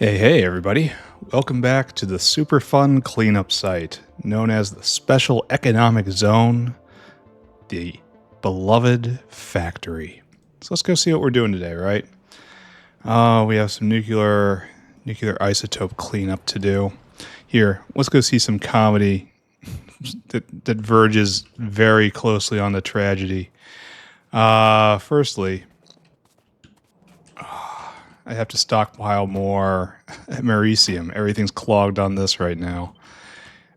Hey everybody. Welcome back to the super fun cleanup site known as the Special Economic Zone, the beloved factory. So let's go see what we're doing today, right? We have some nuclear isotope cleanup to do. Here, let's go see some comedy that verges very closely on the tragedy. Firstly, I have to stockpile more americium. Everything's clogged on this right now.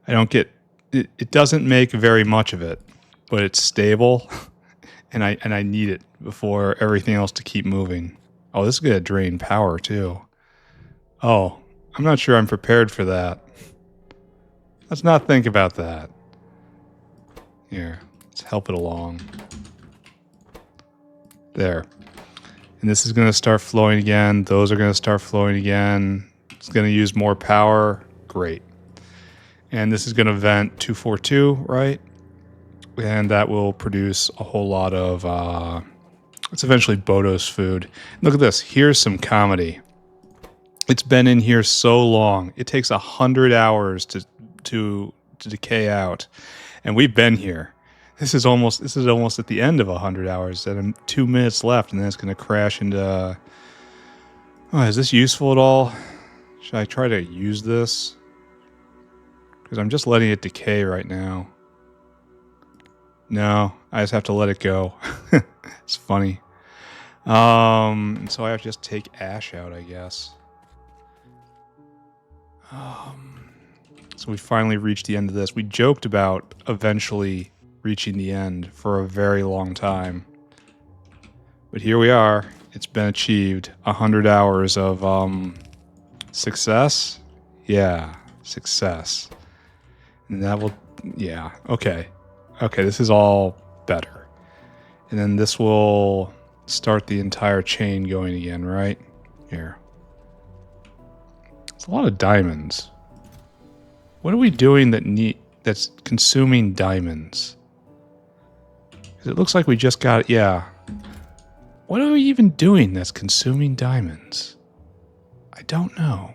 I don't get it. It doesn't make very much of it, but it's stable, and I need it before everything else to keep moving. Oh, this is gonna drain power too. Oh, I'm not sure I'm prepared for that. Let's not think about that. Here, let's help it along. There. And this is going to start flowing again. Those are going to start flowing again. It's going to use more power. Great. And this is going to vent 242, right? And that will produce a whole lot of, it's eventually Bodo's food. Look at this. Here's some comedy. It's been in here so long. It takes 100 hours to decay out. And we've been here. This is almost at the end of 100 hours, and 2 minutes left, and then it's going to crash into... Oh, is this useful at all? Should I try to use this? Because I'm just letting it decay right now. No, I just have to let it go. It's funny. So I have to just take ash out, I guess. So we finally reached the end of this. We joked about eventually reaching the end for a very long time. But here we are. It's been achieved. 100 hours of success? Yeah, success. And that will... Yeah, okay. Okay, this is all better. And then this will start the entire chain going again, right? Here. It's a lot of diamonds. What are we doing that's consuming diamonds? It looks like we just got... Yeah. What are we even doing that's consuming diamonds? I don't know.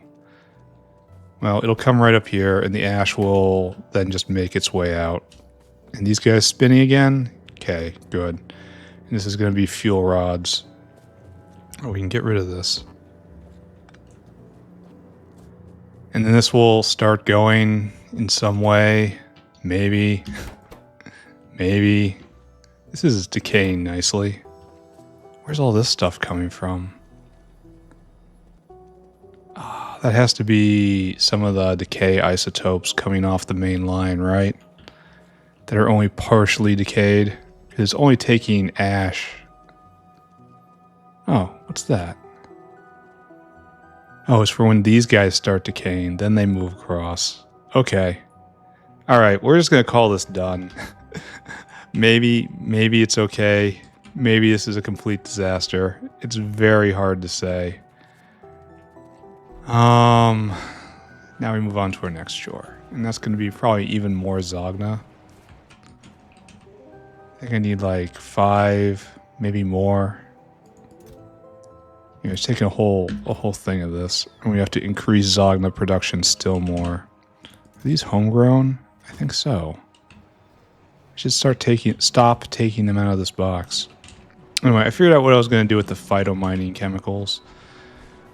Well, it'll come right up here, and the ash will then just make its way out. And these guys spinning again? Okay, good. And this is going to be fuel rods. Oh, we can get rid of this. And then this will start going in some way. Maybe. Maybe. This is decaying nicely. Where's all this stuff coming from? That has to be some of the decay isotopes coming off the main line, right? That are only partially decayed. It's only taking ash. Oh, what's that? Oh, it's for when these guys start decaying, then they move across. Okay. Alright, we're just going to call this done. Maybe it's okay. Maybe this is a complete disaster. It's very hard to say. Now we move on to our next chore. And that's going to be probably even more Zogna. I think I need like 5, maybe more. You know, it's taking a whole thing of this. And we have to increase Zogna production still more. Are these homegrown? I think so. I should stop taking them out of this box. Anyway, I figured out what I was going to do with the phytomining chemicals.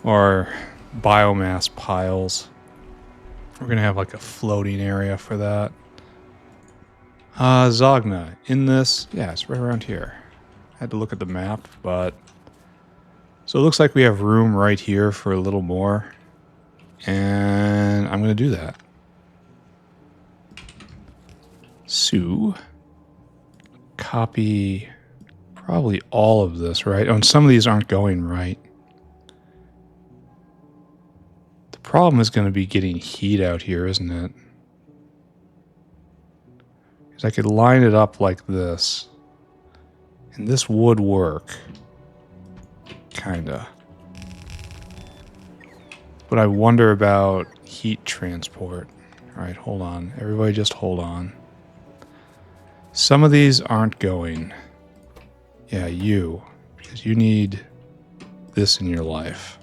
Or biomass piles. We're going to have like a floating area for that. Zogna. In this, yeah, it's right around here. I had to look at the map, but... So it looks like we have room right here for a little more. And I'm going to do that. So... Copy probably all of this, right? Oh, and some of these aren't going right. The problem is going to be getting heat out here, isn't it? Because I could line it up like this. And this would work. Kinda. But I wonder about heat transport. Alright, hold on. Everybody just hold on. Some of these aren't going. Yeah, you. Because you need this in your life.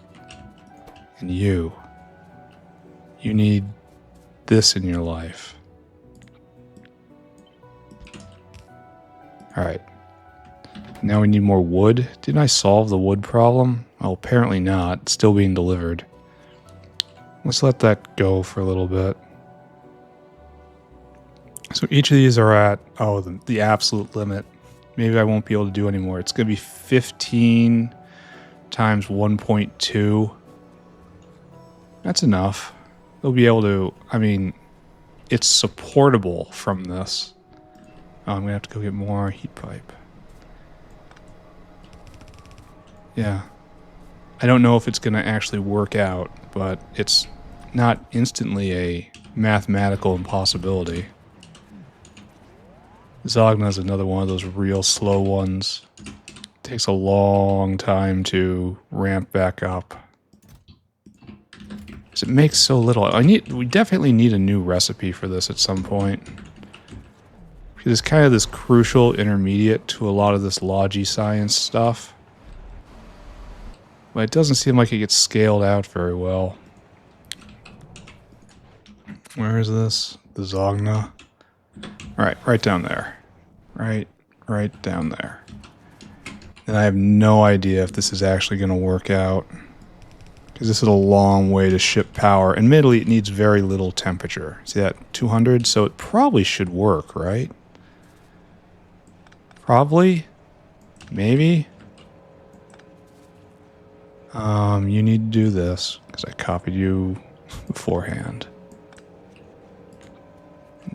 And you need this in your life. All right. Now we need more wood. Didn't I solve the wood problem? Well, apparently not. It's still being delivered. Let's let that go for a little bit. So each of these are at, the absolute limit. Maybe I won't be able to do anymore. It's going to be 15 times 1.2. That's enough. They'll be able to, it's supportable from this. Oh, I'm going to have to go get more heat pipe. Yeah. I don't know if it's going to actually work out, but it's not instantly a mathematical impossibility. Zogna is another one of those real slow ones. Takes a long time to ramp back up. Because it makes so little. We definitely need a new recipe for this at some point. Because it's kind of this crucial intermediate to a lot of this logi science stuff. But it doesn't seem like it gets scaled out very well. Where is this? The Zogna. Alright, right down there. Right down there. And I have no idea if this is actually going to work out. Because this is a long way to ship power. Admittedly, it needs very little temperature. See that? 200? So it probably should work, right? Probably? Maybe? You need to do this. Because I copied you beforehand.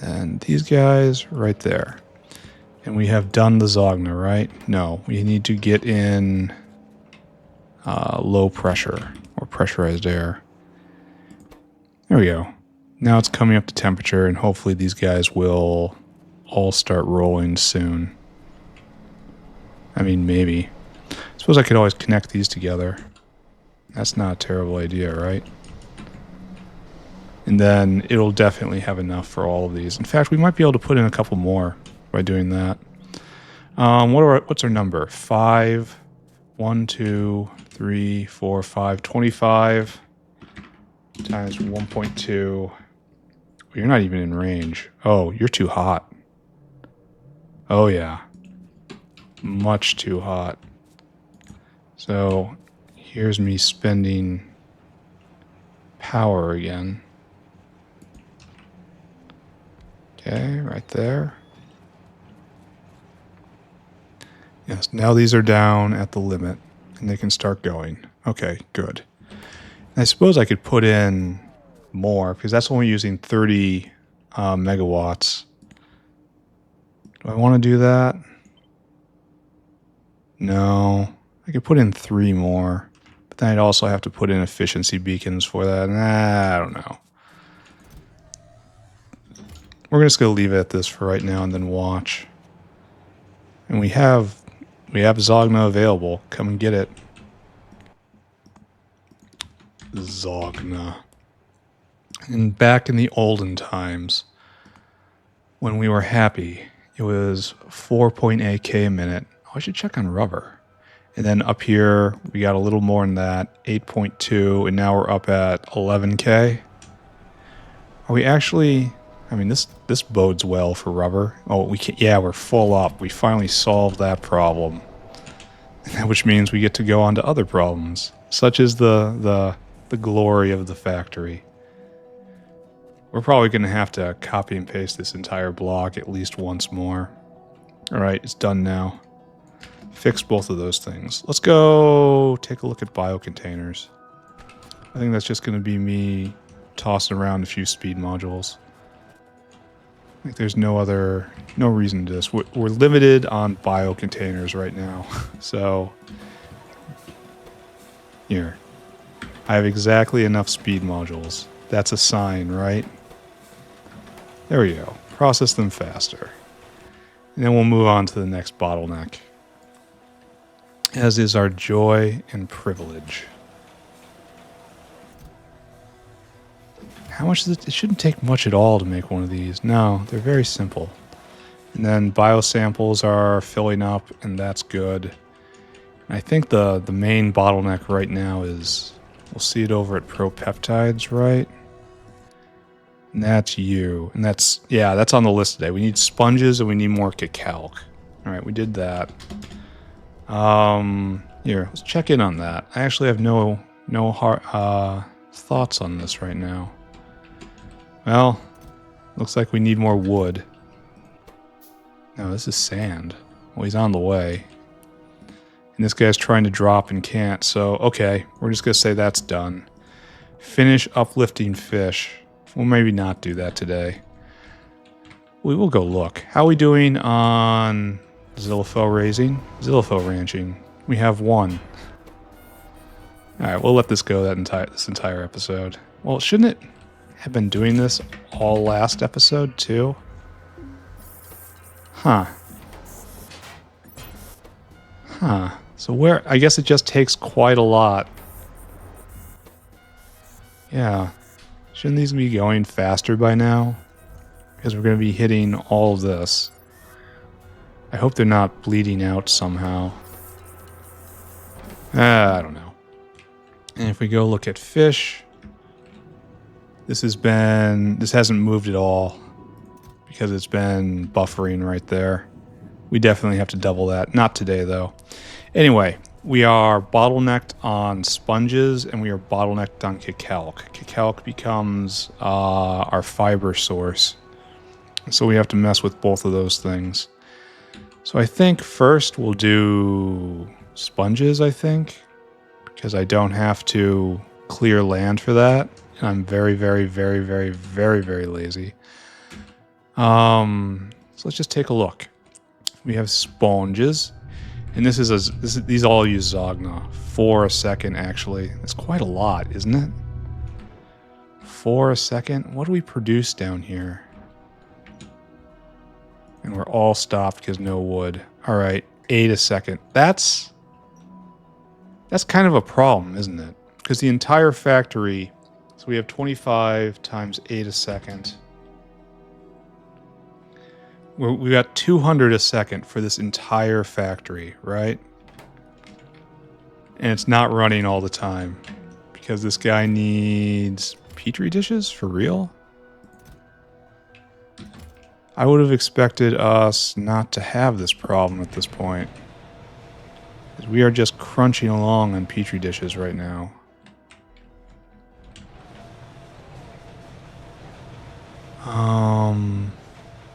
And these guys right there. And we have done the Zogna, right? No, we need to get in low pressure or pressurized air. There we go. Now it's coming up to temperature, and hopefully these guys will all start rolling soon. Maybe. I suppose I could always connect these together. That's not a terrible idea, right? And then it'll definitely have enough for all of these. In fact, we might be able to put in a couple more by doing that. What's our number? 5, 1, 2, 3, 4, 5, 25 times 1.2. Well, you're not even in range. Oh, you're too hot. Oh, yeah. Much too hot. So here's me spending power again. Okay, right there. Yes, now these are down at the limit, and they can start going. Okay, good. And I suppose I could put in more, because that's only using 30 megawatts. Do I want to do that? No. I could put in 3 more, but then I'd also have to put in efficiency beacons for that. I don't know. We're just going to leave it at this for right now and then watch. And we have Zogna available. Come and get it. Zogna. And back in the olden times, when we were happy, it was 4.8k a minute. Oh, I should check on rubber. And then up here, we got a little more than that, 8.2, and now we're up at 11k. Are we actually... this bodes well for rubber. Oh, we're full up. We finally solved that problem. Which means we get to go on to other problems, such as the glory of the factory. We're probably going to have to copy and paste this entire block at least once more. Alright, it's done now. Fix both of those things. Let's go take a look at biocontainers. I think that's just going to be me tossing around a few speed modules. Like there's no reason to this. We're limited on biocontainers right now. So here, I have exactly enough speed modules. That's a sign, right? There we go. Process them faster. And then we'll move on to the next bottleneck. As is our joy and privilege. How much is it? It shouldn't take much at all to make one of these. No, they're very simple. And then biosamples are filling up, and that's good. And I think the main bottleneck right now is We'll see it over at ProPeptides, right? And that's you. And that's, yeah, that's on the list today. We need sponges and we need more Kicalk. All right, we did that. Here, let's check in on that. I actually have no thoughts on this right now. Well, looks like we need more wood. No, this is sand. Well, he's on the way. And this guy's trying to drop and can't, so okay, we're just gonna say that's done. Finish uplifting fish. We'll maybe not do that today. We will go look. How are we doing on Xylophil raising? Xylophil ranching. We have 1. Alright, we'll let this go this entire episode. Well, shouldn't it have been doing this all last episode too? Huh. So where, I guess it just takes quite a lot. Yeah. Shouldn't these be going faster by now? Because we're going to be hitting all of this. I hope they're not bleeding out somehow. I don't know. And if we go look at fish, this hasn't moved at all because it's been buffering right there. We definitely have to double that. Not today though. Anyway, we are bottlenecked on sponges and we are bottlenecked on Kicalk. Kicalk becomes our fiber source. So we have to mess with both of those things. So I think first we'll do sponges, I think. Because I don't have to clear land for that. And I'm very, very, very, very, very, very lazy. So let's just take a look. We have sponges. And these all use Zogna. 4 a second, actually. That's quite a lot, isn't it? 4 a second? What do we produce down here? And we're all stopped because no wood. All right, 8 a second. That's kind of a problem, isn't it? Because the entire factory, so we have 25 times 8 a second. We got 200 a second for this entire factory, right? And it's not running all the time because this guy needs petri dishes for real? I would have expected us not to have this problem at this point. We are just crunching along on petri dishes right now.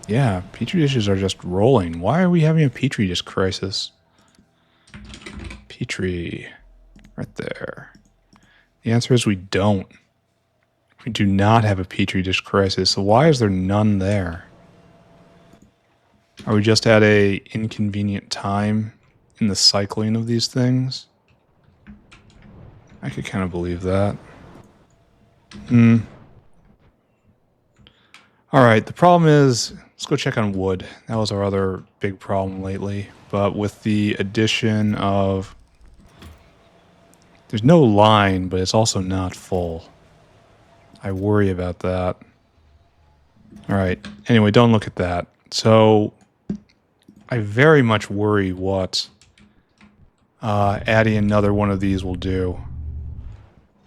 Yeah, petri dishes are just rolling. Why are we having a petri dish crisis? Petri. Right there. The answer is we don't. We do not have a petri dish crisis. So why is there none there? Are we just at a inconvenient time in the cycling of these things? I could kind of believe that. Alright, the problem is, let's go check on wood. That was our other big problem lately. But with the addition of... There's no line, but it's also not full. I worry about that. Alright, anyway, don't look at that. So, I very much worry what adding another one of these will do.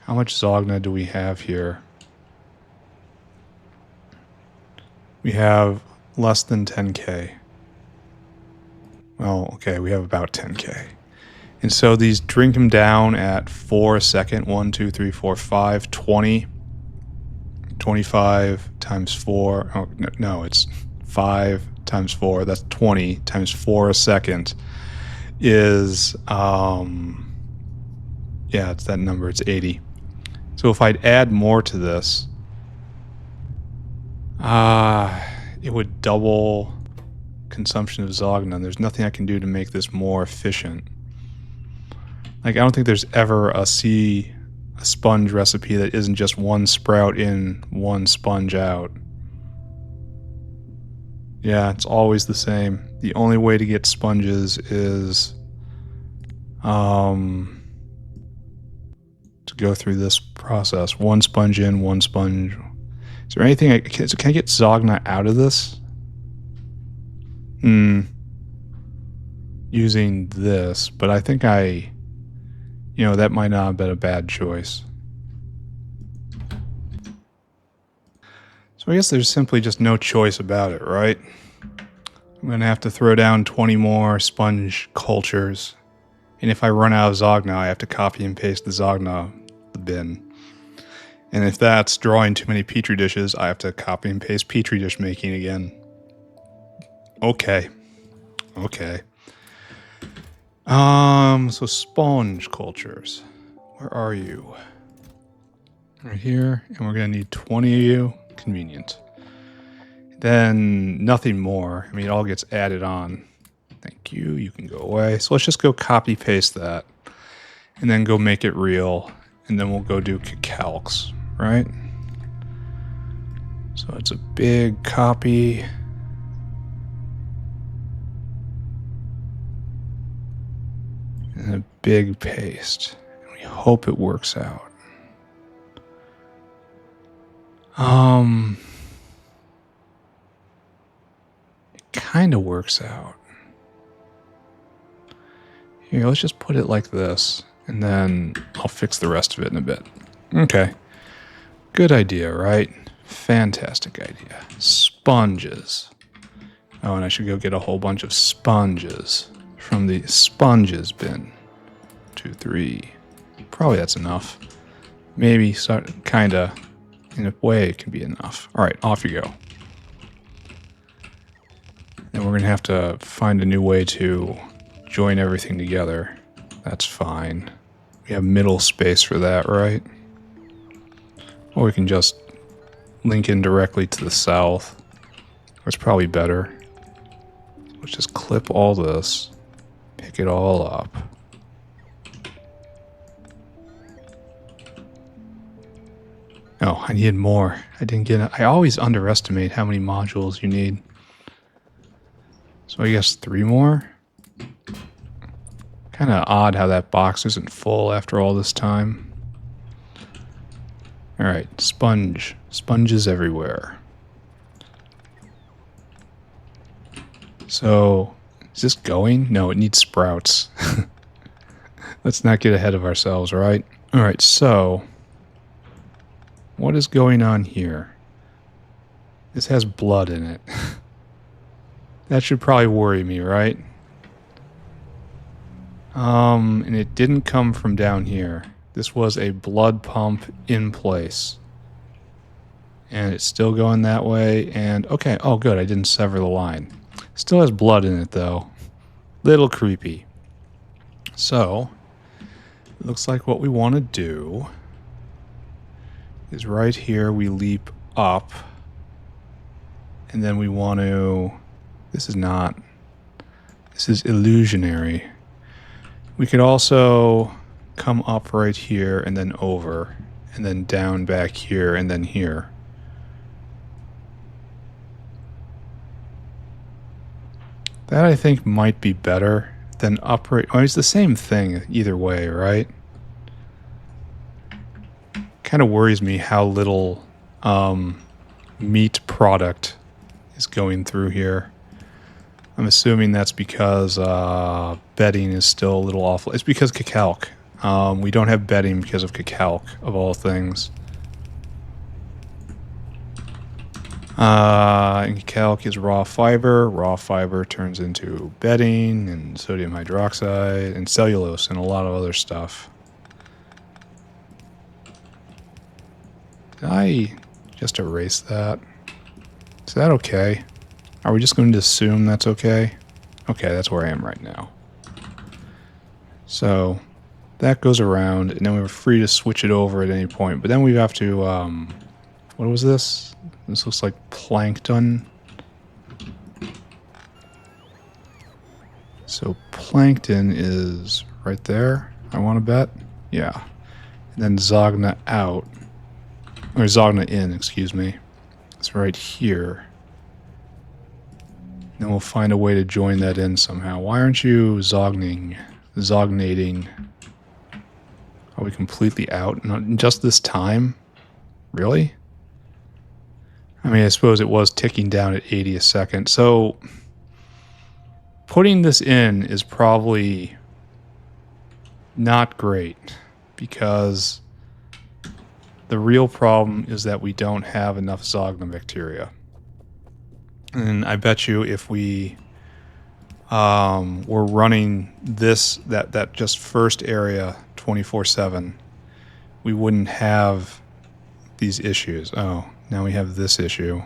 How much Zogna do we have here? We have less than 10k. Well, okay, we have about 10k. And so these drink them down at 4 a second. 1, 2, 3, 4, 5, 20. 25 times 4. Oh, no, it's 5 times 4. That's 20 times 4 a second is, yeah, it's that number. It's 80. So if I'd add more to this, it would double consumption of Zogna. There's nothing I can do to make this more efficient. Like, I don't think there's ever a sponge recipe that isn't just one sprout in, one sponge out. Yeah, it's always the same. The only way to get sponges is to go through this process. One sponge in, one sponge. Is there anything can I get Zogna out of this? Using this, but I think that might not have been a bad choice. So I guess there's simply just no choice about it, right? I'm going to have to throw down 20 more sponge cultures. And if I run out of Zogna, I have to copy and paste the Zogna bin. And if that's drawing too many petri dishes, I have to copy and paste petri dish making again. Okay. So sponge cultures. Where are you? Right here, and we're going to need 20 of you. Convenient. Then nothing more. I mean, it all gets added on. Thank you. You can go away. So let's just go copy paste that, and then go make it real, and then we'll go do Kicalks, right? So it's a big copy. And a big paste. And we hope it works out. It kind of works out. Here, let's just put it like this, and then I'll fix the rest of it in a bit. Okay. Good idea, right? Fantastic idea. Sponges. Oh, and I should go get a whole bunch of sponges from the sponges bin. 2, 3. Probably that's enough. Maybe, kinda. In a way, it can be enough. Alright, off you go. Then we're going to have to find a new way to join everything together. That's fine. We have middle space for that, right? Or we can just link in directly to the south. It's probably better. Let's just clip all this. Pick it all up. Oh, I needed more. I didn't get it. I always underestimate how many modules you need. So I guess 3 more? Kind of odd how that box isn't full after all this time. Alright, sponge. Sponges everywhere. So, is this going? No, it needs sprouts. Let's not get ahead of ourselves, right? Alright, so what is going on here? This has blood in it. That should probably worry me, right? And it didn't come from down here. This was a blood pump in place. And it's still going that way, and okay, oh good, I didn't sever the line. Still has blood in it though. Little creepy. So, it looks like what we want to do is right here we leap up, and then we want to, this is illusionary. We could also come up right here and then over, and then down back here and then here. That I think might be better than upright. Well, it's the same thing either way, right? Kind of worries me how little meat product is going through here. I'm assuming that's because bedding is still a little awful. It's because Kicalk. We don't have bedding because of Kicalk, of all things. And Kicalk is raw fiber. Raw fiber turns into bedding and sodium hydroxide and cellulose and a lot of other stuff. Did I just erase that? Is that okay? Are we just going to assume that's okay? Okay, that's where I am right now. So that goes around, and then we're free to switch it over at any point. But then we have to, what was this? This looks like plankton. So plankton is right there, I want to bet. Yeah. And then Zogna out. Or Zogna in, excuse me. It's right here. Then we'll find a way to join that in somehow. Why aren't you zognating? Are we completely out? Not just this time? Really? I mean, I suppose it was ticking down at 80 a second. So putting this in is probably not great because The real problem is that we don't have enough Zogna bacteria. And I bet you if we were running that just first area 24/7, we wouldn't have these issues. Oh, now we have this issue.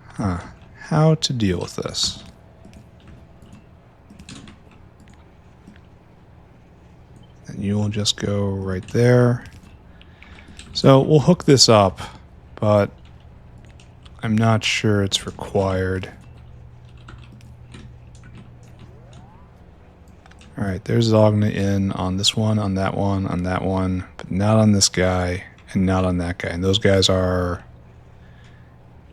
Huh. How to deal with this? And you will just go right there. So we'll hook this up, but I'm not sure it's required. Alright, there's Zogna in on this one, on that one, on that one, but not on this guy, and not on that guy. And those guys are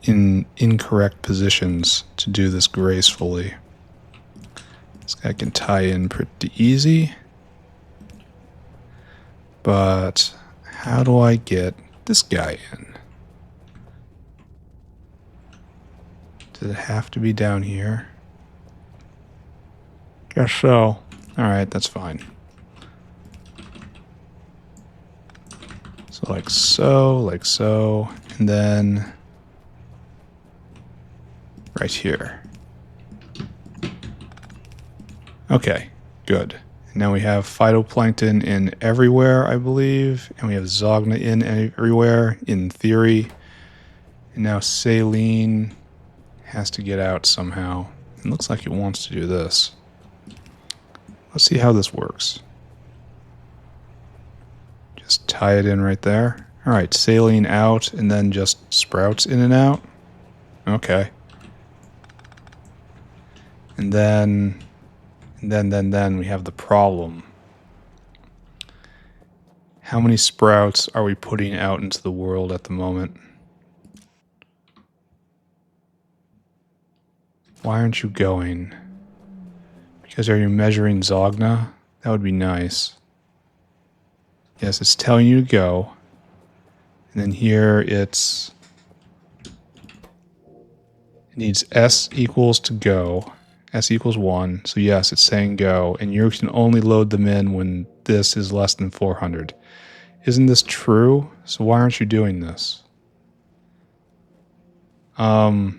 in incorrect positions to do this gracefully. This guy can tie in pretty easy. But how do I get this guy in? Does it have to be down here? Guess so. Alright, that's fine. So like so, and then right here. Okay, good. And now we have phytoplankton in everywhere, I believe, and we have Zogna in everywhere, in theory. And now saline has to get out somehow. It looks like it wants to do this. Let's see how this works. Just tie it in right there. Alright, saline out, and then just sprouts in and out. Okay. And then we have the problem. How many sprouts are we putting out into the world at the moment? Why aren't you going? Because are you measuring Zogna? That would be nice. Yes, it's telling you to go. And then here it needs S equals to go. S equals 1. So yes, it's saying go. And you can only load them in when this is less than 400. Isn't this true? So why aren't you doing this? That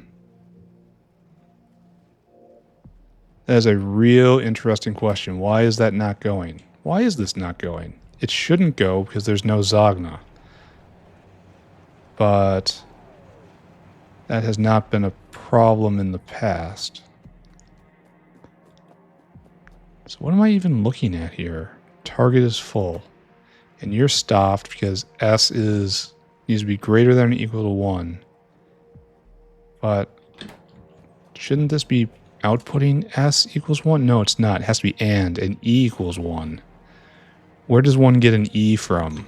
is a real interesting question. Why is that not going? Why is this not going? It shouldn't go because there's no Zogna. But that has not been a problem in the past. So what am I even looking at here? Target is full. And you're stopped because S needs to be greater than or equal to 1. But shouldn't this be outputting S equals 1? No, it's not. It has to be and E equals 1. Where does one get an E from?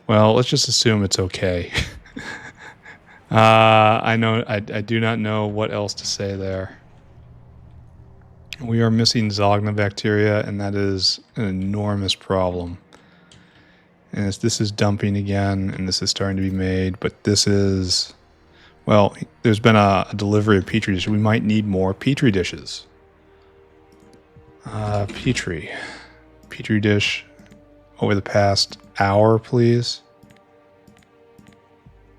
Well, let's just assume it's okay. I do not know what else to say there. We are missing Zogna bacteria, and that is an enormous problem. And this is dumping again, and this is starting to be made, but this is... Well, there's been a delivery of Petri dishes. We might need more Petri dishes. Petri dish over the past hour, please.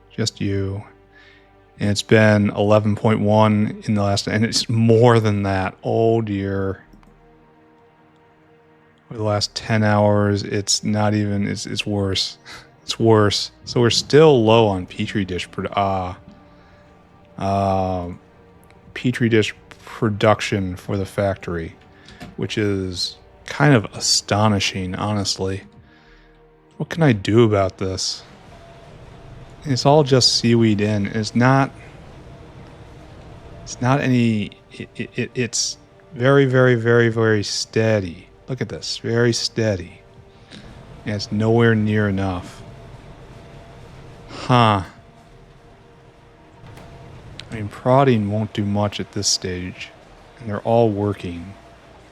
Just you. And it's been 11.1 in the last, and it's more than that. Oh dear. Over the last 10 hours, it's not even, it's worse. It's worse. So we're still low on Petri dish Petri dish production for the factory, which is kind of astonishing, honestly. What can I do about this? It's all just seaweed in. It's not any, it's very, very, very, very steady. Look at this, very steady. And it's nowhere near enough. Huh. I mean, prodding won't do much at this stage. And they're all working.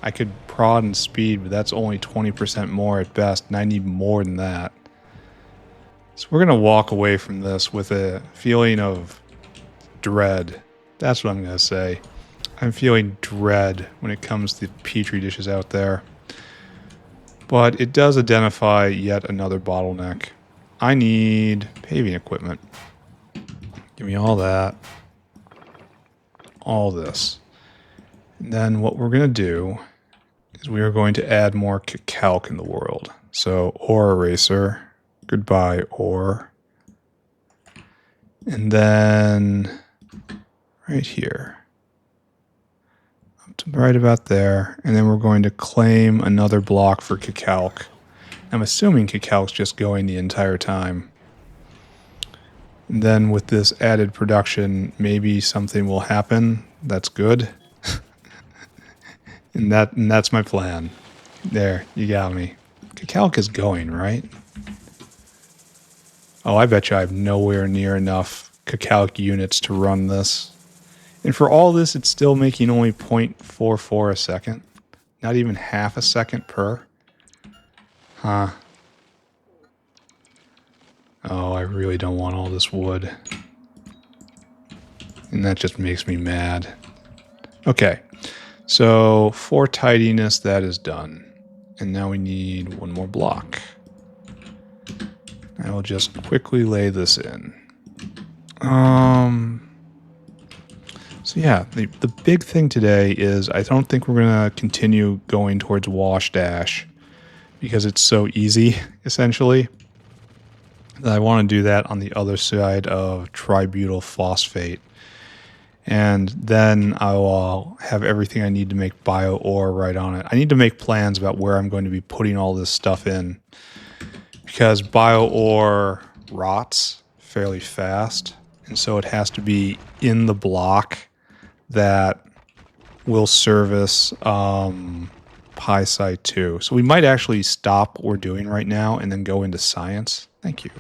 I could prod and speed, but that's only 20% more at best, and I need more than that. So we're going to walk away from this with a feeling of dread. That's what I'm going to say. I'm feeling dread when it comes to Petri dishes out there. But it does identify yet another bottleneck. I need paving equipment. Give me all that. All this. And then what we're going to do is we are going to add more Kicalk in the world. So ore eraser. Goodbye, ore. And then right here. Up to right about there. And then we're going to claim another block for Kicalk. I'm assuming Kicalk's just going the entire time. And then with this added production, maybe something will happen. That's good. and that's my plan. There, you got me. Kicalk is going, right? Oh, I bet you I have nowhere near enough Kicalk units to run this. And for all this, it's still making only 0.44 a second. Not even half a second per. Huh. Oh, I really don't want all this wood. And that just makes me mad. Okay, so for tidiness, that is done. And now we need one more block. I will just quickly lay this in. So yeah, the big thing today is I don't think we're going to continue going towards wash dash because it's so easy, essentially. I want to do that on the other side of Tributyl Phosphate. And then I will have everything I need to make bio ore right on it. I need to make plans about where I'm going to be putting all this stuff in. Because bio ore rots fairly fast. And so it has to be in the block that will service Pi 2. So we might actually stop what we're doing right now and then go into science. Thank you.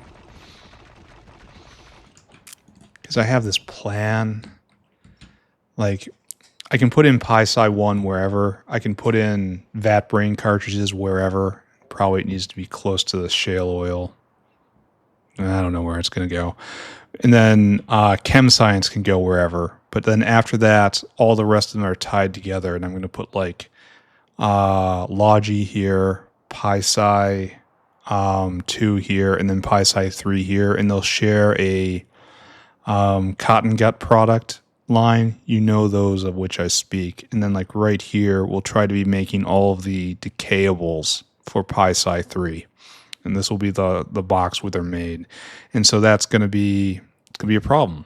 Because I have this plan. Like, I can put in Pi 1 wherever. I can put in vat brain cartridges wherever. Probably it needs to be close to the shale oil. I don't know where it's going to go. And then chem science can go wherever. But then after that, all the rest of them are tied together. And I'm going to put like Logi here, Pi 2 here, and then Pi 3 here. And they'll share a cotton gut product line. You know those of which I speak. And then like right here, we'll try to be making all of the decayables for Pi 3. And this will be the box where they're made. And so that's going to be a problem.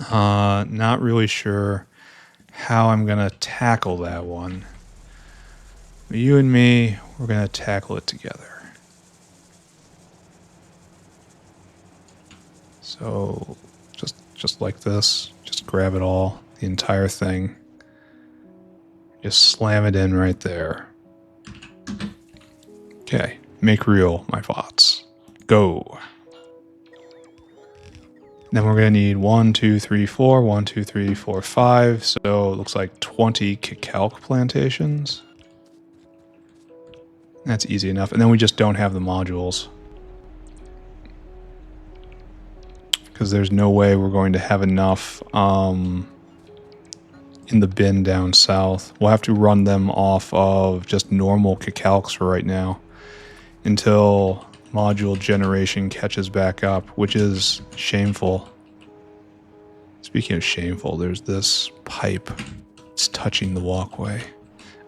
Not really sure how I'm going to tackle that one. But you and me, we're going to tackle it together. So just like this, just grab it all, the entire thing. Just slam it in right there. Okay, make real, my thoughts. Go. Then we're going to need 1, 2, 3, 4, 1, 2, 3, 4, 5. So it looks like 20 Kicalk plantations. That's easy enough. And then we just don't have the modules. Because there's no way we're going to have enough in the bin down south. We'll have to run them off of just normal Kicalks for right now. Until module generation catches back up, which is shameful. Speaking of shameful, there's this pipe. It's touching the walkway.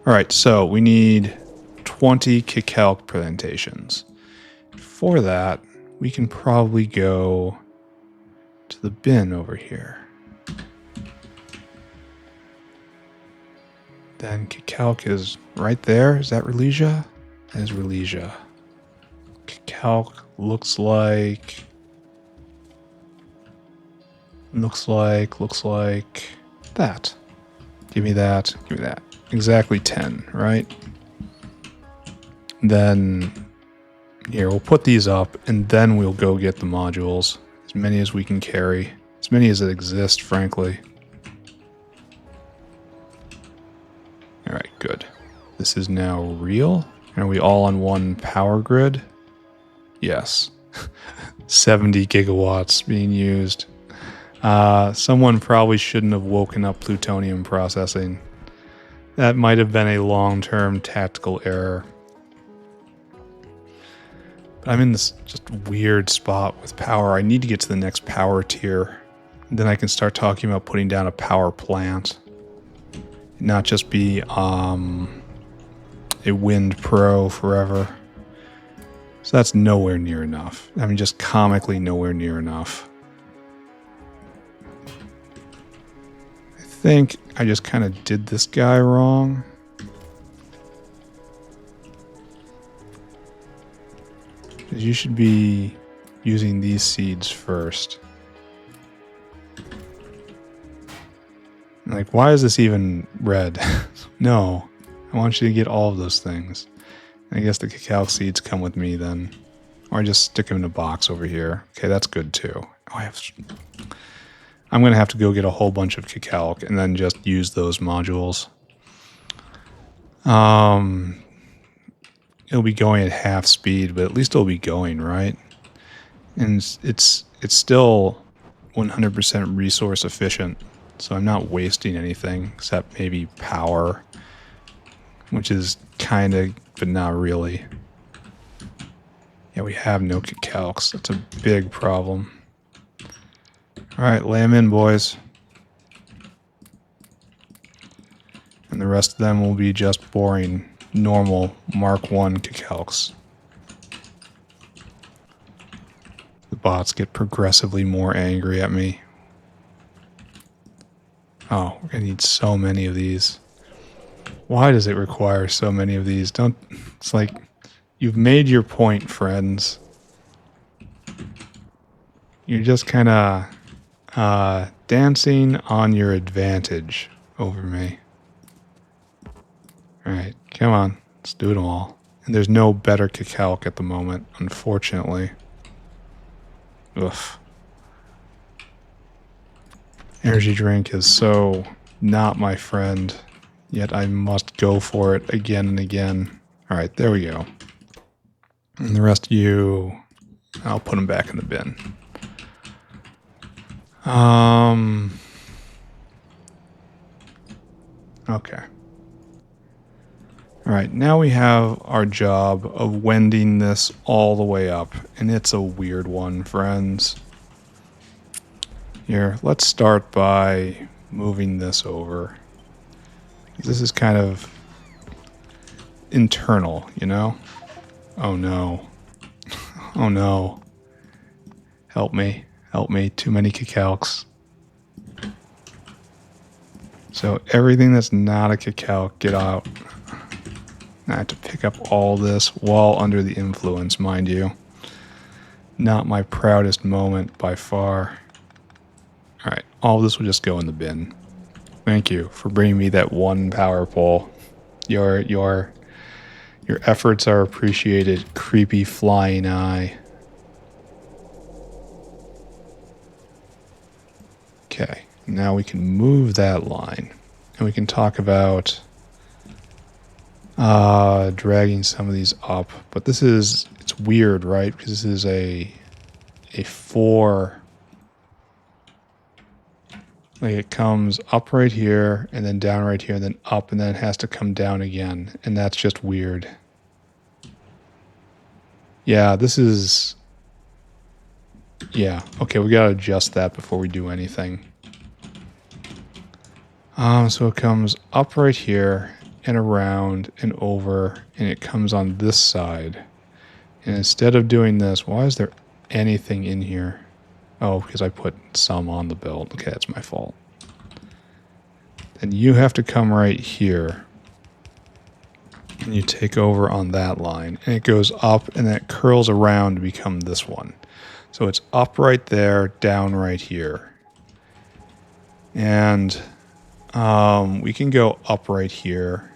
Alright, so we need 20 Kicalk plantations. For that, we can probably go to the bin over here. Then Kicalk is right there. Is that Relesia? That is Relesia. Kicalk looks like that. Give me that. Give me that. Exactly 10, right? Then here, we'll put these up and then we'll go get the modules. As many as we can carry. As many as that exist, frankly. Alright, good. This is now real. Are we all on one power grid? Yes. 70 gigawatts being used. Someone probably shouldn't have woken up plutonium processing. That might have been a long-term tactical error. But I'm in this just weird spot with power. I need to get to the next power tier. And then I can start talking about putting down a power plant. Not just be a wind pro forever. So that's nowhere near enough. I mean, just comically nowhere near enough. I think I just kind of did this guy wrong. You should be using these seeds first. Like, why is this even red? No, I want you to get all of those things. I guess the Kicalk seeds come with me then. Or I just stick them in a box over here. Okay, that's good too. Oh, I'm going to have to go get a whole bunch of Kicalk and then just use those modules. It'll be going at half speed, but at least it'll be going, right? And it's still 100% resource efficient. So I'm not wasting anything except maybe power, which is kind of, but not really. Yeah, we have no Kicalks. That's a big problem. All right, lay them in, boys. And the rest of them will be just boring, normal Mark 1 Kicalks. The bots get progressively more angry at me. Oh, we're gonna need so many of these. Why does it require so many of these? It's like, you've made your point, friends. You're just kind of dancing on your advantage over me. Alright, come on. Let's do them all. And there's no better Kicalk at the moment, unfortunately. Ugh. Energy drink is so not my friend, yet I must go for it again and again. Alright, there we go. And the rest of you, I'll put them back in the bin. Okay. Alright, now we have our job of wending this all the way up, and it's a weird one, friends. Here, let's start by moving this over. This is kind of internal, you know? Oh no. Oh no. Help me. Help me. Too many Kicalks. So everything that's not a Kicalk, get out. I have to pick up all this while under the influence, mind you. Not my proudest moment by far. Alright, all this will just go in the bin. Thank you for bringing me that one power pole. Your efforts are appreciated, creepy flying eye. Okay, now we can move that line. And we can talk about dragging some of these up. But this is, it's weird, right? Because this is a 4... Like it comes up right here, and then down right here, and then up, and then it has to come down again. And that's just weird. Yeah, this is... Yeah, okay, we gotta adjust that before we do anything. So it comes up right here, and around, and over, and it comes on this side. And instead of doing this, why is there anything in here? Oh, because I put some on the build. Okay, that's my fault. Then you have to come right here. And you take over on that line. And it goes up and then it curls around to become this one. So it's up right there, down right here. And we can go up right here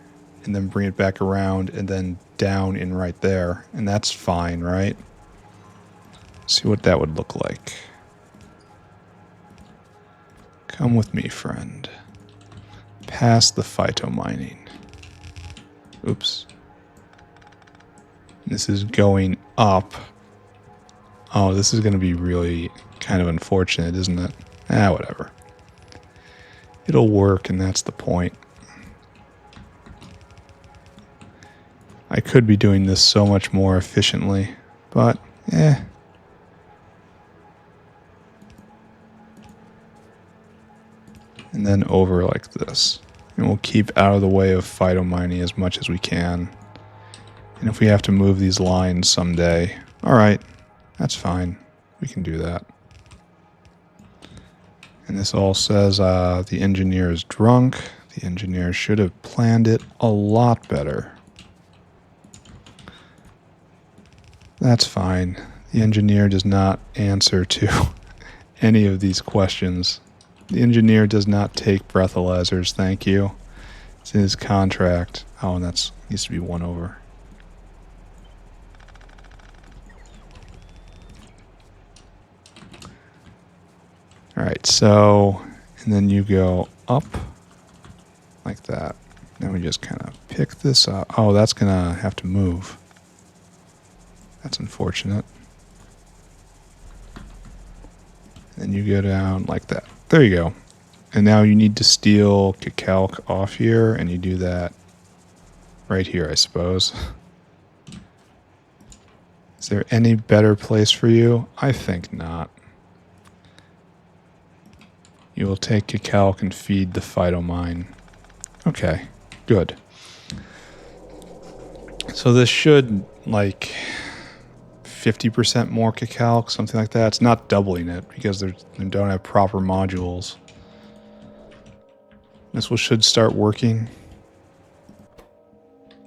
and then bring it back around and then down in right there. And that's fine, right? See what that would look like. Come with me, friend. Past the phytomining. Oops. This is going up. Oh, this is going to be really kind of unfortunate, isn't it? Ah, whatever. It'll work, and that's the point. I could be doing this so much more efficiently, but And then over like this. And we'll keep out of the way of phytomining as much as we can. And if we have to move these lines someday, alright, that's fine. We can do that. And this all says the engineer is drunk. The engineer should have planned it a lot better. That's fine. The engineer does not answer to any of these questions. The engineer does not take breathalyzers, thank you. It's in his contract. Oh, and that needs to be 1 over. Alright, so, and then you go up like that. Then we just kind of pick this up. Oh, that's going to have to move. That's unfortunate. Then you go down like that. There you go. And now you need to steal Kicalk off here, and you do that right here, I suppose. Is there any better place for you? I think not. You will take Kicalk and feed the phytomine. Okay, good. So this should, like, 50% more Kicalk, something like that. It's not doubling it because they don't have proper modules. This should start working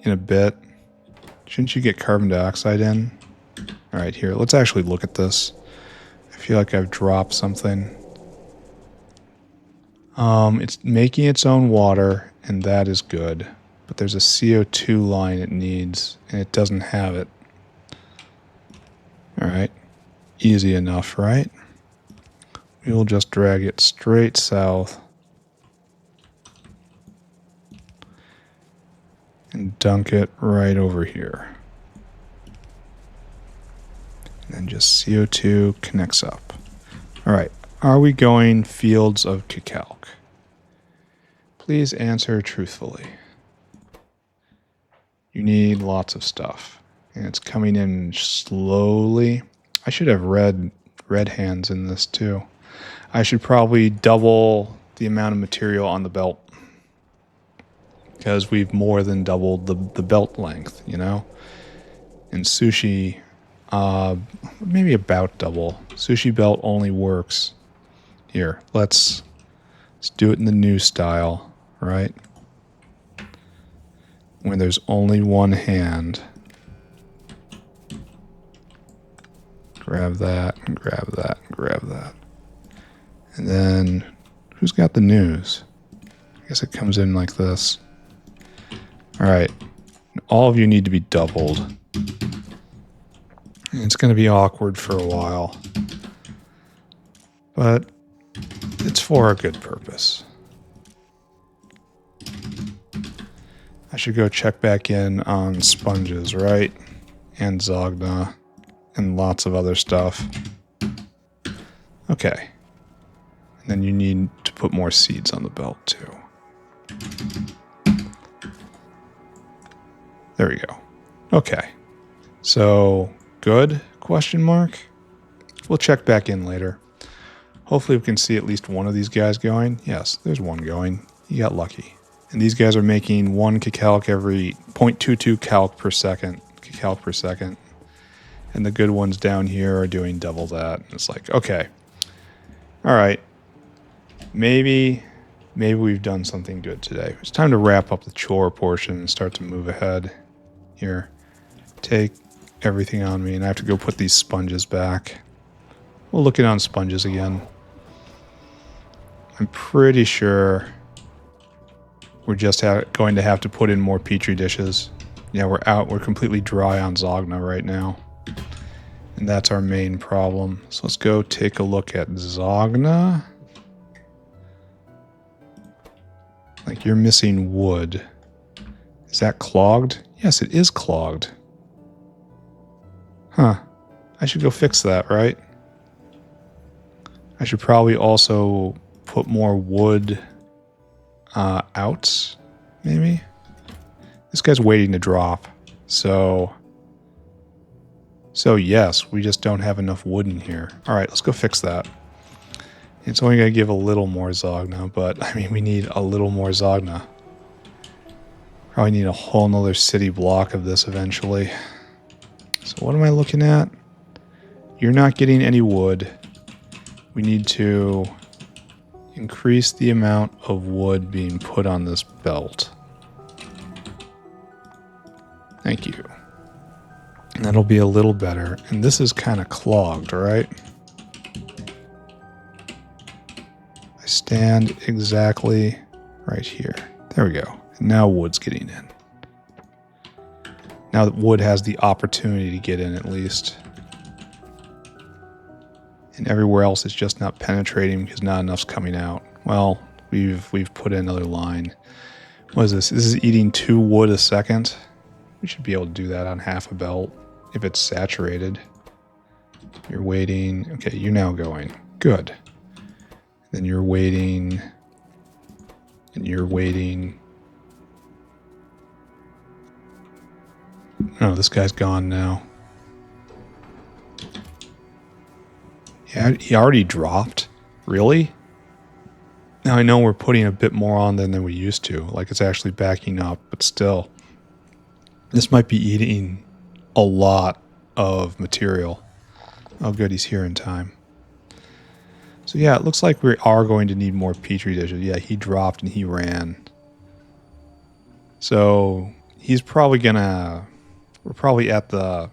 in a bit. Shouldn't you get carbon dioxide in? Alright, here, let's actually look at this. I feel like I've dropped something. It's making its own water, and that is good. But there's a CO2 line it needs, and it doesn't have it. Alright, easy enough, right? We will just drag it straight south. And dunk it right over here. And then just CO2 connects up. Alright, are we going fields of Kicalk? Please answer truthfully. You need lots of stuff. And it's coming in slowly. I should have red hands in this too. I should probably double the amount of material on the belt. Because we've more than doubled the belt length, you know? And sushi, maybe about double. Sushi belt only works. Here, let's do it in the new style, right? When there's only one hand. Grab that, and grab that, and grab that. And then, who's got the news? I guess it comes in like this. Alright, all of you need to be doubled. It's going to be awkward for a while. But it's for a good purpose. I should go check back in on sponges, right? And Zogna. And lots of other stuff. Okay. And then you need to put more seeds on the belt too. There we go. Okay. So, good? Question mark? We'll check back in later. Hopefully we can see at least one of these guys going. Yes, there's one going. You got lucky. And these guys are making 1 Kicalk every 0.22 calc per second. Kicalk per second. And the good ones down here are doing double that. It's like, okay. Alright. Maybe we've done something good today. It's time to wrap up the chore portion and start to move ahead. Here. Take everything on me, and I have to go put these sponges back. We'll look it on sponges again. I'm pretty sure we're just going to have to put in more petri dishes. Yeah, we're completely dry on Zogna right now. And that's our main problem. So let's go take a look at Zogna. Like, you're missing wood. Is that clogged? Yes, it is clogged. Huh. I should go fix that, right? I should probably also put more wood out, maybe? This guy's waiting to drop, so So yes, we just don't have enough wood in here. All right, let's go fix that. It's only going to give a little more Zogna, but I mean, we need a little more Zogna. Probably need a whole nother city block of this eventually. So what am I looking at? You're not getting any wood. We need to increase the amount of wood being put on this belt. Thank you. And that'll be a little better. And this is kind of clogged, right? I stand exactly right here. There we go. And now wood's getting in. Now that wood has the opportunity to get in at least. And everywhere else it's just not penetrating because not enough's coming out. Well, we've put in another line. What is this? This is eating 2 wood a second. We should be able to do that on half a belt if it's saturated. You're waiting. Okay, you're now going. Good. Then you're waiting. And you're waiting. Oh, this guy's gone now. Yeah, he already dropped? Really? Now I know we're putting a bit more on than we used to. Like it's actually backing up, but still. This might be eating a lot of material. Oh good, he's here in time. So yeah, it looks like we are going to need more petri dishes. Yeah, he dropped and he ran. So he's probably gonna... We're probably at the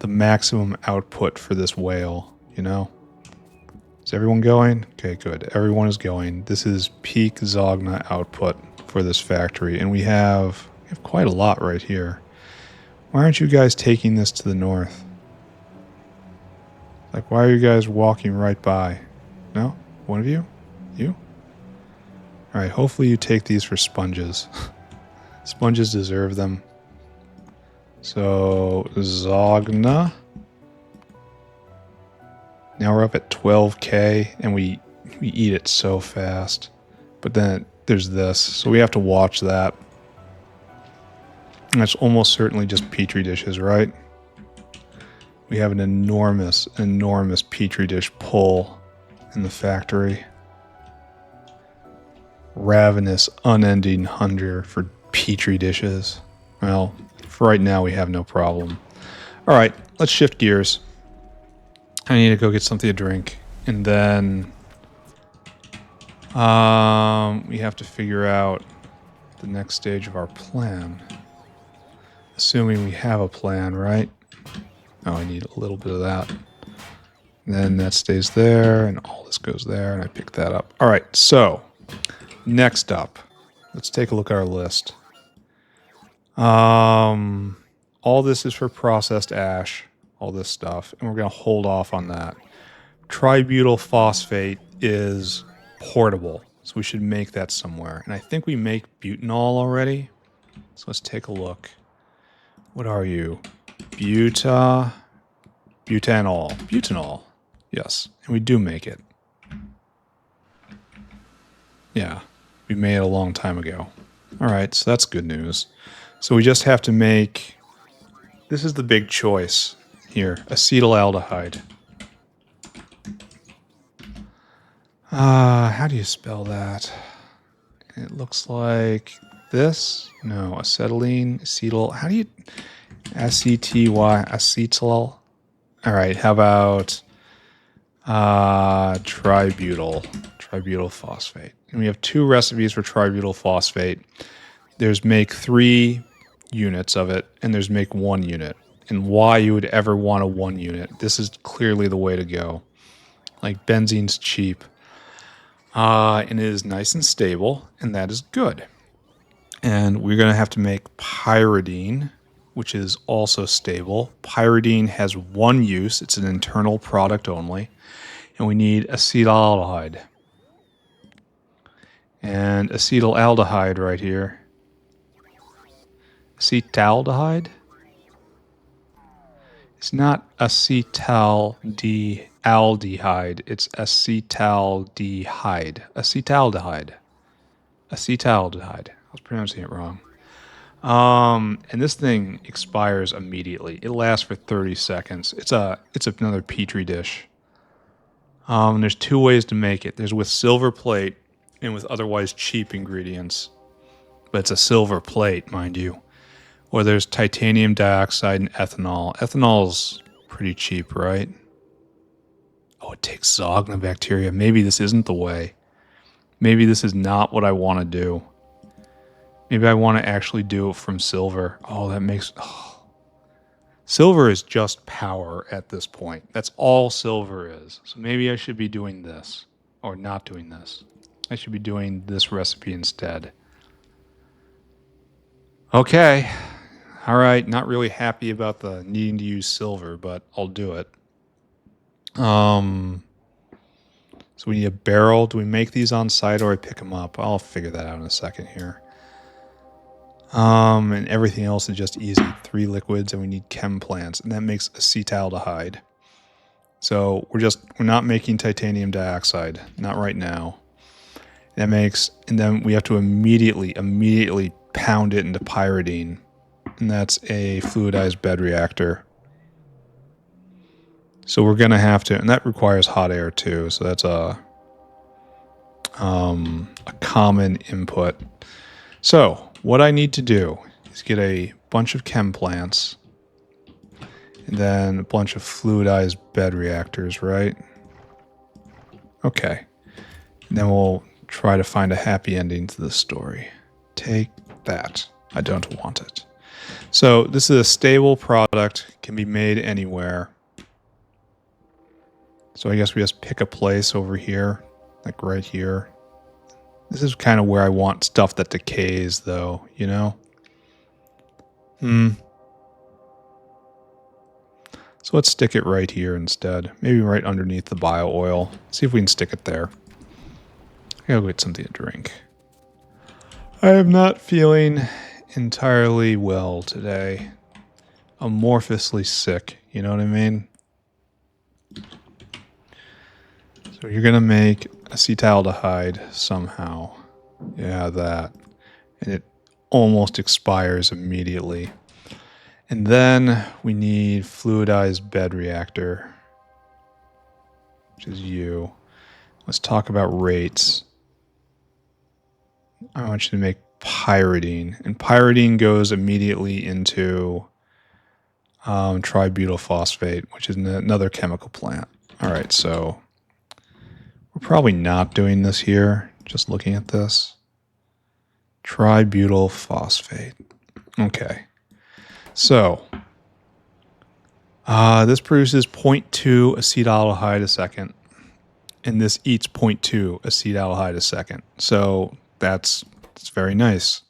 maximum output for this whale, you know? Is everyone going? Okay, good. Everyone is going. This is peak Zogna output for this factory, and we have quite a lot right here. Why aren't you guys taking this to the north? Like, why are you guys walking right by? No? One of you? You? Alright, hopefully you take these for sponges. Sponges deserve them. So, Zogna. Now we're up at 12k, and we eat it so fast. But then there's this, so we have to watch that. And that's almost certainly just petri dishes, right? We have an enormous, enormous petri dish pull in the factory. Ravenous, unending hunger for petri dishes. Well, for right now we have no problem. Alright, let's shift gears. I need to go get something to drink. And then we have to figure out the next stage of our plan. Assuming we have a plan, right? Oh, I need a little bit of that. And then that stays there, and all this goes there, and I pick that up. Alright, so next up, let's take a look at our list. All this is for processed ash, all this stuff, and we're going to hold off on that. Tributyl phosphate is portable, so we should make that somewhere. And I think we make butanol already. So let's take a look. What are you? Butanol. Butanol. Yes, and we do make it. Yeah, we made it a long time ago. Alright, so that's good news. So we just have to make... This is the big choice here. Acetaldehyde. How do you spell that? It looks like this. No, acetylene, acetyl. How do you... A-C-T-Y, acetyl. Alright, how about... Tributyl phosphate. And we have 2 recipes for tributyl phosphate. There's make 3 units of it, and there's make 1 unit. And why you would ever want a 1 unit. This is clearly the way to go. Like, benzene's cheap. And it is nice and stable, and that is good. And we're going to have to make pyridine, which is also stable. Pyridine has 1 use. It's an internal product only. And we need acetaldehyde. And acetaldehyde right here. Acetaldehyde? It's not acetaldehyde. It's acetaldehyde. Acetaldehyde. Acetaldehyde. I was pronouncing it wrong. And this thing expires immediately. It lasts for 30 seconds. It's another petri dish. There's two ways to make it. There's with silver plate and with otherwise cheap ingredients. But it's a silver plate, mind you. Or there's titanium dioxide and ethanol. Ethanol's pretty cheap, right? Oh, it takes bacteria. Maybe this isn't the way. Maybe this is not what I want to do. Maybe I want to actually do it from silver. Oh, that makes... Oh. Silver is just power at this point. That's all silver is. So maybe I should be doing this. Or not doing this. I should be doing this recipe instead. Okay. Alright, not really happy about the needing to use silver, but I'll do it. So we need a barrel. Do we make these on site or I pick them up? I'll figure that out in a second here. And everything else is just easy. 3 liquids and we need chem plants, and that makes acetaldehyde. So we're not making titanium dioxide, not right now. And then we have to immediately pound it into pyridine, and that's a fluidized bed reactor. So we're gonna have to, and that requires hot air too. So that's a common input. So what I need to do is get a bunch of chem plants and then a bunch of fluidized bed reactors, right? Okay. And then we'll try to find a happy ending to the story. Take that. I don't want it. So this is a stable product, can be made anywhere. So I guess we just pick a place over here, like right here. This is kind of where I want stuff that decays, though, you know? So let's stick it right here instead. Maybe right underneath the bio oil. See if we can stick it there. I gotta go get something to drink. I am not feeling entirely well today. Amorphously sick, you know what I mean? So you're gonna make acetaldehyde somehow. Yeah, that. And it almost expires immediately. And then we need fluidized bed reactor, which is you. Let's talk about rates. I want you to make pyridine. And pyridine goes immediately into tributyl phosphate, which is another chemical plant. All right, so we're probably not doing this here, just looking at this. Tributyl phosphate. Okay. So, this produces 0.2 acetaldehyde a second, and this eats 0.2 acetaldehyde a second. So, it's very nice.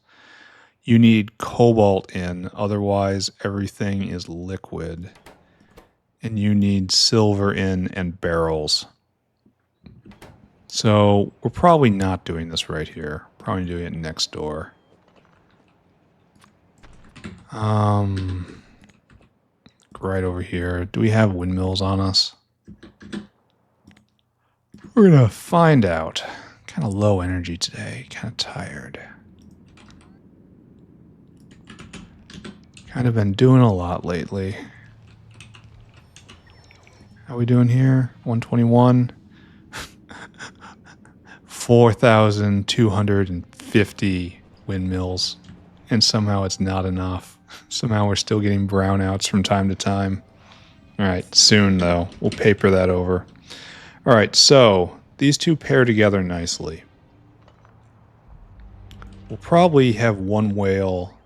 You need cobalt in, otherwise everything is liquid. And you need silver in and barrels. So we're probably not doing this right here. Probably doing it next door. Right over here. Do we have windmills on us? We're gonna find out. Kind of low energy today. Kind of tired. Kind of been doing a lot lately. How are we doing here? 121. 4,250 windmills, and somehow it's not enough. Somehow we're still getting brownouts from time to time. All right, soon though, we'll paper that over. All right, so these two pair together nicely. We'll probably have one whale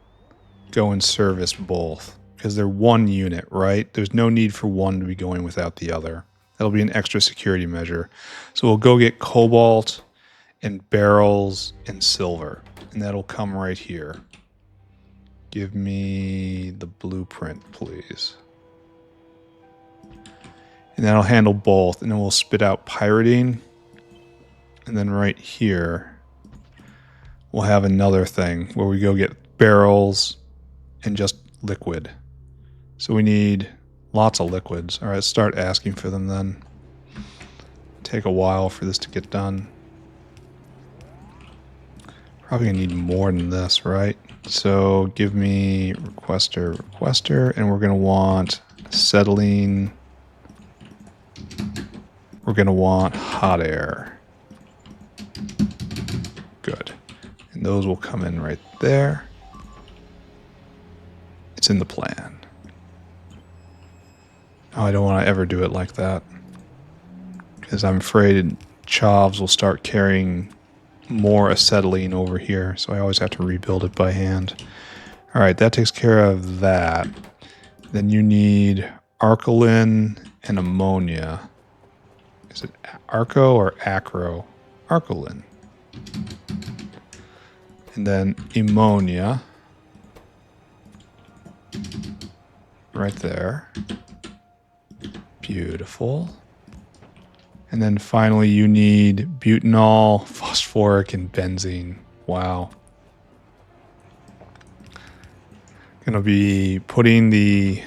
go and service both because they're one unit, right? There's no need for one to be going without the other. That'll be an extra security measure. So we'll go get cobalt and barrels and silver, and that'll come right here. Give me the blueprint, please. And that'll handle both, and then we'll spit out pyridine. And then right here, we'll have another thing where we go get barrels and just liquid. So we need lots of liquids. All right, let's start asking for them then. Take a while for this to get done. Probably gonna need more than this, right? So give me requester, and we're gonna want acetylene. We're gonna want hot air. Good. And those will come in right there. It's in the plan. Oh, I don't want to ever do it like that, because I'm afraid Chovs will start carrying more acetylene over here, so I always have to rebuild it by hand. All right, that takes care of that. Then you need alkaline and ammonia. Is it arco or acro? Alkaline. And then ammonia. Right there. Beautiful. And then finally you need butanol, phosphoric, and benzene. Wow. Gonna be putting the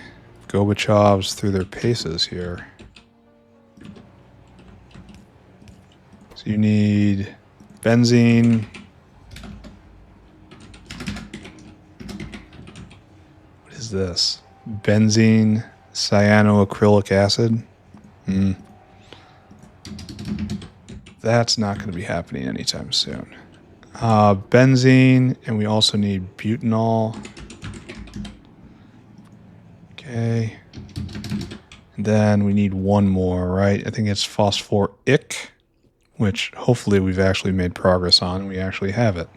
Gobachovs through their paces here. So you need benzene. What is this? Benzene cyanoacrylic acid? That's not going to be happening anytime soon. Benzene, and we also need butanol. Okay. And then we need one more, right? I think it's phosphoric, which hopefully we've actually made progress on. We actually have it.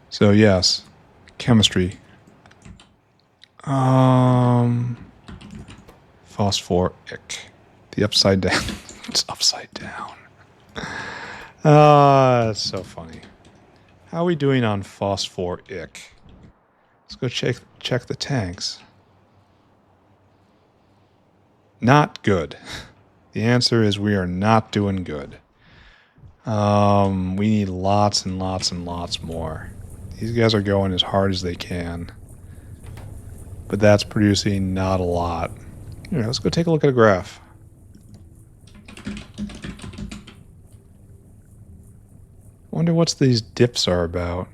So yes, chemistry. Phosphoric. The upside down. It's upside down. That's so funny. How are we doing on phosphoric? Let's go check the tanks. Not good. The answer is we are not doing good. We need lots and lots and lots more. These guys are going as hard as they can. But that's producing not a lot. Here, let's go take a look at a graph. Wonder what these dips are about.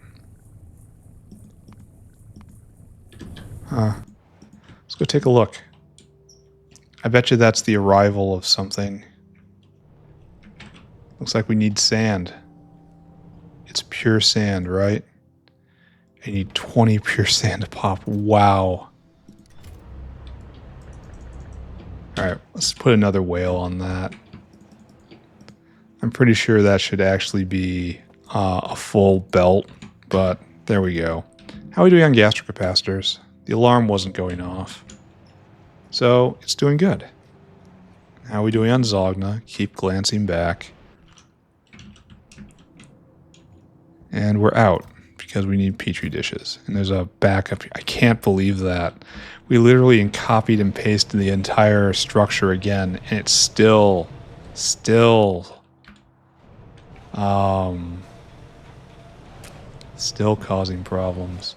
Let's go take a look. I bet you that's the arrival of something. Looks like we need sand. It's pure sand, right? I need 20 pure sand to pop. Wow. Alright, let's put another whale on that. I'm pretty sure that should actually be a full belt, but there we go. How are we doing on gastric capacitors? The alarm wasn't going off. So, it's doing good. How are we doing on Zogna? Keep glancing back. And we're out, because we need petri dishes. And there's a backup. I can't believe that. We literally copied and pasted the entire structure again, and it's still causing problems.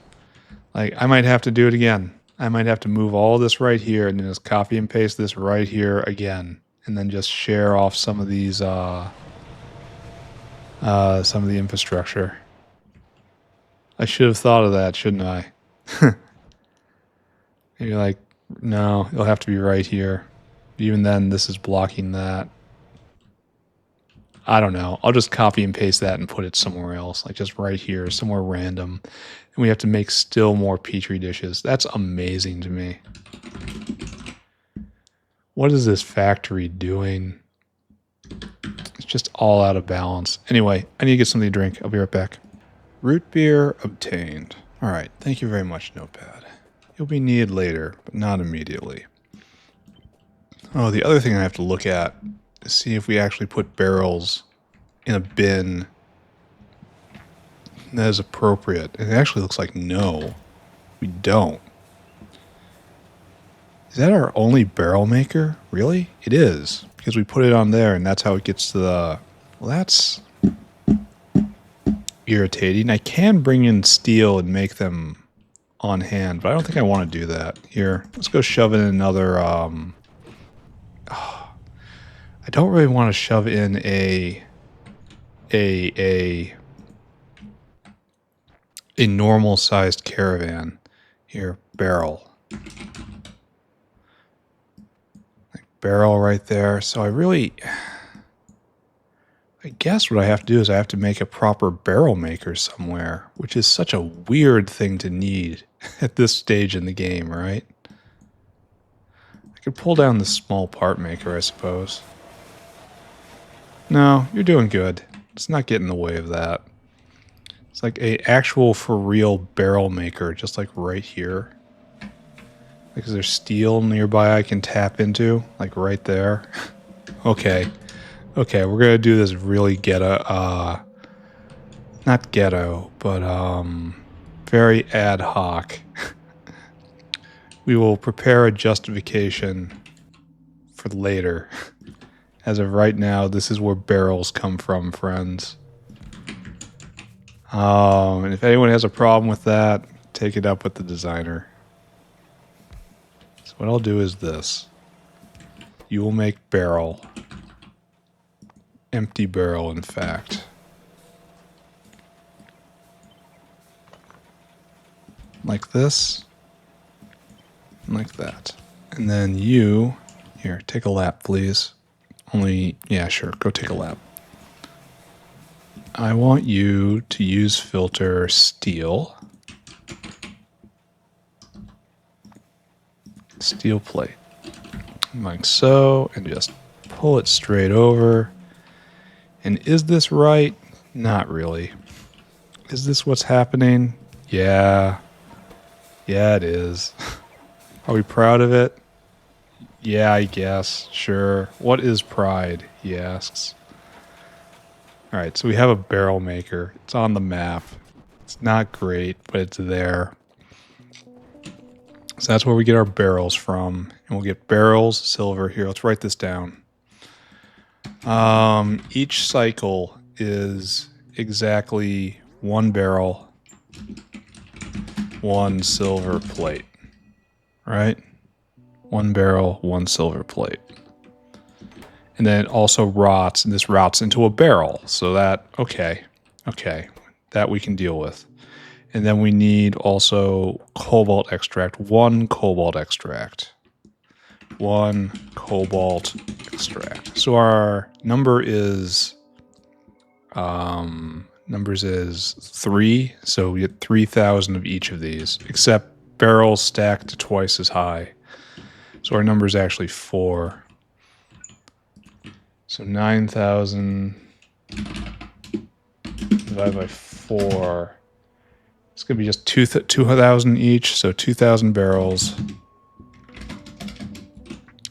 Like, I might have to do it again. I might have to move all this right here and then just copy and paste this right here again, and then just share off some of these, some of the infrastructure. I should have thought of that, shouldn't I? Maybe like, no, it'll have to be right here. Even then, this is blocking that. I don't know. I'll just copy and paste that and put it somewhere else, like just right here, somewhere random. And we have to make still more petri dishes. That's amazing to me. What is this factory doing? It's just all out of balance. Anyway, I need to get something to drink. I'll be right back. Root beer obtained. All right. Thank you very much, Notepad. You'll be needed later, but not immediately. Oh, the other thing I have to look at is see if we actually put barrels in a bin that is appropriate. It actually looks like no, we don't. Is that our only barrel maker? Really? It is, because we put it on there and that's how it gets to the... Well, that's irritating. I can bring in steel and make them on hand, but I don't think I want to do that. Here, let's go shove in another... I don't really want to shove in a a normal sized caravan. Here, barrel. Like barrel right there. So I guess what I have to do is I have to make a proper barrel maker somewhere, which is such a weird thing to need at this stage in the game, right? I could pull down the small part maker, I suppose. No, you're doing good. Let's not get in the way of that. It's like a actual for real barrel maker, just like right here. Like, is there steel nearby I can tap into? Like right there? Okay. Okay, we're gonna do this really ghetto, not ghetto, but very ad hoc. We will prepare a justification for later. As of right now, this is where barrels come from, friends. And if anyone has a problem with that, take it up with the designer. So what I'll do is this. You will make barrel. Empty barrel, in fact. Like this. And like that. And then you... Here, take a lap, please. Only... Yeah, sure. Go take a lap. I want you to use filter steel. Steel plate. Like so. And just pull it straight over. And is this right? Not really. Is this what's happening? Yeah. Yeah, it is. Are we proud of it? Yeah, I guess. Sure. What is pride? He asks. Alright, so we have a barrel maker. It's on the map. It's not great, but it's there. So that's where we get our barrels from. And we'll get barrels, silver. Here, let's write this down. Each cycle is exactly 1 barrel, 1 silver plate. Right? 1 barrel, 1 silver plate. And then it also rots, and this rots into a barrel. So that, okay, that we can deal with. And then we need also cobalt extract, 1 cobalt extract. 1 cobalt extract. So our number is, numbers is 3. So we get 3,000 of each of these, except barrels stacked to twice as high. So our number is actually 4. So 9,000 divided by 4. It's going to be just 2,000 each. So 2,000 barrels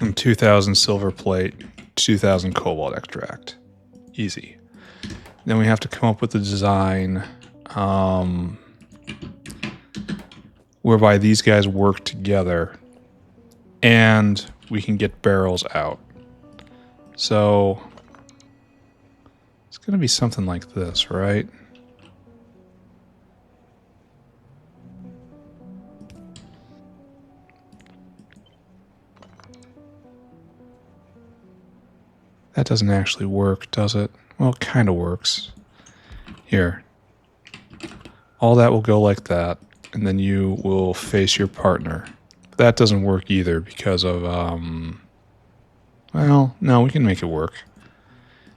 and 2,000 silver plate, 2,000 cobalt extract. Easy. Then we have to come up with a design whereby these guys work together and we can get barrels out. So it's going to be something like this, right? That doesn't actually work, does it? Well, it kind of works. Here. All that will go like that, and then you will face your partner. That doesn't work either because of, well, no, we can make it work.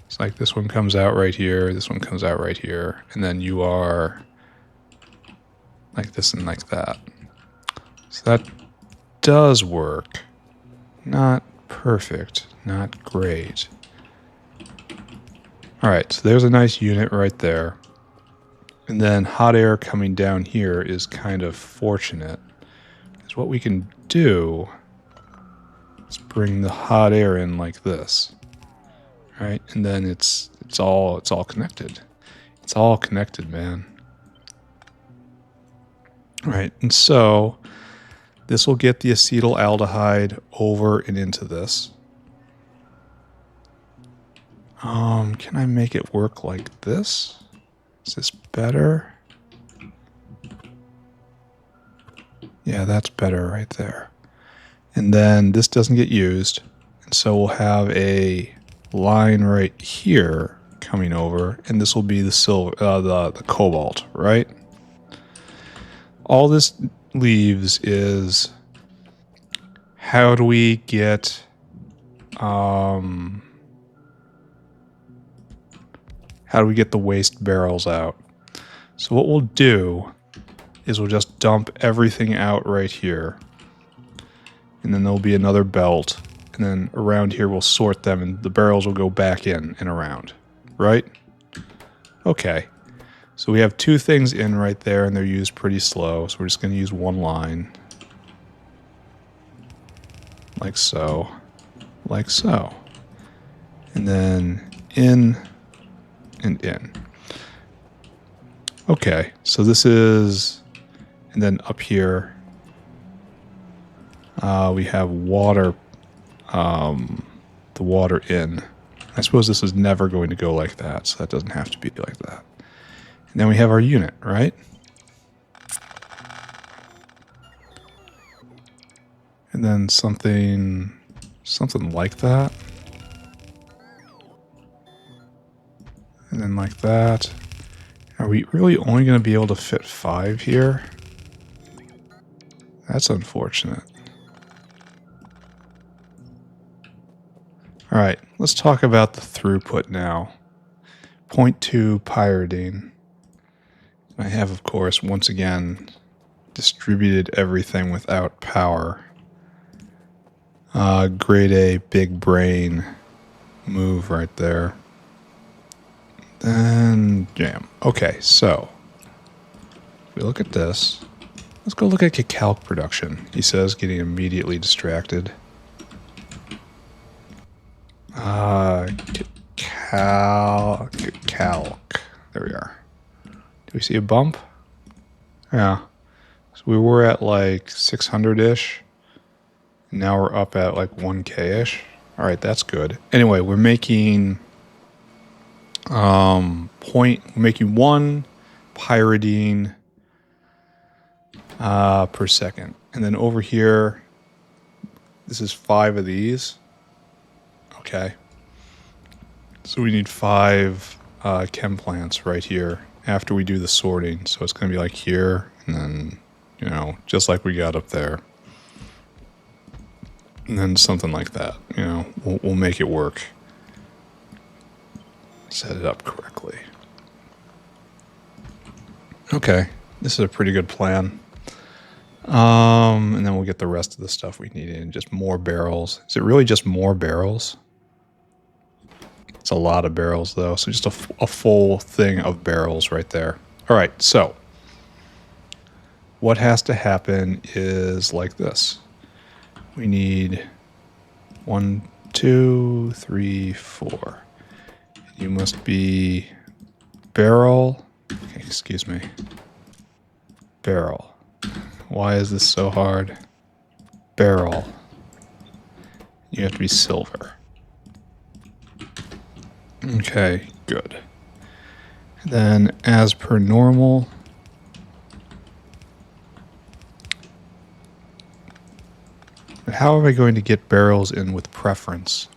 It's like this one comes out right here, this one comes out right here, and then you are like this and like that. So that does work. Not perfect, not great. Alright, so there's a nice unit right there. And then hot air coming down here is kind of fortunate. Because what we can do is bring the hot air in like this. Right? And then it's all connected. It's all connected, man. Right, and so this will get the acetaldehyde over and into this. Can I make it work like this? Is this better? Yeah, that's better right there. And then this doesn't get used. And so we'll have a line right here coming over, and this will be the silver, the cobalt, right? All this leaves is how do we get the waste barrels out? So what we'll do is we'll just dump everything out right here. And then there'll be another belt. And then around here we'll sort them and the barrels will go back in and around. Right? Okay. So we have two things in right there and they're used pretty slow. So we're just going to use one line. Like so. Like so. And then in and in. Okay. So this is... And then up here, we have water, the water in. I suppose this is never going to go like that, so that doesn't have to be like that. And then we have our unit, right? And then something like that. And then like that. Are we really only going to be able to fit 5 here? That's unfortunate. All right, let's talk about the throughput now. 0.2 pyridine. I have, of course, once again, distributed everything without power. Grade A, big brain move right there. Then jam. Okay, so if we look at this. Let's go look at Kicalk production. He says, getting immediately distracted. Kicalk. There we are. Do we see a bump? Yeah. So we were at like 600-ish. Now we're up at like 1K-ish. All right, that's good. Anyway, we're making we're making 1 pyridine per second. And then over here, this is 5 of these. Okay. So we need 5 chem plants right here after we do the sorting. So it's going to be like here and then, you know, just like we got up there. And then something like that, you know, we'll make it work. Set it up correctly. Okay. This is a pretty good plan. And then we'll get the rest of the stuff we need in. Just more barrels. Is it really just more barrels? It's a lot of barrels, though. So just a full thing of barrels right there. All right, so what has to happen is like this. We need 1, 2, 3, 4. You must be barrel. Excuse me. Barrel. Why is this so hard? Barrel. You have to be silver. Okay, good. Then, as per normal, but how am I going to get barrels in with preference?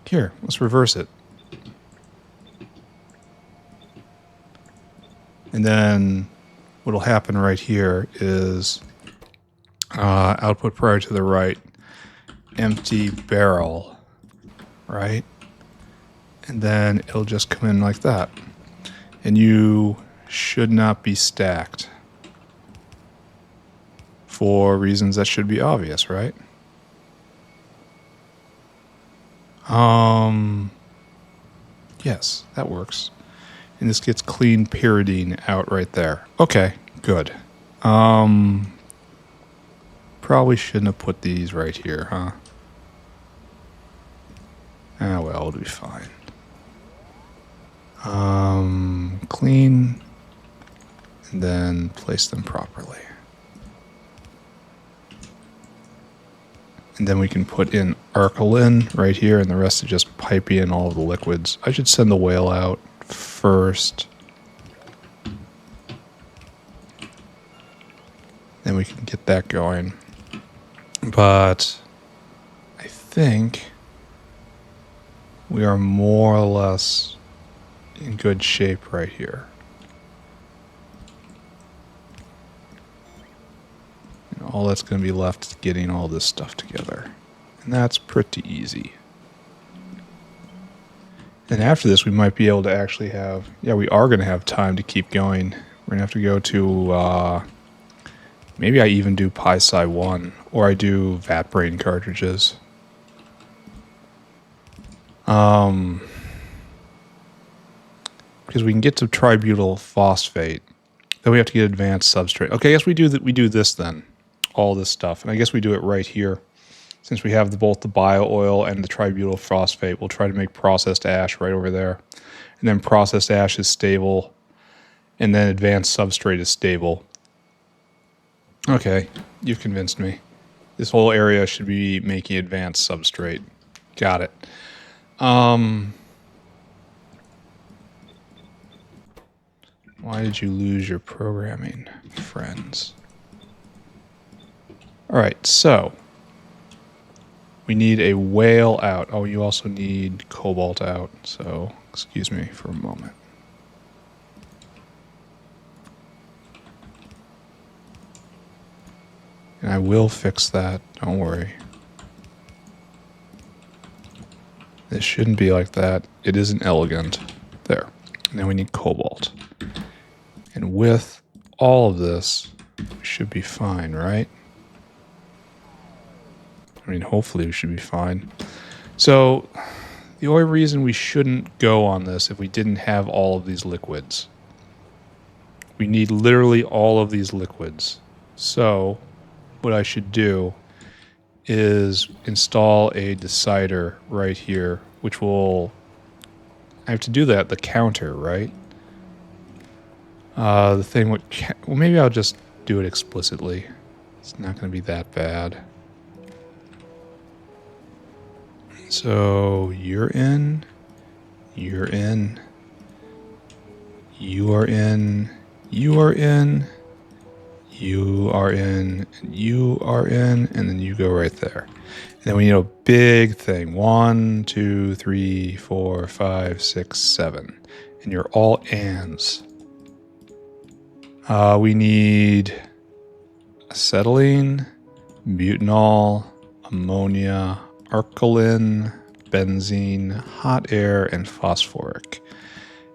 Here, let's reverse it. And then what will happen right here is output prior to the right, empty barrel, right? And then it'll just come in like that. And you should not be stacked for reasons that should be obvious, right? Yes, that works. And this gets clean pyridine out right there. Okay, good. Probably shouldn't have put these right here, huh? Ah, well, it'll be fine. Clean, and then place them properly. And then we can put in alkaline right here, and the rest is just pipe in all of the liquids. I should send the whale out first. Then we can get that going. But I think we are more or less in good shape right here. And all that's going to be left is getting all this stuff together. And that's pretty easy. And after this, we might be able to actually have... Yeah, we are going to have time to keep going. We're going to have to go to... maybe I even do pi-sci1, or I do vat brain cartridges. Because we can get to tributyl phosphate. Then we have to get advanced substrate. Okay, I guess we do this then. All this stuff. And I guess we do it right here. Since we have both the bio oil and the tributyl phosphate, we'll try to make processed ash right over there. And then processed ash is stable. And then advanced substrate is stable. Okay, you've convinced me. This whole area should be making advanced substrate. Got it. Why did you lose your programming friends? Alright, so we need a whale out. Oh, you also need cobalt out, so excuse me for a moment. And I will fix that, don't worry. This shouldn't be like that. It isn't elegant. There. Now we need cobalt. And with all of this, we should be fine, right? I mean, hopefully we should be fine. So, the only reason we shouldn't go on this if we didn't have all of these liquids. We need literally all of these liquids. So, what I should do is install a decider right here, which will... I have to do that, the counter, right? The thing would... Well, maybe I'll just do it explicitly. It's not going to be that bad. So, you're in. You're in. You are in. You are in. You are in. You are in. And then you go right there. And then we need a big thing. 1, 2, 3, 4, 5, 6, 7. And you're all ands. We need acetylene, butanol, ammonia, alkaline, benzene, hot air, and phosphoric.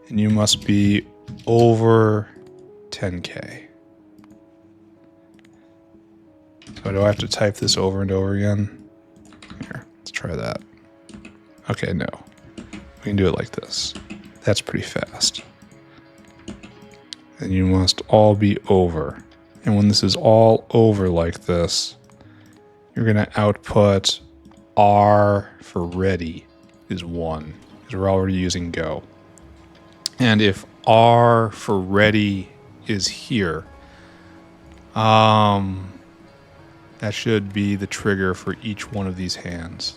And you must be over 10K. So do I have to type this over and over again? Here, let's try that. Okay, no. We can do it like this. That's pretty fast. And you must all be over. And when this is all over like this, you're going to output R for ready is 1, because we're already using go. And if R for ready is here, that should be the trigger for each one of these hands.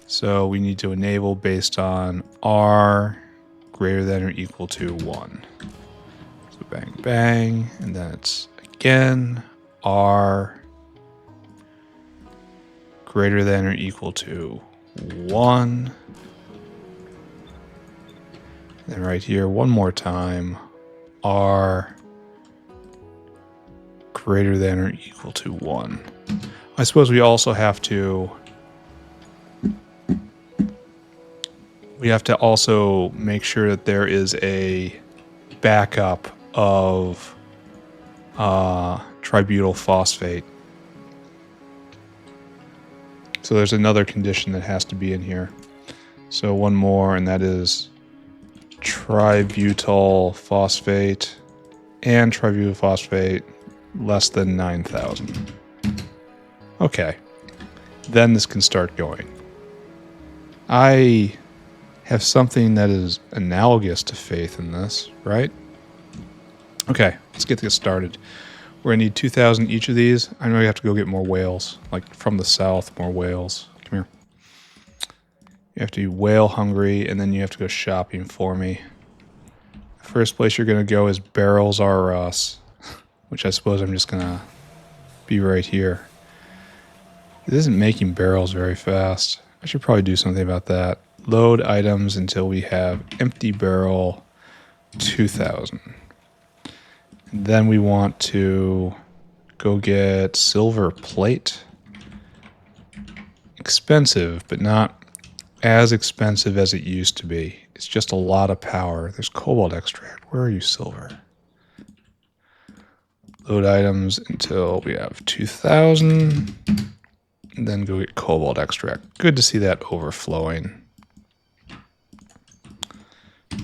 So we need to enable based on R greater than or equal to 1. So bang, bang, and then it's again R greater than or equal to 1. Then right here, one more time, R greater than or equal to 1. I suppose we also have to... We have to also make sure that there is a backup of tributyl phosphate. So there's another condition that has to be in here. So one more, and that is tributyl phosphate and tributyl phosphate less than 9,000. Okay. Then this can start going. I have something that is analogous to faith in this, right? Okay, let's get this started. We're going to need 2,000 each of these. I know you have to go get more whales, like from the south, more whales. Come here. You have to be whale hungry, and then you have to go shopping for me. The first place you're going to go is Barrels R Us, which I suppose I'm just going to be right here. It isn't making barrels very fast. I should probably do something about that. Load items until we have empty barrel 2000. And then we want to go get silver plate. Expensive, but not as expensive as it used to be. It's just a lot of power. There's cobalt extract. Where are you, silver? Load items until we have 2000. And then go get cobalt extract. Good to see that overflowing.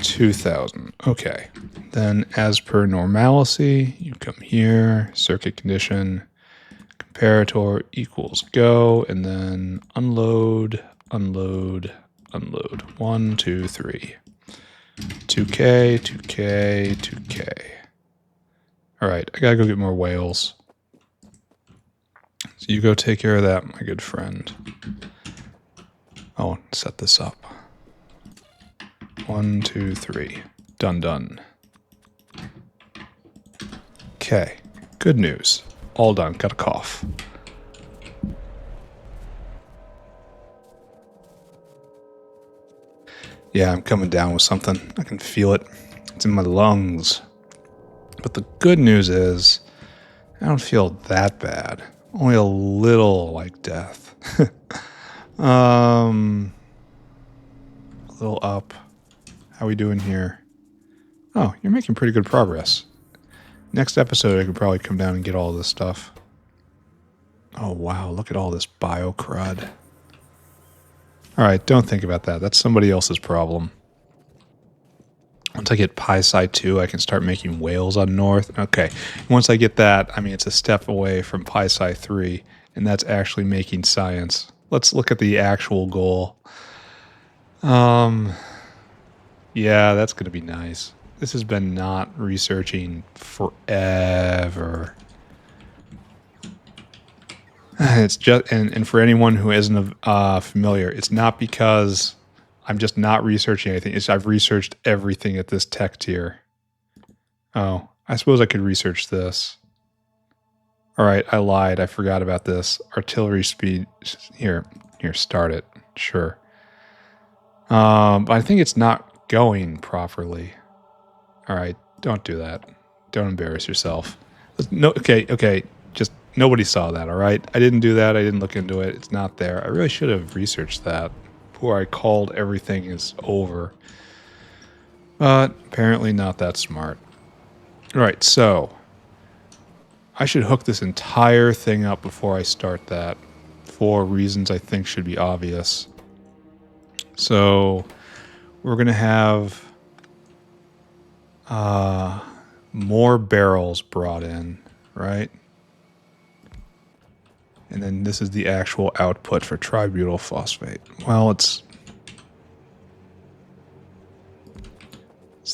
2000. Okay. Then as per normalcy, you come here, circuit condition, comparator equals go, and then unload, unload, unload. 1, 2, 3. 2K, 2K, 2K. All right, I gotta go get more whales. So you go take care of that, my good friend. Oh, set this up. 1, 2, 3. Done, done. Okay, good news. All done. Got a cough. Yeah, I'm coming down with something. I can feel it. It's in my lungs. But the good news is, I don't feel that bad. Only a little like death. A little up. How we doing here? Oh, you're making pretty good progress. Next episode, I could probably come down and get all this stuff. Oh, wow. Look at all this bio crud. All right, don't think about that. That's somebody else's problem. Once I get Pi-Sci 2, I can start making whales on North. Okay, once I get that, I mean, it's a step away from Pi-Sci 3, and that's actually making science. Let's look at the actual goal. Yeah, that's going to be nice. This has been not researching forever. It's just, and for anyone who isn't familiar, it's not because I'm just not researching anything. It's I've researched everything at this tech tier. Oh, I suppose I could research this. All right, I lied. I forgot about this. Artillery speed. Here, start it. Sure. But I think it's not going properly. All right, don't do that. Don't embarrass yourself. No, okay. Just nobody saw that, all right? I didn't do that. I didn't look into it. It's not there. I really should have researched that before I called everything is over. But apparently not that smart. All right, so I should hook this entire thing up before I start that for reasons I think should be obvious. So we're going to have more barrels brought in, right? And then this is the actual output for tributyl phosphate. Well, it's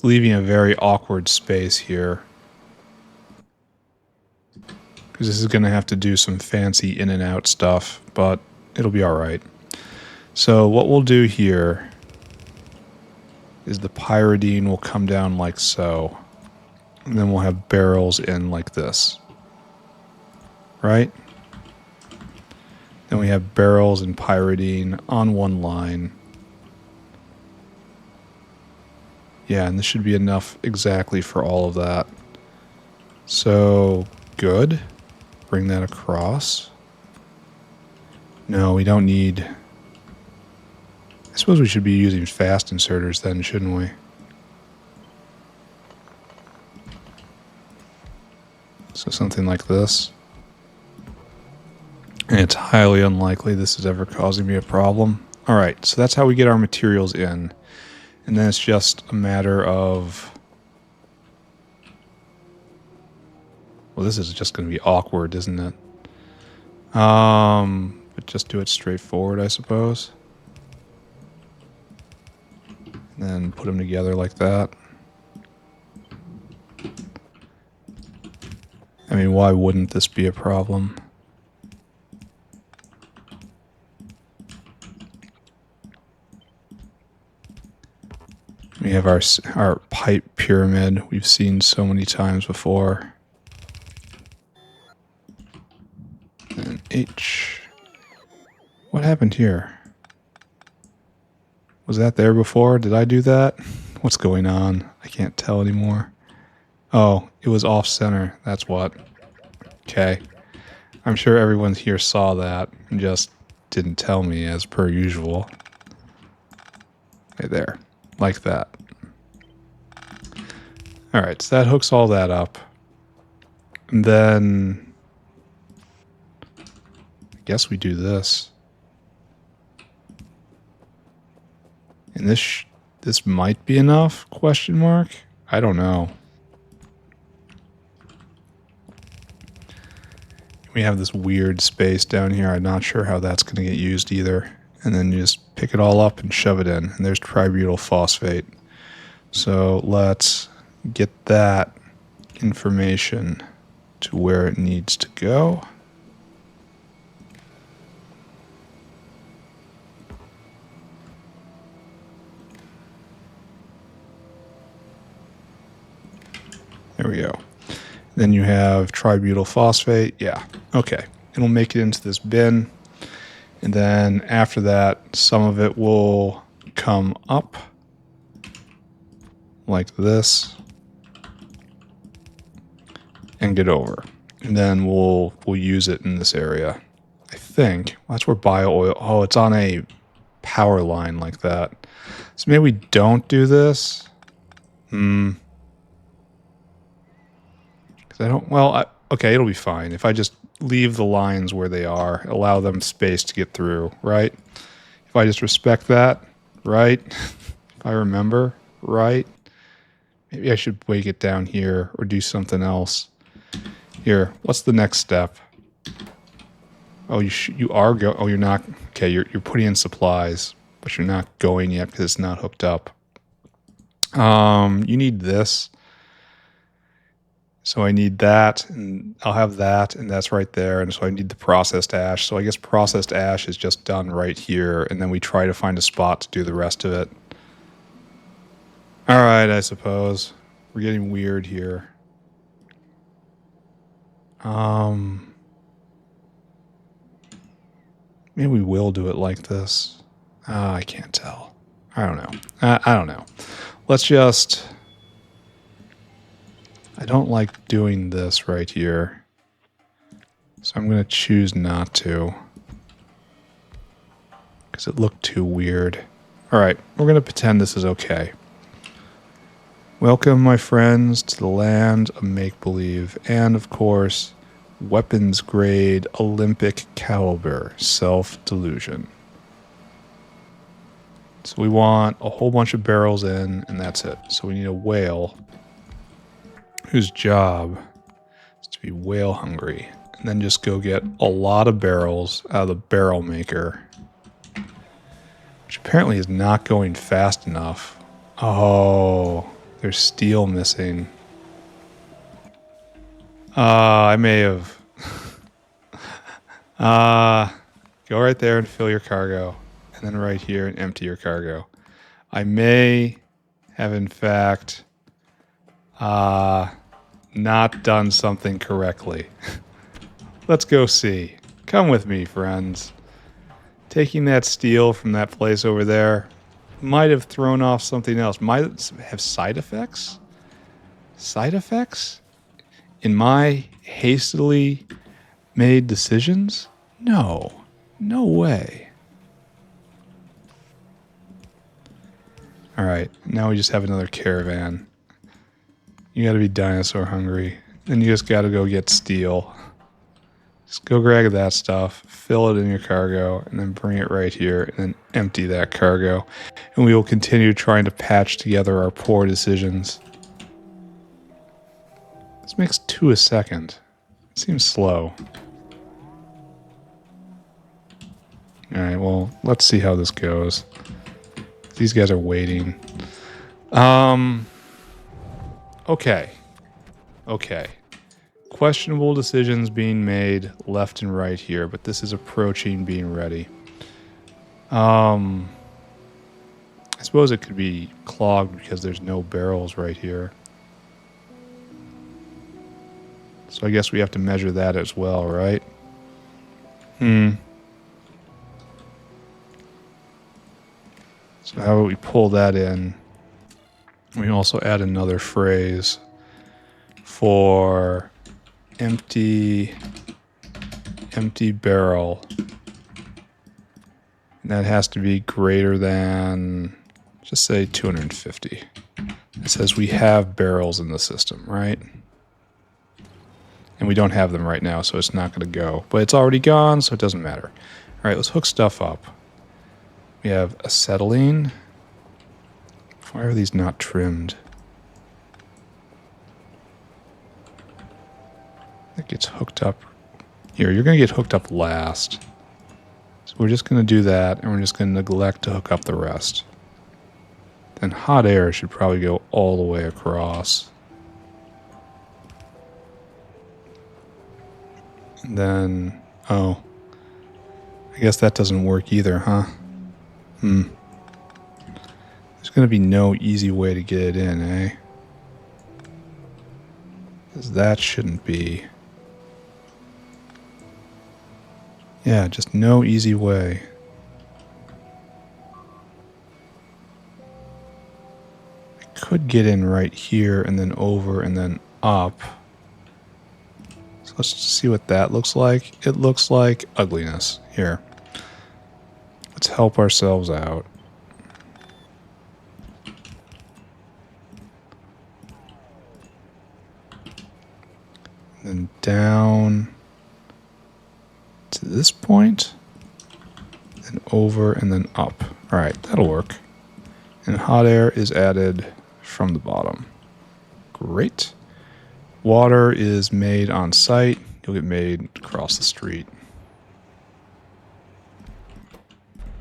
leaving a very awkward space here, because this is going to have to do some fancy in and out stuff, but it'll be all right. So what we'll do here is the pyridine will come down like so, and then we'll have barrels in like this, right? Then we have barrels and pyridine on one line. Yeah, and this should be enough exactly for all of that. So, good. Bring that across. No, we don't need... I suppose we should be using fast inserters then, shouldn't we? So something like this. And it's highly unlikely this is ever causing me a problem. All right, so that's how we get our materials in. And then it's just a matter of... Well, this is just going to be awkward, isn't it? But just do it straightforward, I suppose. And then put them together like that. I mean, why wouldn't this be a problem? We have our pipe pyramid we've seen so many times before. And H. What happened here? Was that there before? Did I do that? What's going on? I can't tell anymore. Oh, it was off center. That's what. Okay. I'm sure everyone here saw that and just didn't tell me as per usual. Right there. Like that. Alright, so that hooks all that up. And then I guess we do this. And this might be enough? Question mark? I don't know. We have this weird space down here. I'm not sure how that's going to get used either. And then you just pick it all up and shove it in. And there's Tributyl Phosphate. So let's get that information to where it needs to go. There we go. Then you have tributyl phosphate. Yeah, okay. It'll make it into this bin. And then after that, some of it will come up like this and get over. And then we'll use it in this area. I think that's where bio oil. Oh, it's on a power line like that. So maybe we don't do this. I don't, well, okay, it'll be fine. If I just leave the lines where they are, allow them space to get through, right? If I just respect that, right? If I remember, right? Maybe I should break it down here or do something else. Here, what's the next step? Oh, you are go. Oh, you're not. Okay, you're putting in supplies, but you're not going yet because it's not hooked up. You need this. So I need that, and I'll have that, and that's right there. And so I need the processed ash. So I guess processed ash is just done right here, and then we try to find a spot to do the rest of it. All right, I suppose. We're getting weird here. Maybe we will do it like this. I can't tell. I don't know. I don't know. Let's just... I don't like doing this right here. So I'm going to choose not to. Because it looked too weird. Alright, we're going to pretend this is okay. Welcome, my friends, to the land of make-believe. And, of course, weapons-grade Olympic caliber self-delusion. So we want a whole bunch of barrels in, and that's it. So we need a whale whose job is to be whale hungry. And then just go get a lot of barrels out of the barrel maker. Which apparently is not going fast enough. Oh, there's steel missing. I may have... go right there and fill your cargo. And then right here and empty your cargo. I may have, in fact... not done something correctly. Let's go see. Come with me, friends. Taking that steel from that place over there might have thrown off something else. Might have side effects? Side effects? In my hastily made decisions? No. No way. Alright, now we just have another caravan. You gotta be dinosaur hungry. Then you just gotta go get steel. Just go grab that stuff, fill it in your cargo, and then bring it right here, and then empty that cargo. And we will continue trying to patch together our poor decisions. This makes 2 a second. It seems slow. Alright, well, let's see how this goes. These guys are waiting. Okay. Okay. Questionable decisions being made left and right here, but this is approaching being ready. I suppose it could be clogged because there's no barrels right here. So I guess we have to measure that as well, right? So how about we pull that in? We also add another phrase for empty barrel. And that has to be greater than, just say 250. It says we have barrels in the system, right? And we don't have them right now, so it's not going to go. But it's already gone, so it doesn't matter. All right, let's hook stuff up. We have acetylene. Why are these not trimmed? It gets hooked up. Here, you're going to get hooked up last. So we're just going to do that, and we're just going to neglect to hook up the rest. Then hot air should probably go all the way across. And then, oh, I guess that doesn't work either, huh? There's going to be no easy way to get it in, eh? Because that shouldn't be. Yeah, just no easy way. I could get in right here and then over and then up. So let's see what that looks like. It looks like ugliness. Here. Let's help ourselves out. And then down to this point, then over and then up. All right, that'll work. And hot air is added from the bottom. Great. Water is made on site. You'll get made across the street.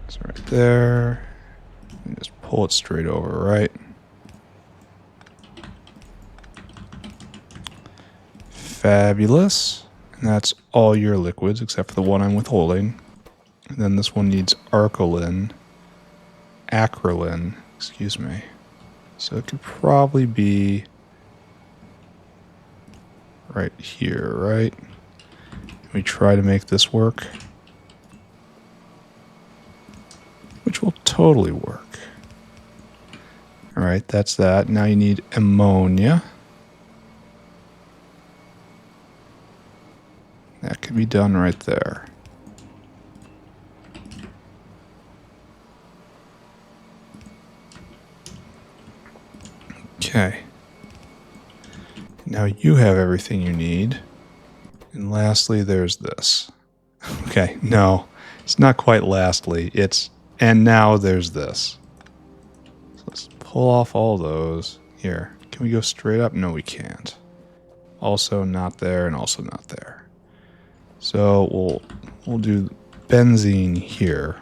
So right there. And just pull it straight over, right? Fabulous. And that's all your liquids except for the one I'm withholding. And then this one needs acrolein, excuse me. So it could probably be right here, right? We try to make this work, which will totally work. All right, that's that. Now you need ammonia. That can be done right there. Okay. Now you have everything you need. And lastly, there's this. Okay, no, it's not quite lastly. It's, and now there's this. So let's pull off all those. Here, can we go straight up? No, we can't. Also not there and also not there. So we'll do benzene here.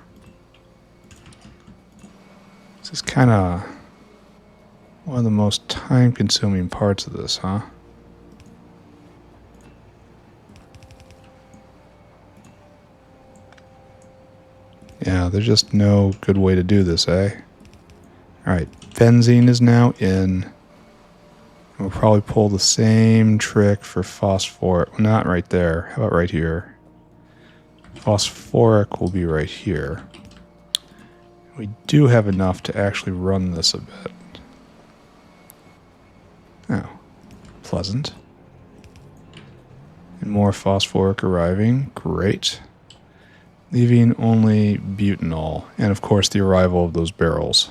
This is kind of one of the most time-consuming parts of this, huh? Yeah, there's just no good way to do this, eh? Alright, benzene is now in. We'll probably pull the same trick for phosphoric. Not right there. How about right here? Phosphoric will be right here. We do have enough to actually run this a bit. Oh, pleasant. And more phosphoric arriving. Great. Leaving only butanol. And of course the arrival of those barrels.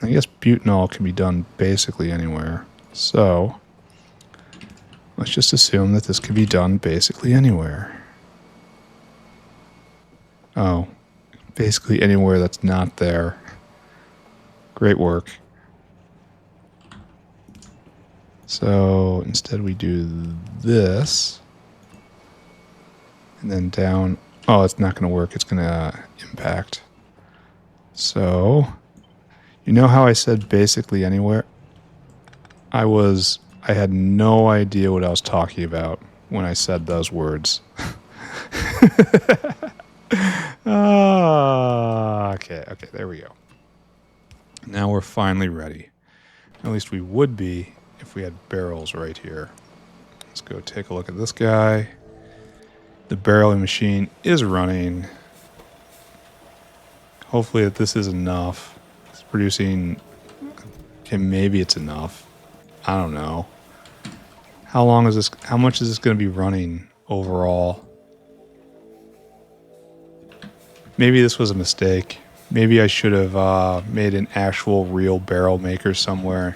I guess butanol can be done basically anywhere. So, let's just assume that this can be done basically anywhere. Oh, basically anywhere that's not there. Great work. So, instead we do this. And then down. Oh, it's not going to work. It's going to impact. So, you know how I said basically anywhere? I had no idea what I was talking about when I said those words. Okay, there we go. Now we're finally ready. At least we would be if we had barrels right here. Let's go take a look at this guy. The barreling machine is running. Hopefully that this is enough. It's producing... Okay, maybe it's enough. I don't know. How long is this? How much is this going to be running overall? Maybe this was a mistake. Maybe I should have made an actual real barrel maker somewhere.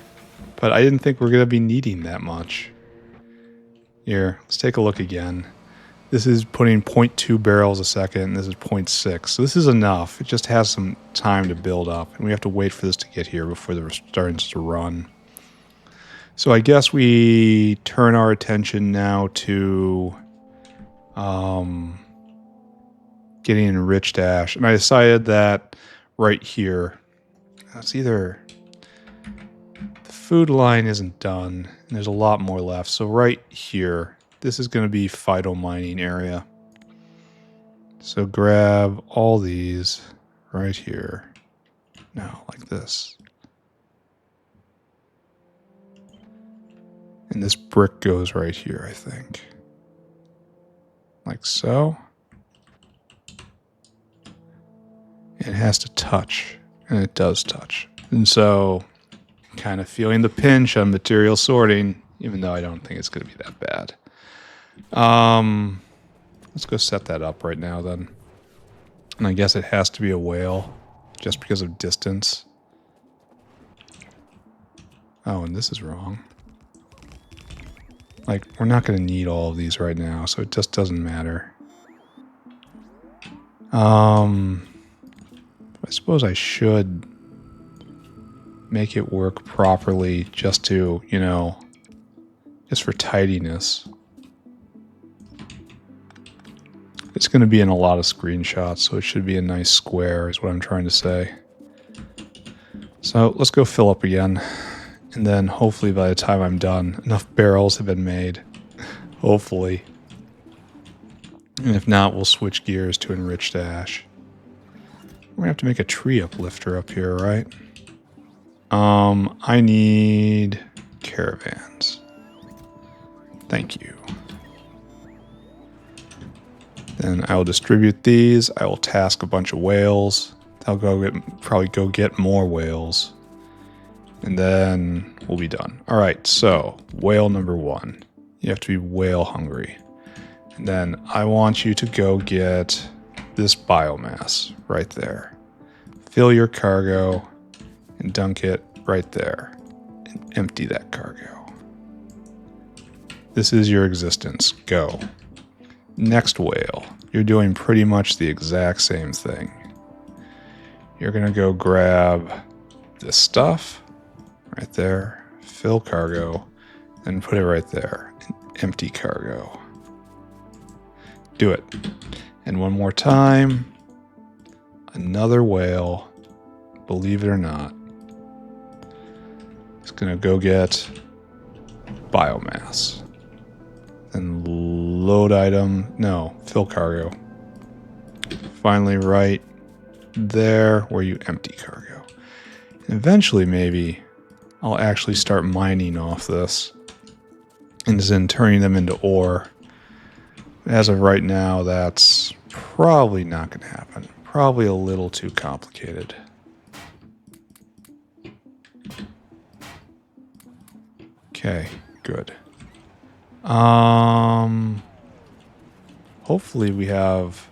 But I didn't think we're going to be needing that much. Here, let's take a look again. This is putting 0.2 barrels a second, and this is 0.6. So this is enough. It just has some time to build up, and we have to wait for this to get here before it starts to run. So I guess we turn our attention now to getting enriched ash. And I decided that right here, it's either the food line isn't done, and there's a lot more left. So right here, this is going to be phytomining area. So grab all these right here. Now, like this. And this brick goes right here, I think. Like so. It has to touch, and it does touch. And so, kind of feeling the pinch on material sorting, even though I don't think it's going to be that bad. Let's go set that up right now then. And I guess it has to be a whale, just because of distance. Oh, and this is wrong. Like, we're not going to need all of these right now, so it just doesn't matter. I suppose I should make it work properly just to, you know, just for tidiness. It's going to be in a lot of screenshots, so it should be a nice square is what I'm trying to say. So let's go fill up again. And then hopefully by the time I'm done, enough barrels have been made. Hopefully. And if not, we'll switch gears to enriched ash. We're going to have to make a tree uplifter up here, right? I need caravans. Thank you. Then I will distribute these. I will task a bunch of whales. I'll probably go get more whales. And then we'll be done. All right, so whale number 1. You have to be whale hungry. And then I want you to go get this biomass right there. Fill your cargo and dunk it right there. And empty that cargo. This is your existence. Go. Next whale. You're doing pretty much the exact same thing. You're going to go grab this stuff right there. Fill cargo. And put it right there. And empty cargo. Do it. And one more time. Another whale. Believe it or not. It's going to go get biomass. And load item. No, fill cargo. Finally right there where you empty cargo. And eventually maybe I'll actually start mining off this. And then turning them into ore. As of right now, that's probably not going to happen. Probably a little too complicated. Okay, good. Hopefully we have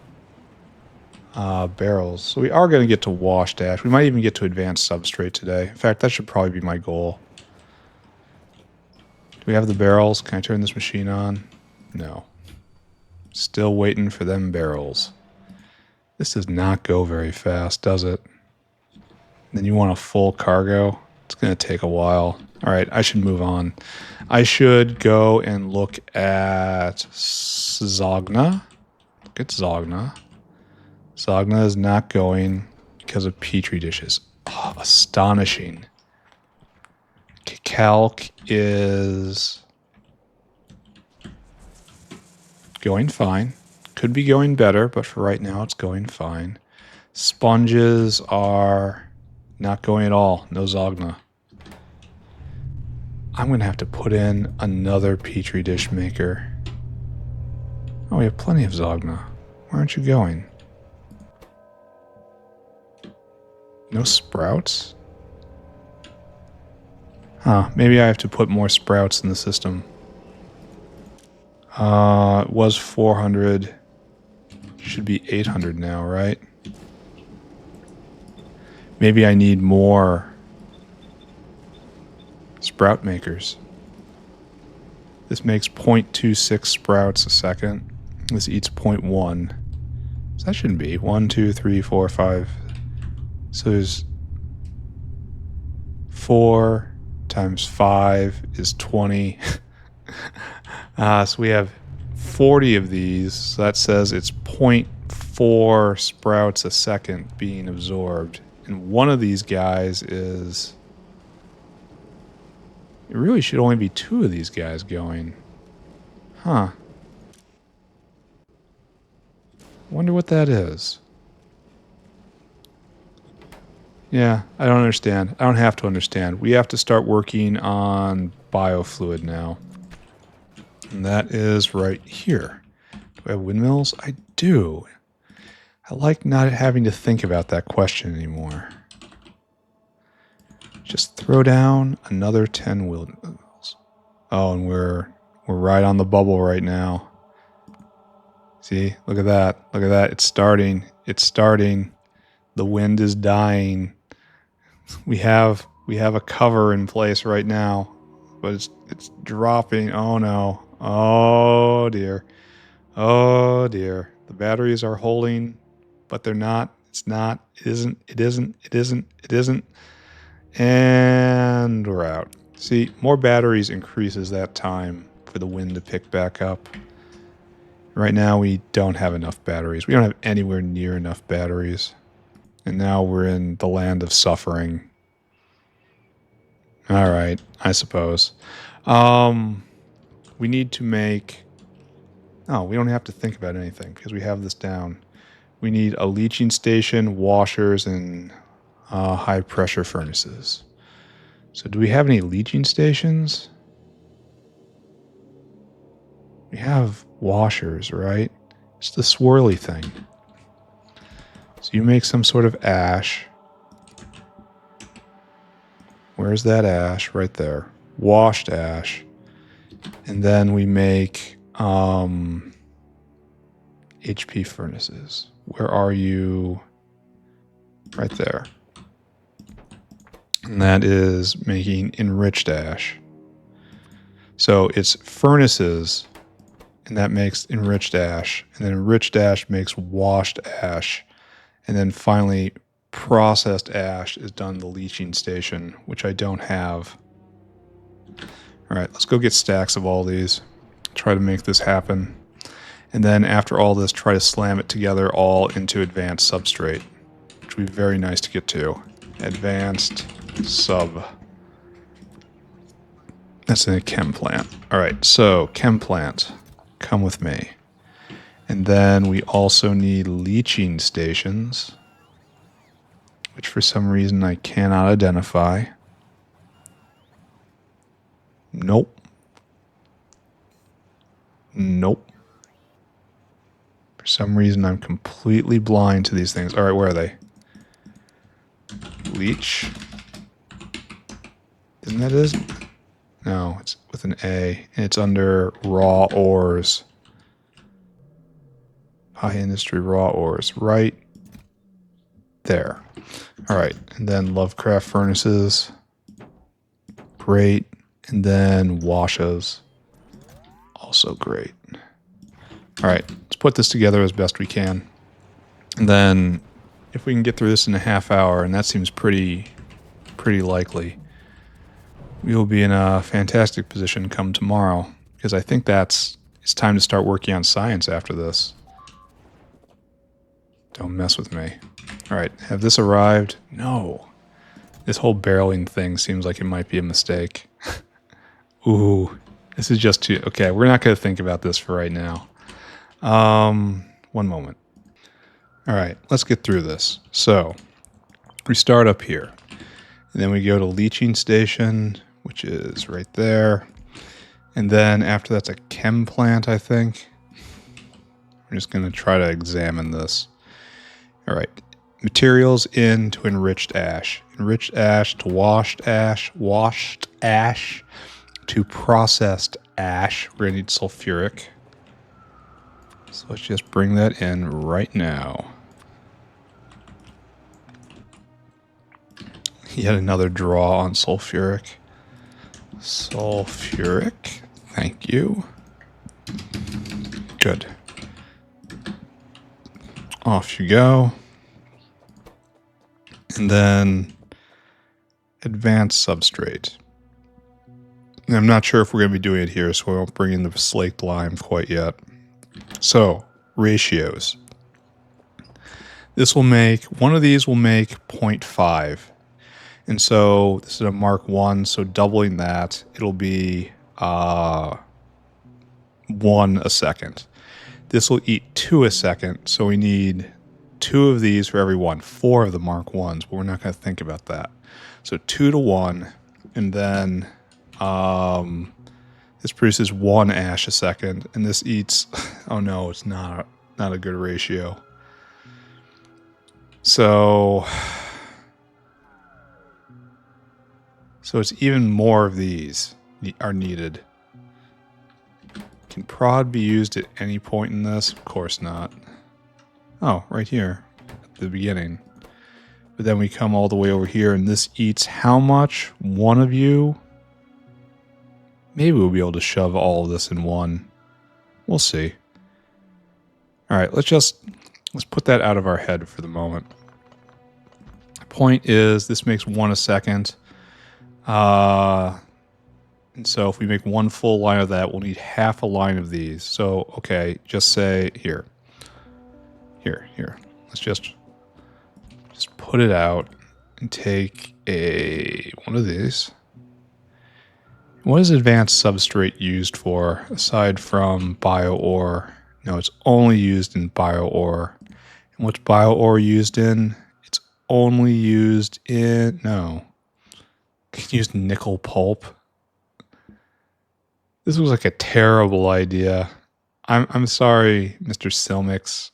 barrels. So we are going to get to washed ash. We might even get to advanced substrate today. In fact, that should probably be my goal. Do we have the barrels? Can I turn this machine on? No. Still waiting for them barrels. This does not go very fast, does it? Then you want a full cargo? It's going to take a while. All right, I should move on. I should go and look at Zogna. Look at Zogna. Zogna is not going because of petri dishes. Oh, astonishing. Kicalk is going fine. Could be going better, but for right now it's going fine. Sponges are not going at all. No Zogna. I'm going to have to put in another petri dish maker. Oh, we have plenty of Zogna. Where aren't you going? No sprouts? Huh, maybe I have to put more sprouts in the system. It was 400. Should be 800 now, right? Maybe I need more sprout makers. This makes 0.26 sprouts a second. This eats 0.1. So that shouldn't be 1, 2, 3, 4, 5. So there's 4 times 5 is 20. So we have 40 of these. So that says it's 0.4 sprouts a second being absorbed. And one of these guys is... It really should only be 2 of these guys going. Huh. Wonder what that is. Yeah, I don't understand. I don't have to understand. We have to start working on biofluid now. And that is right here. Do I have windmills? I do. I like not having to think about that question anymore. Just throw down another 10 windmills. Oh, and we're right on the bubble right now. See? Look at that. Look at that. It's starting. It's starting. The wind is dying. We have a cover in place right now, but it's dropping. Oh no. Oh dear. Oh dear. The batteries are holding, but they're not. It's not. It isn't. It isn't. It isn't. It isn't. And we're out. See, more batteries increases that time for the wind to pick back up. Right now we don't have enough batteries. We don't have anywhere near enough batteries. And now we're in the land of suffering. All right, I suppose. We need to make... Oh, we don't have to think about anything because we have this down. We need a leaching station, washers, and high-pressure furnaces. So do we have any leaching stations? We have washers, right? It's the swirly thing. So you make some sort of ash. Where's that ash? Right there. Washed ash. And then we make HP furnaces. Where are you? Right there. And that is making enriched ash. So it's furnaces, and that makes enriched ash. And then enriched ash makes washed ash. And then finally, processed ash is done in the leaching station, which I don't have. All right, let's go get stacks of all these. Try to make this happen. And then after all this, try to slam it together all into advanced substrate, which would be very nice to get to. Advanced sub. That's in a chem plant. All right, so chem plant, come with me. And then we also need leaching stations, which for some reason I cannot identify. Nope. Nope. For some reason I'm completely blind to these things. All right, where are they? Leach. Isn't that it? No, it's with an A, and it's under raw ores. High industry raw ores, right there. All right, and then Lovecraft furnaces. Great. And then washes. Also great. All right, let's put this together as best we can. And then if we can get through this in a half hour, and that seems pretty likely, we will be in a fantastic position come tomorrow, because I think it's time to start working on science after this. Don't mess with me. All right, have this arrived? No. This whole barreling thing seems like it might be a mistake. Ooh, this is just too... Okay, we're not going to think about this for right now. One moment. All right, let's get through this. So, we start up here. And then we go to leaching station, which is right there. And then after that's a chem plant, I think. I'm just going to try to examine this. All right. materials into enriched ash. Enriched ash to washed ash to processed ash. We're going to need sulfuric. So let's just bring that in right now. Yet another draw on sulfuric. Sulfuric. Thank you. Good. Off you go. And then advanced substrate. And I'm not sure if we're going to be doing it here, so I won't bring in the slaked lime quite yet. So, ratios. This will make, one of these will make 0.5. And so this is a Mark 1, so doubling that, it'll be 1 a second. This will eat 2 a second, so we need 2 of these for every one. 4 of the Mark 1s, but we're not going to think about that. So 2 to 1, and then this produces 1 ash a second, and this eats, oh no, it's not a good ratio. So it's even more of these are needed. Can prod be used at any point in this? Of course not. Oh, right here at the beginning. But then we come all the way over here, and this eats how much? 1 of you? Maybe we'll be able to shove all of this in one. We'll see. All right, let's put that out of our head for the moment. The point is, this makes 1 a second. And so if we make 1 full line of that, we'll need half a line of these. So, okay, just say here. Let's just put it out and take one of these. What is advanced substrate used for aside from bio-ore? No, it's only used in bio-ore. And what's bio-ore used in? It's only used in, no. Can you use nickel pulp? This was like a terrible idea. I'm sorry, Mr. Silmix.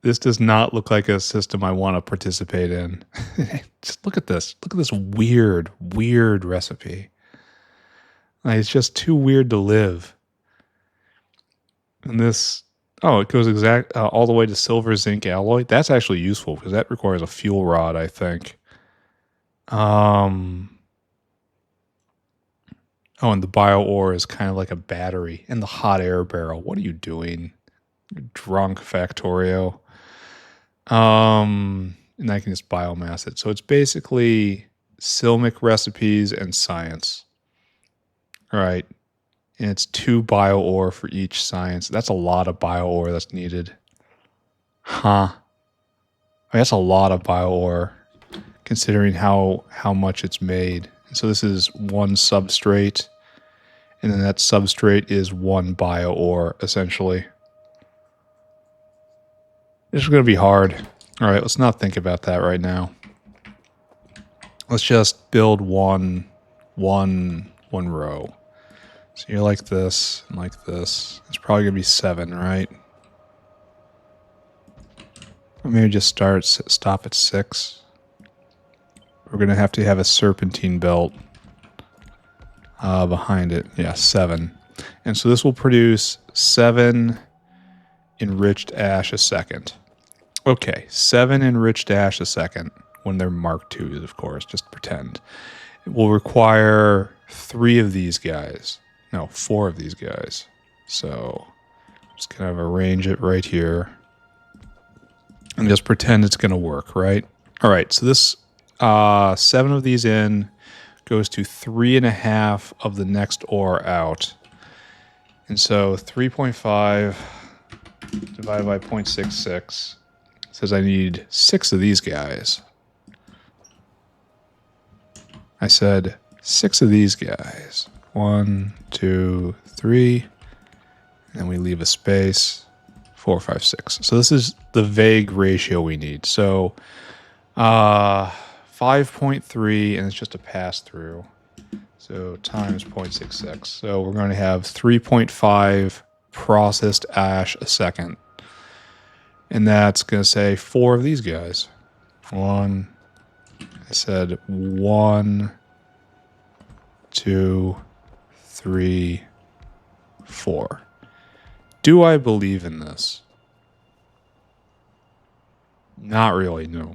This does not look like a system I want to participate in. Just look at this. Look at this weird recipe. Like, it's just too weird to live. And this, oh, it goes all the way to silver zinc alloy. That's actually useful because that requires a fuel rod, I think. Oh, and the bio-ore is kind of like a battery. And the hot air barrel. What are you doing? You're drunk, Factorio. And I can just biomass it. So it's basically Silmic recipes and science. All right. And it's 2 bio-ore for each science. That's a lot of bio-ore that's needed. Huh. That's a lot of bio-ore considering how much it's made. And so this is 1 substrate. And then that substrate is 1 bio-ore, essentially. This is going to be hard. All right, let's not think about that right now. Let's just build one row. So you're like this and like this. It's probably going to be 7, right? Or maybe just stop at 6. We're going to have a serpentine belt behind it. Yeah, 7. And so this will produce 7 enriched ash a second. Okay, 7 enriched ash a second when they're Mark IIs, of course, just pretend. It will require 3 of these guys. No, 4 of these guys. So just kind of arrange it right here and just pretend it's going to work, right? All right, so this 7 of these in goes to 3.5 of the next ore out. And so 3.5 divided by 0.66 says I need 6 of these guys. I said 6 of these guys. 1, 2, 3. And then we leave a space. 4, 5, 6. So this is the vague ratio we need. So 5.3, and it's just a pass through. So times 0.66. So we're going to have 3.5 processed ash a second. And that's going to say 4 of these guys. I said 1, 2, 3, 4. Do I believe in this? Not really, no.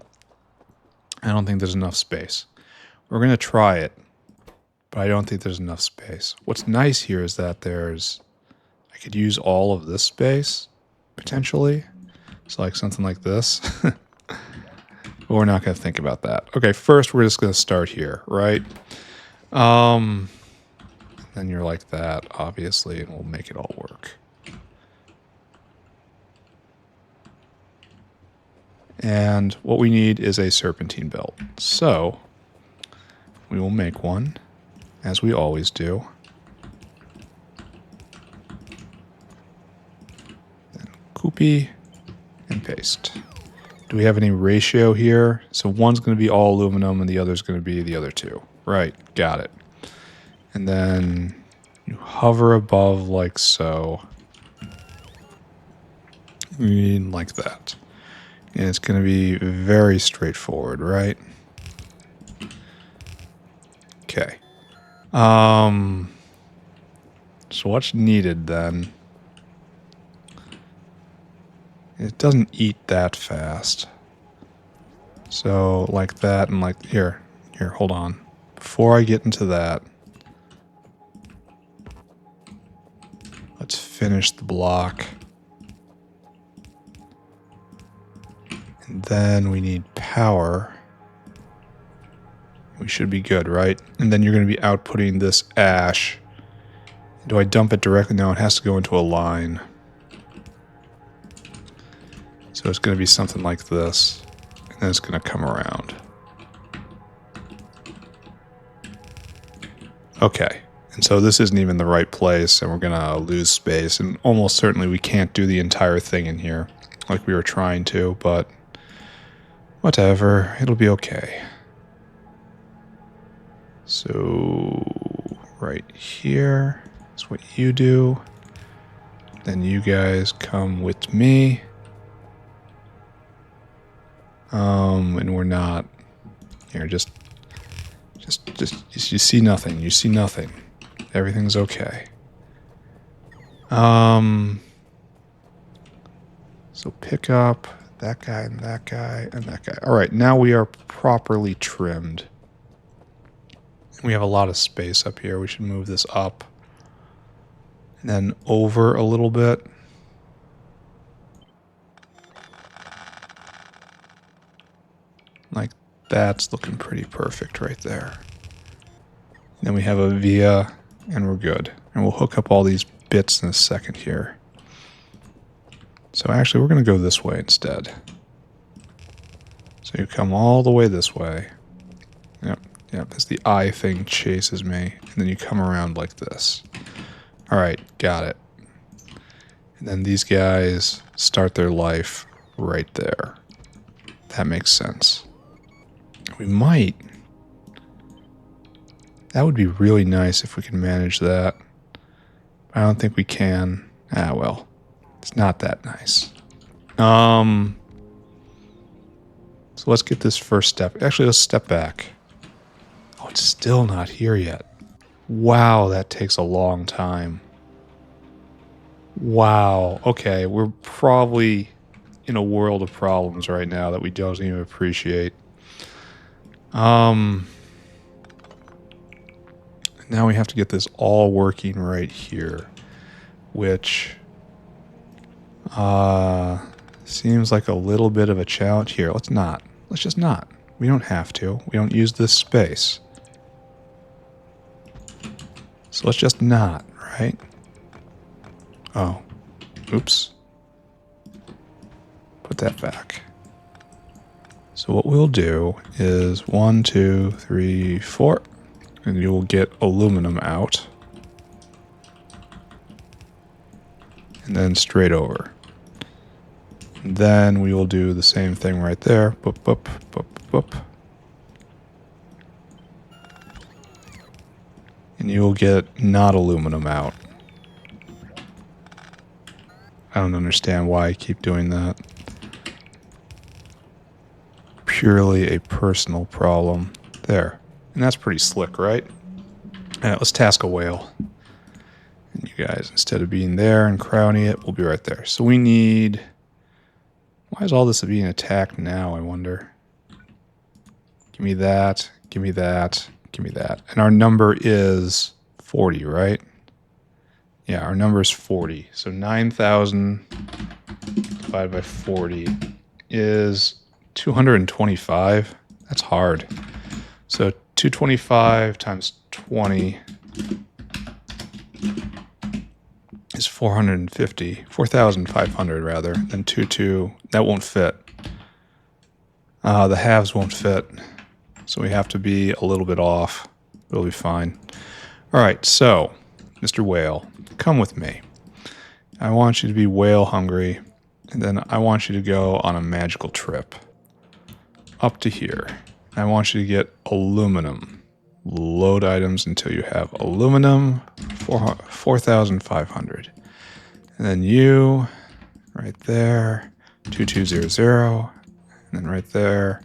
I don't think there's enough space. We're going to try it, but I don't think there's enough space. What's nice here is that I could use all of this space, potentially. So like something like this. But we're not going to think about that. Okay, first we're just going to start here, right? Then you're like that, obviously, and we'll make it all work. And what we need is a serpentine belt. So we will make one, as we always do. Then copy and paste. Do we have any ratio here? So one's going to be all aluminum and the other's going to be the other two. Right, got it. And then you hover above like so. Like that. And it's going to be very straightforward, right? Okay. So what's needed then? It doesn't eat that fast. So like that and like here, hold on. Before I get into that, let's finish the block. And then we need power. We should be good, right? And then you're going to be outputting this ash. Do I dump it directly? No, it has to go into a line. So it's going to be something like this. And then it's going to come around. Okay. And so this isn't even the right place, and we're going to lose space. And almost certainly we can't do the entire thing in here like we were trying to, but whatever. It'll be okay. So right here is what you do. Then you guys come with me. And we're not here. Just you see nothing. You see nothing. Everything's okay. So pick up that guy and that guy and that guy. All right, now we are properly trimmed. We have a lot of space up here. We should move this up and then over a little bit. Like that's looking pretty perfect right there. Then we have a via and we're good. And we'll hook up all these bits in a second here. So actually we're going to go this way instead. So you come all the way this way. Yep, as the eye thing chases me. And then you come around like this. All right, got it. And then these guys start their life right there. That makes sense. We might. That would be really nice if we can manage that. I don't think we can. Ah, well. It's not that nice. So let's get this first step. Actually, let's step back. Oh, it's still not here yet. Wow, that takes a long time. Wow. Okay, we're probably in a world of problems right now that we don't even appreciate. Now we have to get this all working right here, which seems like a little bit of a challenge. Here, let's just not. We don't have to. We don't use this space. So let's just not, right? Oh, oops. Put that back. So what we'll do is 1, 2, 3, 4, and you will get aluminum out. And then straight over. And then we will do the same thing right there. Boop, boop, boop, boop. And you will get not aluminum out. I don't understand why I keep doing that. purely a personal problem. There. And that's pretty slick, right? All right, let's task a whale. And you guys, instead of being there and crowding it, we'll be right there. So we need... Why is all this being attacked now, I wonder? Give me that, give me that, give me that. And our number is 40, right? Yeah, our number is 40. So 9,000 divided by 40 is 225. That's hard. So 225 times 20 is 450, 4,500 rather, than 22. That won't fit. The halves won't fit. So we have to be a little bit off. It'll be fine. All right, so, Mr. Whale, come with me. I want you to be whale hungry, and then I want you to go on a magical trip up to here. I want you to get aluminum. Load items until you have aluminum, 4,500. And then you, right there, 2200. And then right there,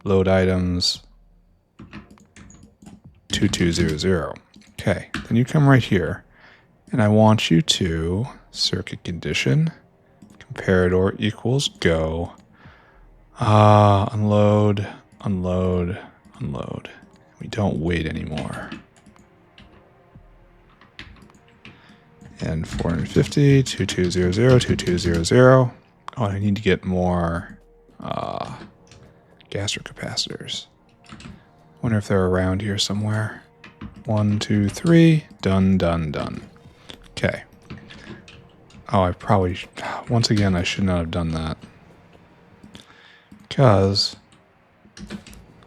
load items, 2200. Okay, then you come right here, and I want you to circuit condition, comparator equals go, unload, unload, unload. We don't wait anymore. And 450, 2200, 2200. Oh, I need to get more gastric capacitors. Wonder if they're around here somewhere. 1, 2, 3. Done, done, done. Okay. Oh, I probably... Once again, I should not have done that. Because...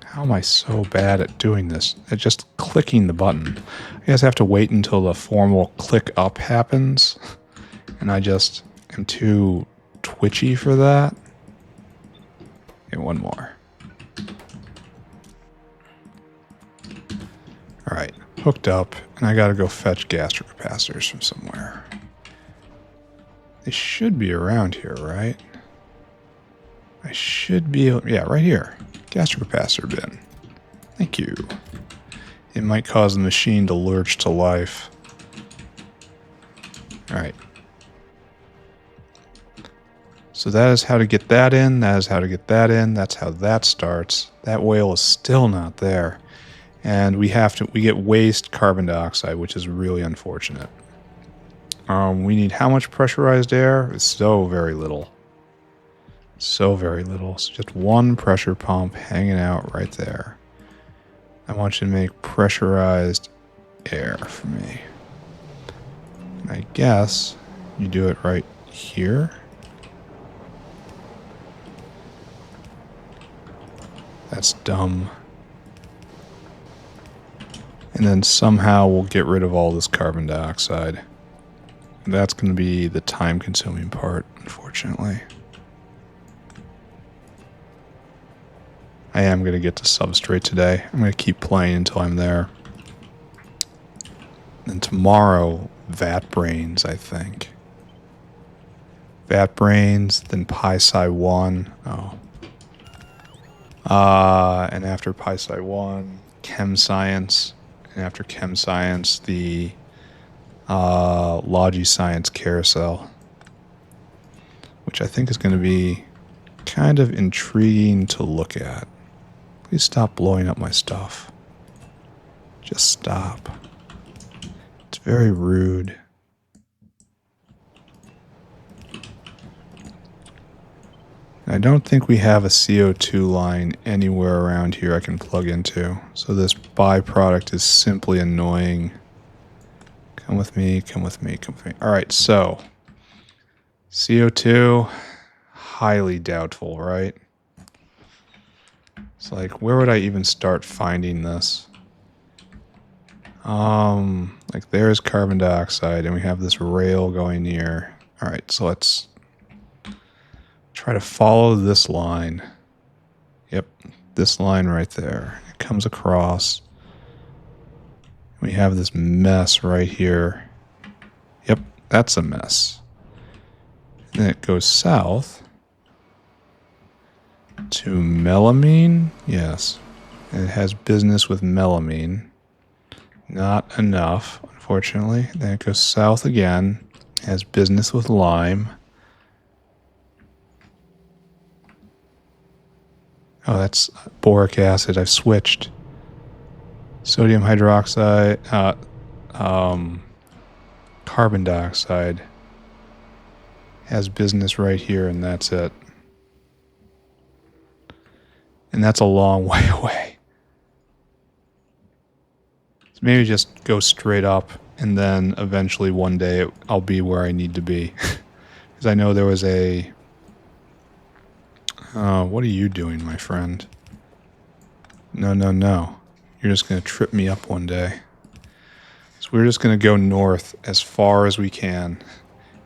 How am I so bad at doing this? At just clicking the button. I guess I have to wait until the formal click up happens. And I just am too twitchy for that. Okay, one more. Alright, hooked up, and I gotta go fetch gastric capacitors from somewhere. They should be around here, right? I should be... Yeah, right here. Gastric capacitor bin. Thank you. It might cause the machine to lurch to life. Alright. So that is how to get that in. That is how to get that in. That's how that starts. That whale is still not there. And we get waste carbon dioxide, which is really unfortunate. We need how much pressurized air? It's so very little. So very little. So just one pressure pump hanging out right there. I want you to make pressurized air for me. And I guess you do it right here. That's dumb. And then somehow we'll get rid of all this carbon dioxide. And that's going to be the time-consuming part, unfortunately. I am going to get to Substrate today. I'm going to keep playing until I'm there. And tomorrow, Vat Brains, I think. Vat Brains, then Pi-Sci 1. Oh. And after Pi-Sci 1, Chem Science. And after Chem Science, the Logi Science Carousel. Which I think is going to be kind of intriguing to look at. Please stop blowing up my stuff. Just stop. It's very rude. I don't think we have a CO2 line anywhere around here I can plug into. So this byproduct is simply annoying. Come with me, come with me, come with me. Alright, so CO2, highly doubtful, right? It's like, where would I even start finding this? Like there's carbon dioxide and we have this rail going here. Alright, so let's try to follow this line. Yep, this line right there. It comes across. We have this mess right here. Yep, that's a mess. And then it goes south to melamine. Yes. It has business with melamine. Not enough, unfortunately. Then it goes south again. It has business with lime. Oh, that's boric acid. I've switched. Sodium hydroxide, carbon dioxide has business right here, and that's it. And that's a long way away. So maybe just go straight up, and then eventually one day I'll be where I need to be. Because I know there was a... what are you doing, my friend? No, no, no. You're just going to trip me up one day. So we're just going to go north as far as we can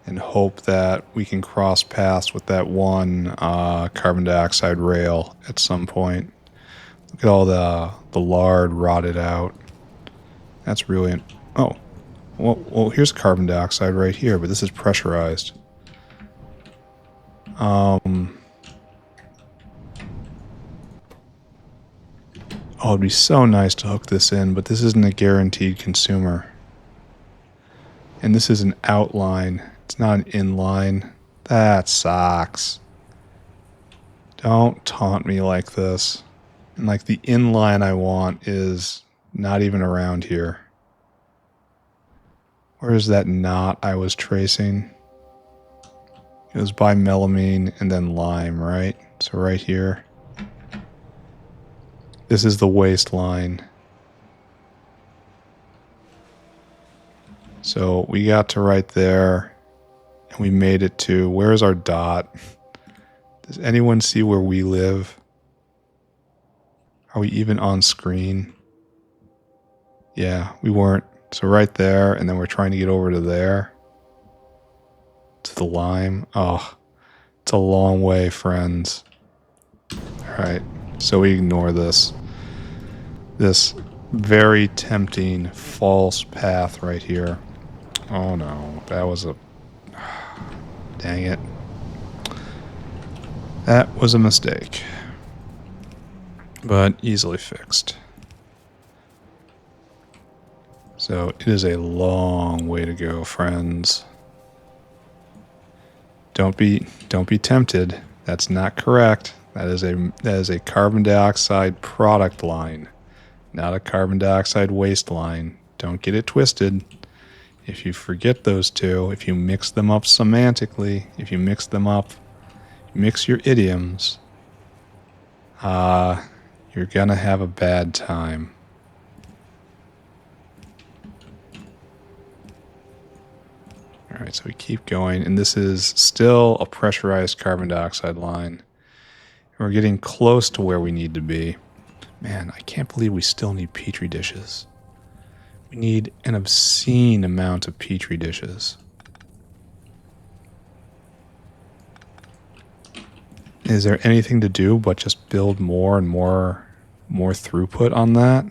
and hope that we can cross paths with that one carbon dioxide rail at some point. Look at all the lard rotted out. That's really... Oh. Well, here's carbon dioxide right here, but this is pressurized. Oh, it'd be so nice to hook this in, but this isn't a guaranteed consumer. And this is an outline. It's not an inline. That sucks. Don't taunt me like this. And like the inline I want is not even around here. Where is that knot I was tracing? It was by melamine and then lime, right? So right here. This is the waistline. So we got to right there, and we made it to... Where's our dot? Does anyone see where we live? Are we even on screen? Yeah, we weren't. So right there, and then we're trying to get over to there. To the lime. Oh, it's a long way, friends. Alright, so we ignore this. This very tempting false path right here. Oh no, that was a... Dang it. That was a mistake. But easily fixed. So it is a long way to go, friends. Don't be tempted. That's not correct. That is a carbon dioxide product line, not a carbon dioxide waste line. Don't get it twisted. If you forget those two, if you mix them up semantically, if you mix them up, mix your idioms, you're gonna have a bad time. Alright, so we keep going, and this is still a pressurized carbon dioxide line. We're getting close to where we need to be. Man, I can't believe we still need petri dishes. We need an obscene amount of petri dishes. Is there anything to do but just build more and more throughput on that?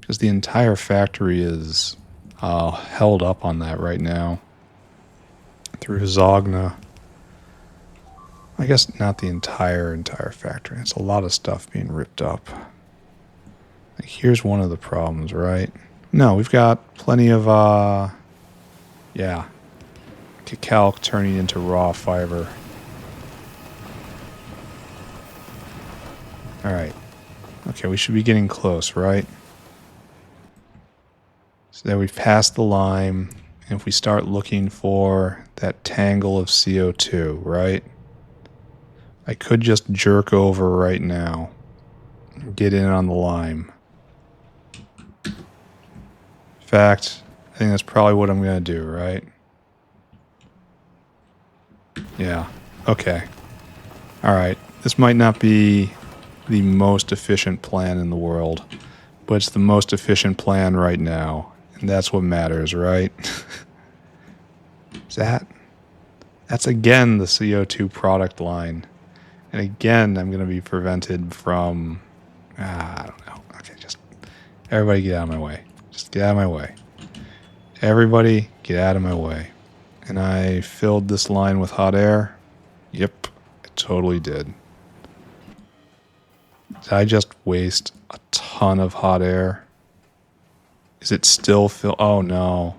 Because the entire factory is held up on that right now. Through Zogna. I guess not the entire factory. It's a lot of stuff being ripped up. Like, here's one of the problems, right? No, we've got plenty of, yeah, Kicalk turning into raw fiber. Alright. Okay, we should be getting close, right? So there we've passed the lime, and if we start looking for that tangle of CO2, right? I could just jerk over right now and get in on the lime. In fact, I think that's probably what I'm going to do, right? Yeah. Okay. Alright. This might not be the most efficient plan in the world, but it's the most efficient plan right now. And that's what matters, right? That's again the CO2 product line. And again, I'm going to be prevented from... I don't know. Okay, just... Everybody get out of my way. Just get out of my way. Everybody get out of my way. And I filled this line with hot air. Yep, I totally did. Did I just waste a ton of hot air? Is it still fill? Oh no.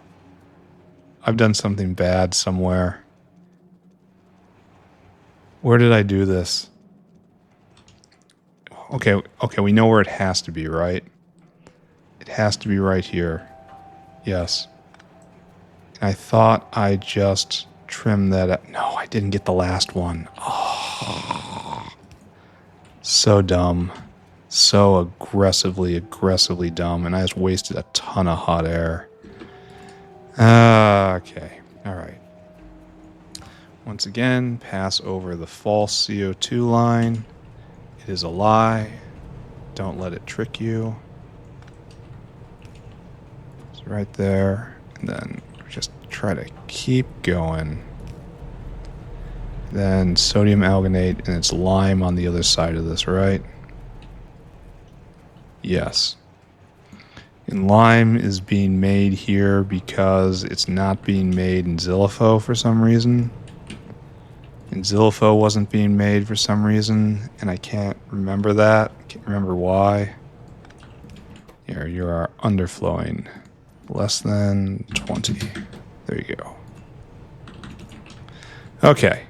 I've done something bad somewhere. Where did I do this? Okay, we know where it has to be, right? It has to be right here. Yes. I thought I just trimmed that up. No, I didn't get the last one. Oh, so dumb. So aggressively dumb. And I just wasted a ton of hot air. Okay. All right. Once again, pass over the false CO2 line. It is a lie. Don't let it trick you. It's right there. And then just try to keep going. Then sodium alginate, and it's lime on the other side of this, right? Yes. And lime is being made here because it's not being made in Zilipho for some reason. And Zilipho wasn't being made for some reason, and I can't remember that. I can't remember why. Here, you are underflowing. Less than 20. There you go. Okay.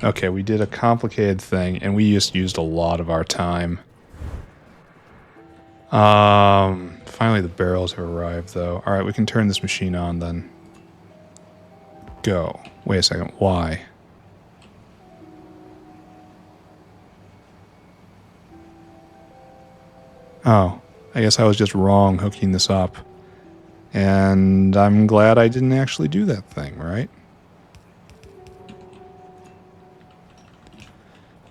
Okay, we did a complicated thing, and we just used a lot of our time. Finally the barrels have arrived, though. Alright, we can turn this machine on, then. Go. Wait a second, why? Oh, I guess I was just wrong hooking this up. And I'm glad I didn't actually do that thing, right?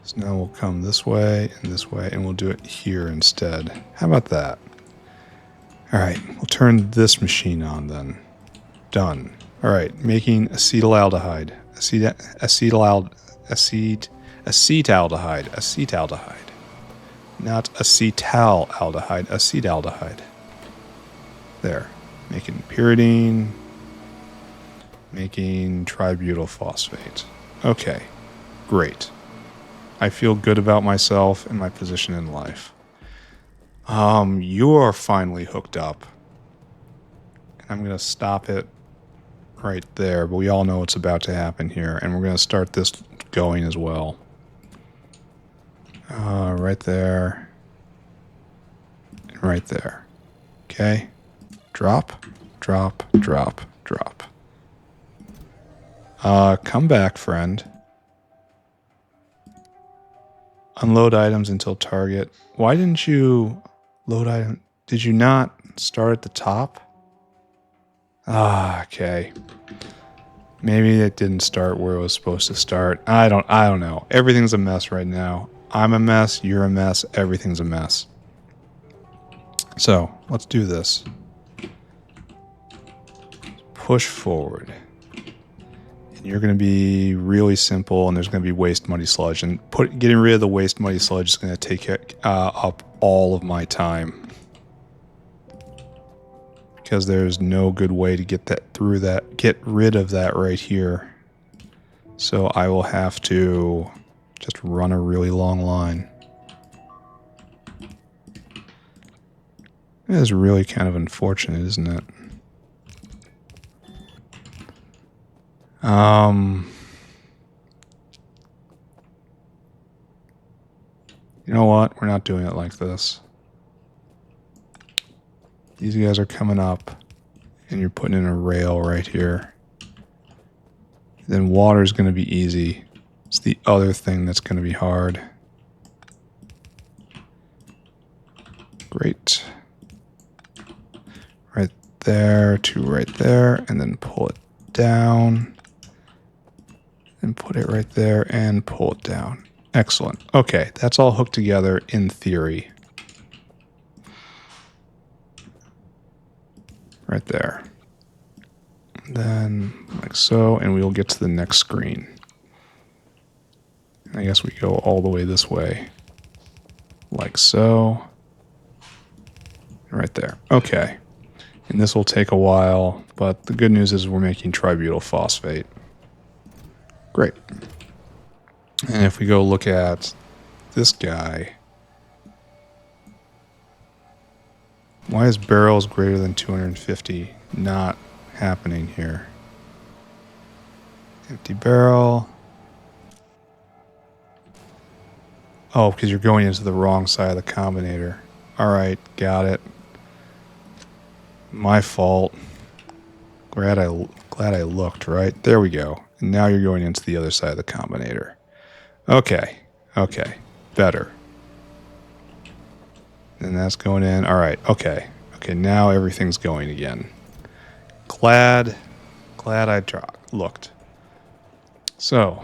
So now we'll come this way, and we'll do it here instead. How about that? Alright, we'll turn this machine on then. Done. Alright, making acetaldehyde. Acetaldehyde. Not acetaldehyde, acetaldehyde. There. Making pyridine. Making tributyl phosphate. Okay. Great. I feel good about myself and my position in life. You are finally hooked up. And I'm going to stop it right there, but we all know what's about to happen here, and we're going to start this going as well. Right there. And right there. Okay. Drop, drop, drop, drop. Come back, friend. Unload items until target. Why didn't you load item? Did you not start at the top? Okay. Maybe it didn't start where it was supposed to start. I don't know. Everything's a mess right now. I'm a mess, you're a mess, everything's a mess. So, let's do this. Push forward. And you're going to be really simple, and there's going to be waste muddy sludge. And getting rid of the waste muddy sludge is going to take up all of my time. Because there's no good way to get rid of that right here. So I will have to just run a really long line. It is really kind of unfortunate, isn't it? You know what? We're not doing it like this. These guys are coming up, and you're putting in a rail right here. Then water is going to be easy. It's the other thing that's going to be hard. Great. Right there to right there, and then pull it down. And put it right there and pull it down. Excellent. Okay, that's all hooked together in theory. Right there. Then like so, and we'll get to the next screen. I guess we go all the way this way. Like so. Right there. Okay. And this will take a while, but the good news is we're making tributyl phosphate. Great. And if we go look at this guy, Why is barrels greater than 250 not happening here? Empty barrel. Oh, because you're going into the wrong side of the combinator. Alright, got it. My fault. Glad I looked, right? There we go. And now you're going into the other side of the combinator. Okay. Okay. Better. And that's going in. Alright, okay. Okay, now everything's going again. Glad I looked. So,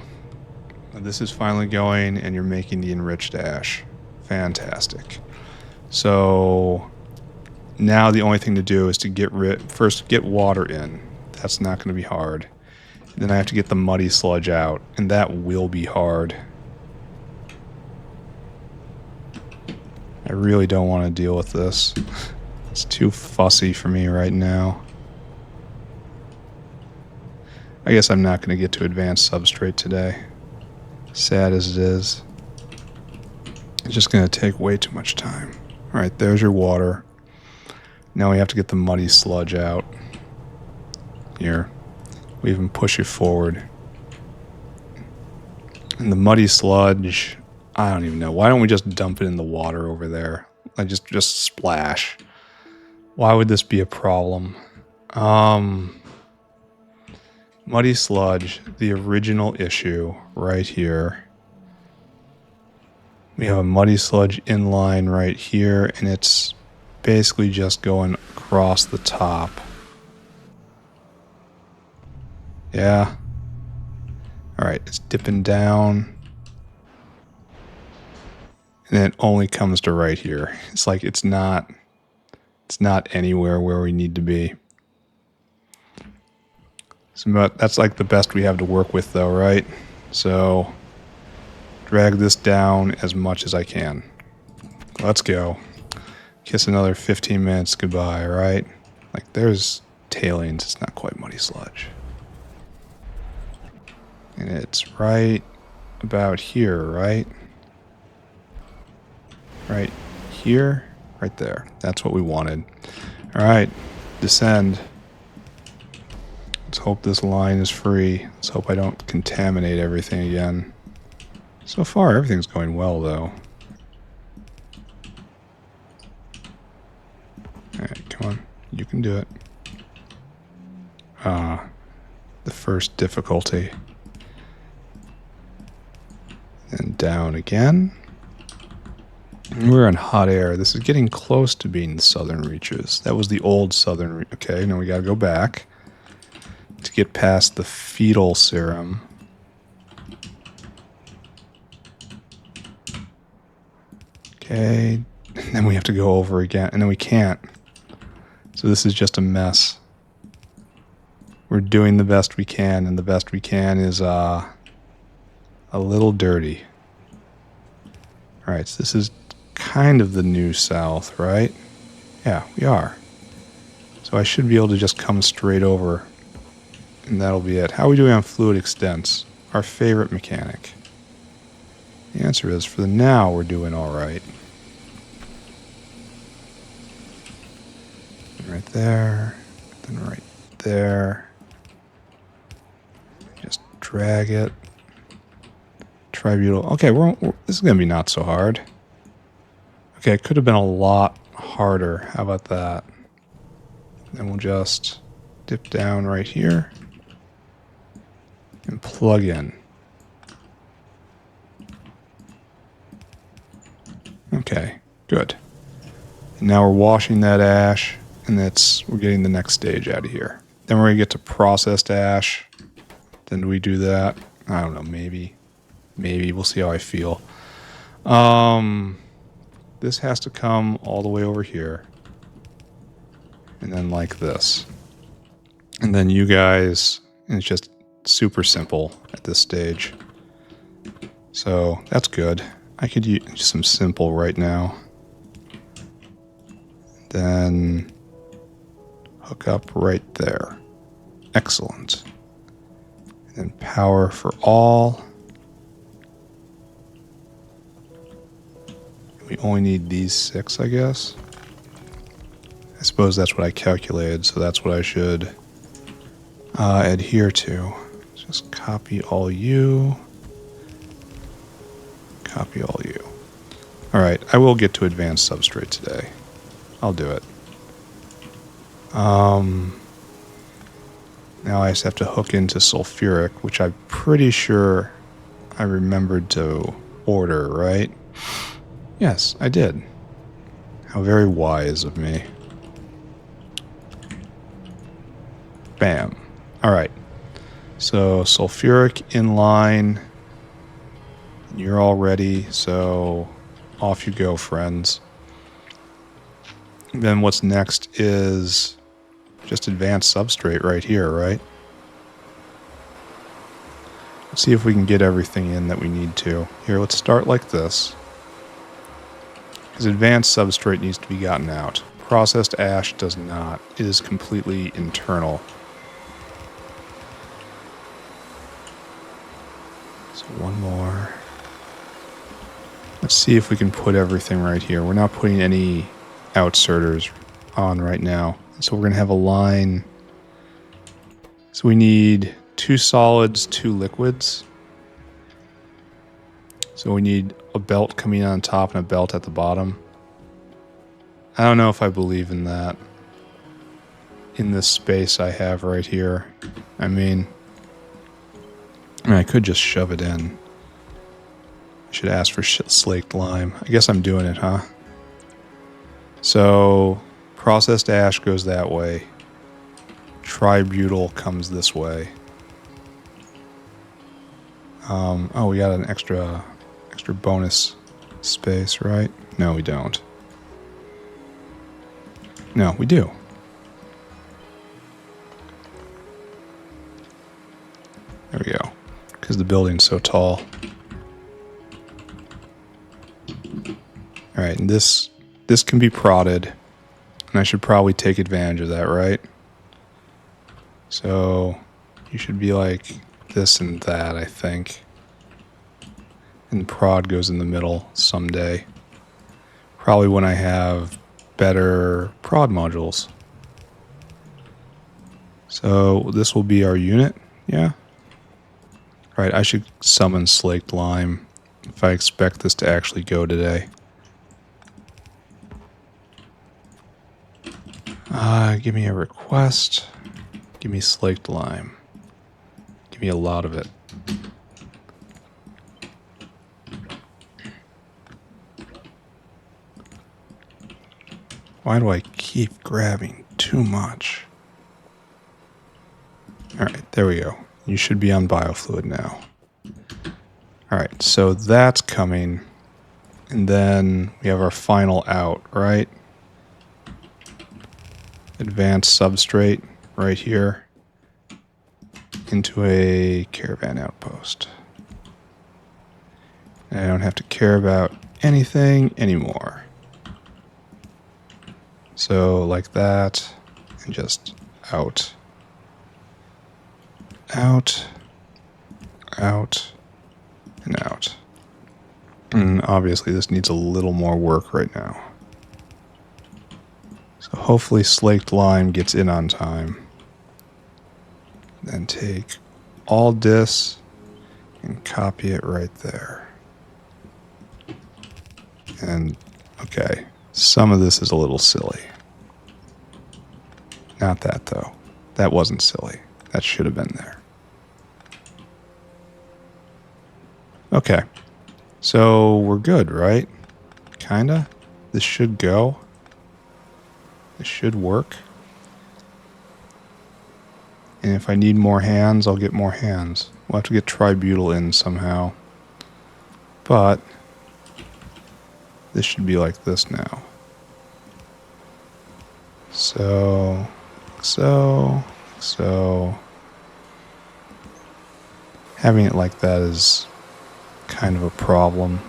this is finally going, and you're making the enriched ash. Fantastic. So, now the only thing to do is to first get water in. That's not going to be hard. Then I have to get the muddy sludge out, and that will be hard. I really don't want to deal with this. It's too fussy for me right now. I guess I'm not going to get to advanced substrate today. Sad as it is. It's just going to take way too much time. Alright, there's your water. Now we have to get the muddy sludge out. Here. We even push it forward. And the muddy sludge, I don't even know. Why don't we just dump it in the water over there? Like just splash. Why would this be a problem? Muddy sludge, the original issue right here. We have a muddy sludge inline right here, and it's basically just going across the top. Yeah. Alright, it's dipping down. And then it only comes to right here. It's like it's not anywhere where we need to be. So that's like the best we have to work with though, right? So drag this down as much as I can. Let's go. Kiss another 15 minutes goodbye, right? Like there's tailings, it's not quite muddy sludge. And it's right about here, right? Right here, right there. That's what we wanted. Alright, descend. Let's hope this line is free. Let's hope I don't contaminate everything again. So far, everything's going well, though. Alright, come on. You can do it. The first difficulty. And down again. And we're in hot air. This is getting close to being the southern reaches. That was the old southern okay, now we gotta go back to get past the fetal serum. Okay, and then we have to go over again, and then we can't. So this is just a mess. We're doing the best we can, and the best we can is a little dirty. Alright, so this is kind of the new south, right? Yeah, we are. So I should be able to just come straight over, and that'll be it. How are we doing on fluid extents? Our favorite mechanic. The answer is, for the now, we're doing alright. Right there, then right there. Just drag it. Tributyl. Okay, this is going to be not so hard. Okay, it could have been a lot harder. How about that? Then we'll just dip down right here and plug in. Okay, good. And now we're washing that ash, and we're getting the next stage out of here. Then we're going to get to processed ash. Then do we do that? I don't know, maybe. Maybe. We'll see how I feel. This has to come all the way over here. And then like this. And then you guys, and it's just super simple at this stage. So that's good. I could use some simple right now. Then hook up right there. Excellent. And then power for all. We only need these 6, I guess. suppose that's what I calculated, so that's what I should adhere to. Just copy all you. Copy all you. Alright, I will get to advanced substrate today. I'll do it. Now I just have to hook into sulfuric, which I'm pretty sure I remembered to order, right? Yes, I did. How very wise of me. Bam. Alright. So sulfuric in line. You're all ready, so off you go, friends. Then what's next is just advanced substrate right here, right? Let's see if we can get everything in that we need to. Here, let's start like this. Because advanced substrate needs to be gotten out. Processed ash does not. It is completely internal. So one more. Let's see if we can put everything right here. We're not putting any outserters on right now. So we're going to have a line. So we need 2 solids, 2 liquids. So we need a belt coming on top and a belt at the bottom. I don't know if I believe in that. In this space I have right here. I mean, I could just shove it in. I should ask for slaked lime. I guess I'm doing it, huh? So, processed ash goes that way. Tributyl comes this way. Oh, we got an extra bonus space, right? No, we don't. No, we do. There we go. Because the building's so tall. Alright, and this can be prodded. And I should probably take advantage of that, right? So, you should be like this and that, I think. And prod goes in the middle someday. Probably when I have better prod modules. So, this will be our unit, yeah? Right, I should summon slaked lime if I expect this to actually go today. Give me a request. Give me slaked lime. Give me a lot of it. Why do I keep grabbing too much? Alright, there we go. You should be on biofluid now. Alright, so that's coming. And then we have our final out, right? Advanced substrate right here into a caravan outpost. And I don't have to care about anything anymore. So like that, and just out. Out, out, and out. And obviously this needs a little more work right now. So hopefully slaked lime gets in on time. Then take all this and copy it right there. And, okay, some of this is a little silly. Not that, though. That wasn't silly. That should have been there. Okay. So, we're good, right? Kinda? This should go. This should work. And if I need more hands, I'll get more hands. We'll have to get tributyl in somehow. But this should be like this now. So. Having it like that is kind of a problem.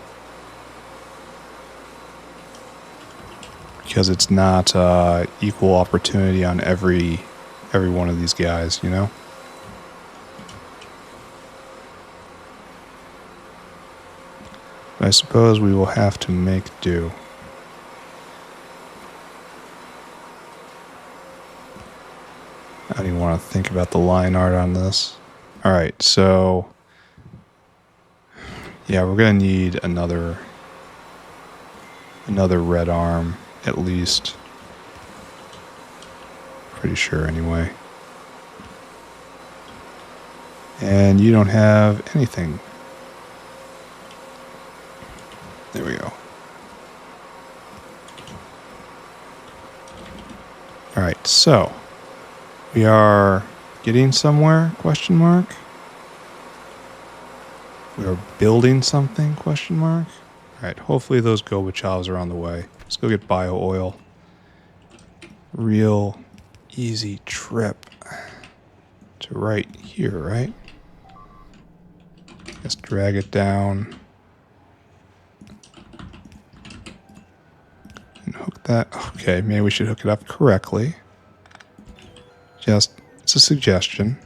Because it's not equal opportunity on every one of these guys, you know? But I suppose we will have to make do. I don't even want to think about the line art on this. All right, so yeah, we're gonna need another red arm at least. Pretty sure anyway. And you don't have anything. There we go. All right, so we are getting somewhere, question mark. We are building something, question mark. All right, hopefully those Gorbachevs are on the way. Let's go get bio oil. Real easy trip to right here, right? Just drag it down. And hook that. Okay, maybe we should hook it up correctly. It's a suggestion.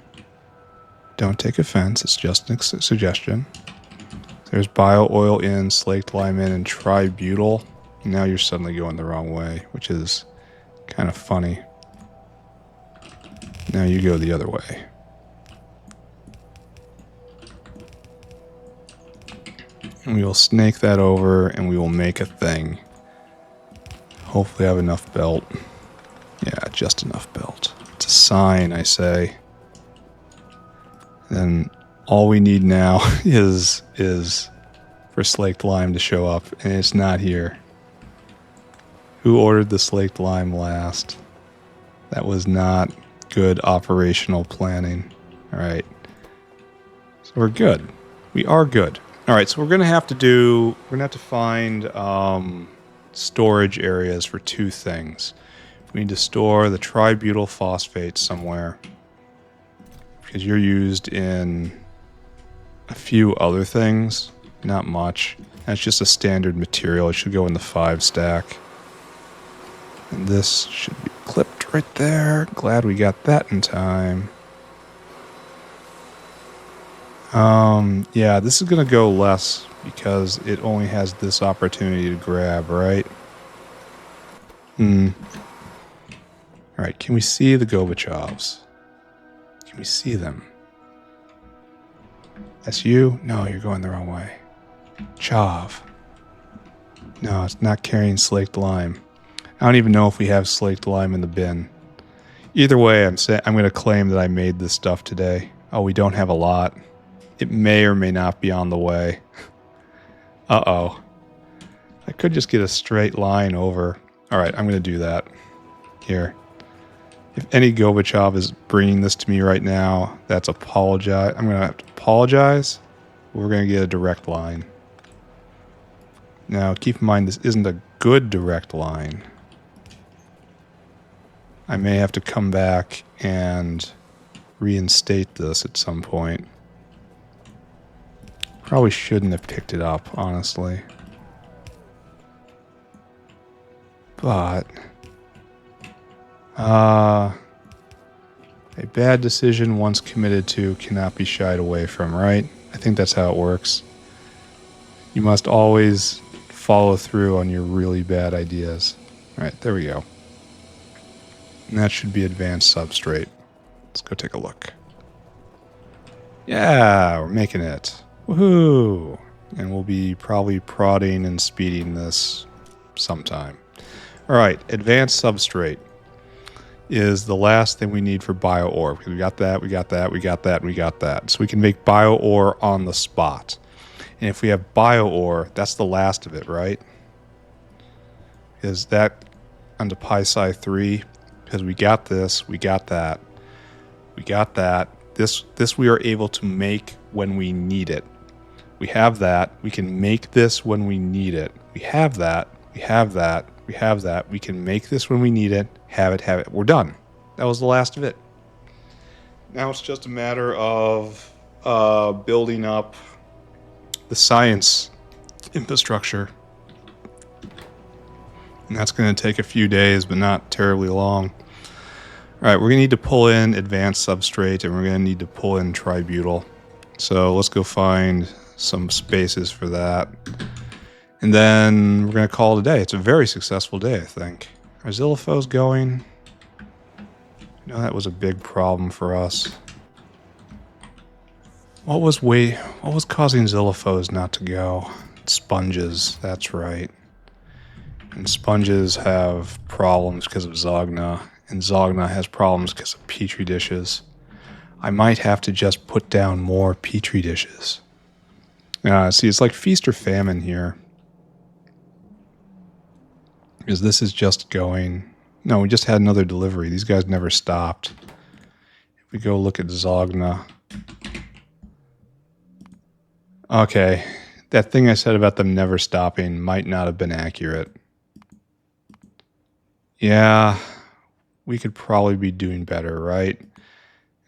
Don't take offense, it's just a suggestion. There's bio oil in, slaked lime in, and tributyl. Now you're suddenly going the wrong way, which is kind of funny. Now you go the other way. And we will snake that over and we will make a thing. Hopefully I have enough belt. Yeah, just enough belt. It's a sign, I say. Then all we need now is for slaked lime to show up, and it's not here. Who ordered the slaked lime last? That was not good operational planning. All right. So we're good. We are good. All right, so we're gonna have to find storage areas for two things. We need to store the tributyl phosphate somewhere, because you're used in a few other things, not much. That's just a standard material. It should go in the 5 stack. And this should be clipped right there. Glad we got that in time. Yeah, this is gonna go less because it only has this opportunity to grab, right? Alright, can we see the Gorbachevs? Can we see them? That's you? No, you're going the wrong way. Chav. No, it's not carrying slaked lime. I don't even know if we have slaked lime in the bin. Either way, I'm going to claim that I made this stuff today. Oh, we don't have a lot. It may or may not be on the way. Uh-oh. I could just get a straight line over. All right, I'm going to do that. Here. If any Gorbachev is bringing this to me right now, that's apologize. I'm going to have to apologize. We're going to get a direct line. Now, keep in mind, this isn't a good direct line. I may have to come back and reinstate this at some point. Probably shouldn't have picked it up, honestly. But a bad decision once committed to cannot be shied away from, right? I think that's how it works. You must always follow through on your really bad ideas. All right, there we go. And that should be advanced substrate. Let's go take a look. Yeah, we're making it. Woohoo! And we'll be probably prodding and speeding this sometime. All right, advanced substrate is the last thing we need for bio ore. Because we got that, we got that, we got that, we got that. So we can make bio ore on the spot. And if we have bio ore, that's the last of it, right? Is that onto pi-psi-3? Because we got this, we got that, we got that. This we are able to make when we need it. We have that. We can make this when we need it. We have that. We have that. We have that. We can make this when we need it. Have it, have it. We're done. That was the last of it. Now it's just a matter of building up the science infrastructure. And that's going to take a few days, but not terribly long. All right, we're going to need to pull in advanced substrate, and we're going to need to pull in tributyl. So let's go find some spaces for that. And then we're going to call it a day. It's a very successful day, I think. Are Zillifos going? You know, that was a big problem for us. What was causing Xylophos not to go? Sponges, that's right. And sponges have problems because of Zogna, and Zogna has problems because of petri dishes. I might have to just put down more petri dishes. See, it's like feast or famine here. Because this is just going... No, we just had another delivery. These guys never stopped. If we go look at Zogna... Okay, that thing I said about them never stopping might not have been accurate. Yeah, we could probably be doing better, right?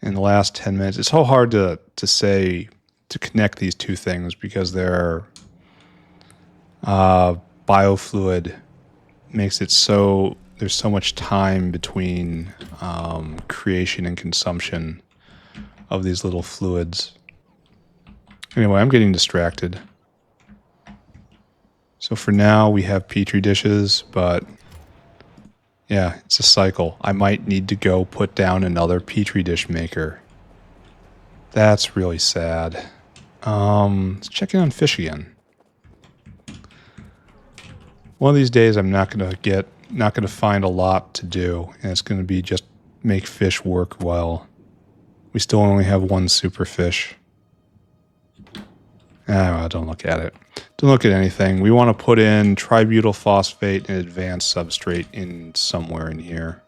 In the last 10 minutes, it's so hard to say, to connect these two things because they're biofluid makes it so there's so much time between creation and consumption of these little fluids. Anyway, I'm getting distracted. So for now, we have petri dishes, but yeah, it's a cycle. I might need to go put down another petri dish maker. That's really sad. Let's check in on fish again. One of these days, I'm not gonna find a lot to do, and it's gonna be just make fish work well. We still only have one super fish. Well, don't look at it. Don't look at anything. We want to put in tributyl phosphate and advanced substrate in somewhere in here.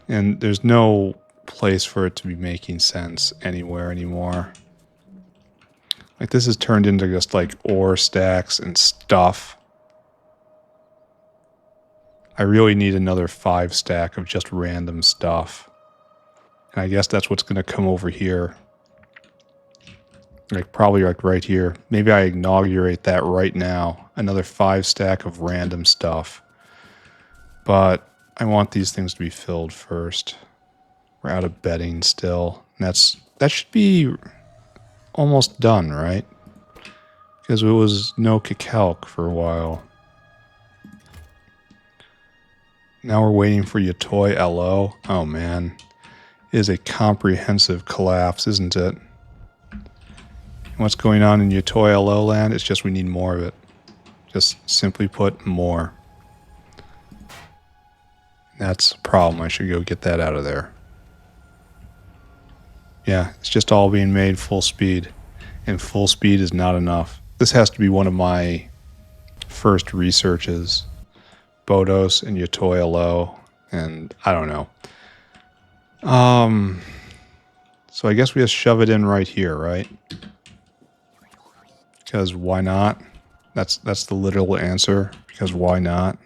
And there's no place for it to be making sense anywhere anymore. Like this has turned into just like ore stacks and stuff. I really need another 5 stack of just random stuff. And I guess that's what's going to come over here. Like probably like right here. Maybe I inaugurate that right now. Another 5 stack of random stuff. But I want these things to be filled first. We're out of bedding still. And that should be almost done, right? Because it was no Kicalk for a while. Now we're waiting for Yatoi LO. Oh man. It is a comprehensive collapse, isn't it? What's going on in Yatoi LO land? It's just we need more of it. Just simply put, more. That's a problem. I should go get that out of there. Yeah, it's just all being made full speed. And full speed is not enough. This has to be one of my first researches. Bodos and Yatoi LO. And I don't know. So I guess we just shove it in right here, right? Because why not? That's the literal answer. Because why not?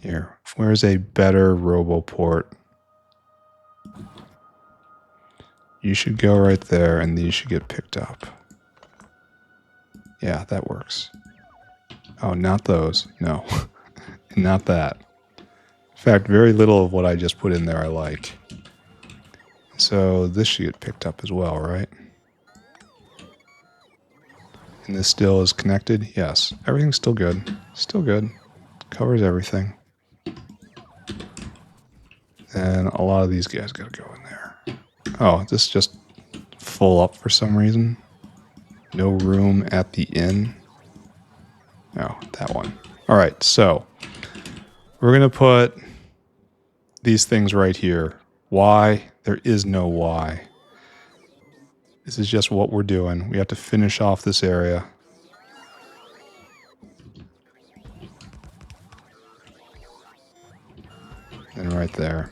Here, where's a better RoboPort? You should go right there, and these should get picked up. Yeah, that works. Oh, not those. No, not that. In fact, very little of what I just put in there I like. So this should get picked up as well, right? And this still is connected? Yes. Everything's still good. Still good. Covers everything. And a lot of these guys gotta go in there. Oh, this is just full up for some reason. No room at the inn. Oh, that one. Alright, so we're gonna put these things right here. Why? There is no why. This is just what we're doing. We have to finish off this area. And right there.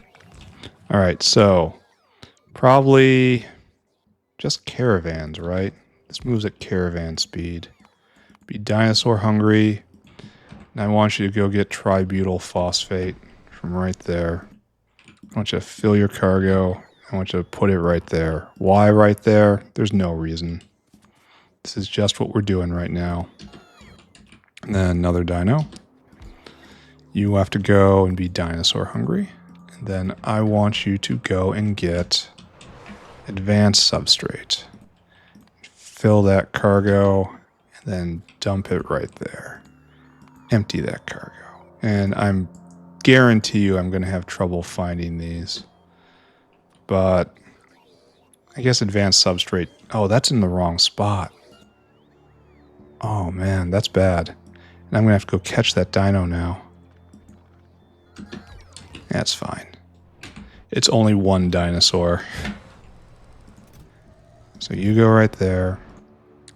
Alright, so probably just caravans, right? This moves at caravan speed. Be dinosaur hungry. And I want you to go get tributyl phosphate from right there. I want you to fill your cargo. I want you to put it right there. Why right there? There's no reason. This is just what we're doing right now. And then another dino. You have to go and be dinosaur hungry. And then I want you to go and get advanced substrate. Fill that cargo and then dump it right there. Empty that cargo. And I'm guarantee you I'm going to have trouble finding these. But I guess advanced substrate. Oh, that's in the wrong spot. Oh man, that's bad. And I'm going to have to go catch that dino now. That's fine. It's only one dinosaur. So you go right there.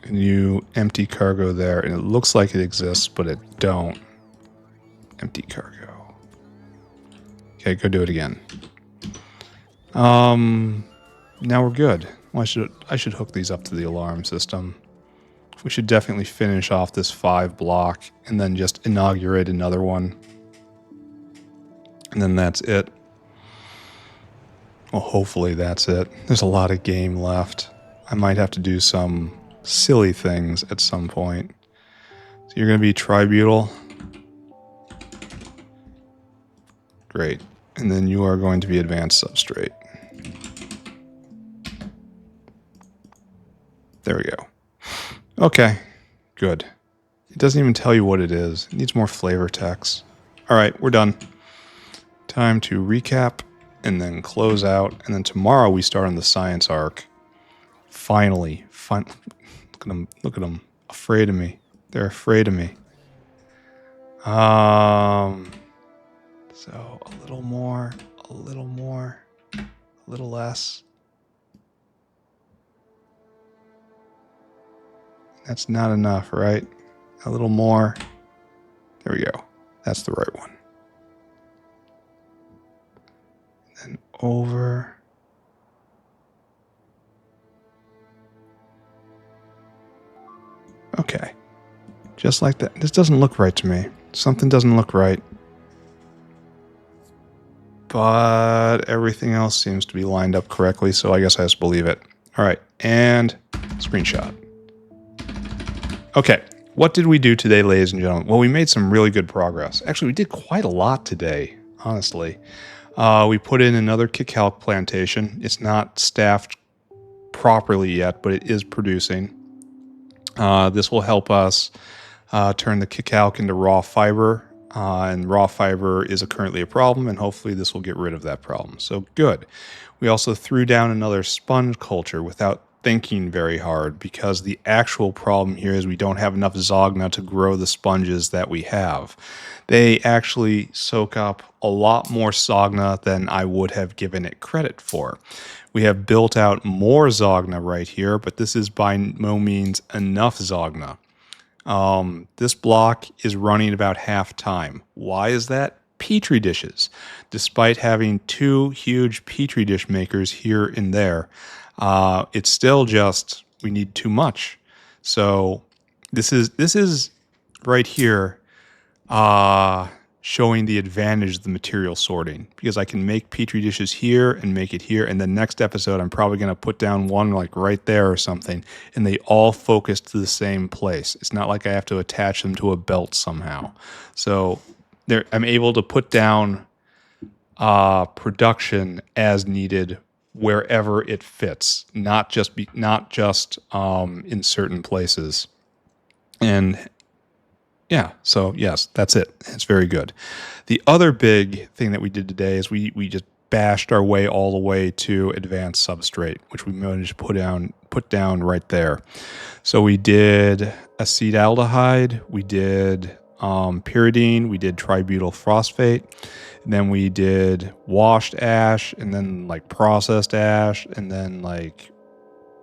And you empty cargo there. And it looks like it exists, but it don't. Empty cargo. Okay, go do it again. Now we're good. Well, I should hook these up to the alarm system. We should definitely finish off this 5 block and then just inaugurate another one. And then that's it. Well, hopefully that's it. There's a lot of game left. I might have to do some silly things at some point. So you're going to be Tributyl. Great. And then you are going to be advanced substrate. There we go. Okay, good. It doesn't even tell you what it is. It needs more flavor text. All right, we're done. Time to recap and then close out. And then tomorrow we start on the science arc. Finally. Look at them. Look at them. Afraid of me. They're afraid of me. So a little more, a little less. That's not enough, right? A little more. There we go. That's the right one. Then over. Okay. Just like that. This doesn't look right to me. Something doesn't look right. But everything else seems to be lined up correctly, so I guess I just believe it. All right, and screenshot. Okay, what did we do today, ladies and gentlemen? Well, we made some really good progress. Actually, we did quite a lot today, honestly. We put in another Kicalk plantation. It's not staffed properly yet, but it is producing. This will help us turn the Kicalk into raw fiber, and raw fiber is currently a problem, and hopefully this will get rid of that problem. So good. We also threw down another sponge culture without thinking very hard, because the actual problem here is we don't have enough Zogna to grow the sponges that we have. They actually soak up a lot more Zogna than I would have given it credit for. We have built out more Zogna right here, but this is by no means enough Zogna. This block is running about half time. Why is that? Petri dishes. Despite having 2 huge Petri dish makers here and there, it's still just, we need too much. So this is right here showing the advantage of the material sorting, because I can make Petri dishes here and make it here, and the next episode I'm probably going to put down one like right there or something, and they all focus to the same place. It's not like I have to attach them to a belt somehow. So I'm able to put down production as needed wherever it fits, not just in certain places. And yeah, so yes, that's it. It's very good. The other big thing that we did today is we just bashed our way all the way to advanced substrate, which we managed to put down right there. So we did acetaldehyde, we did pyridine, we did tributyl phosphate, and then we did washed ash, and then like processed ash, and then like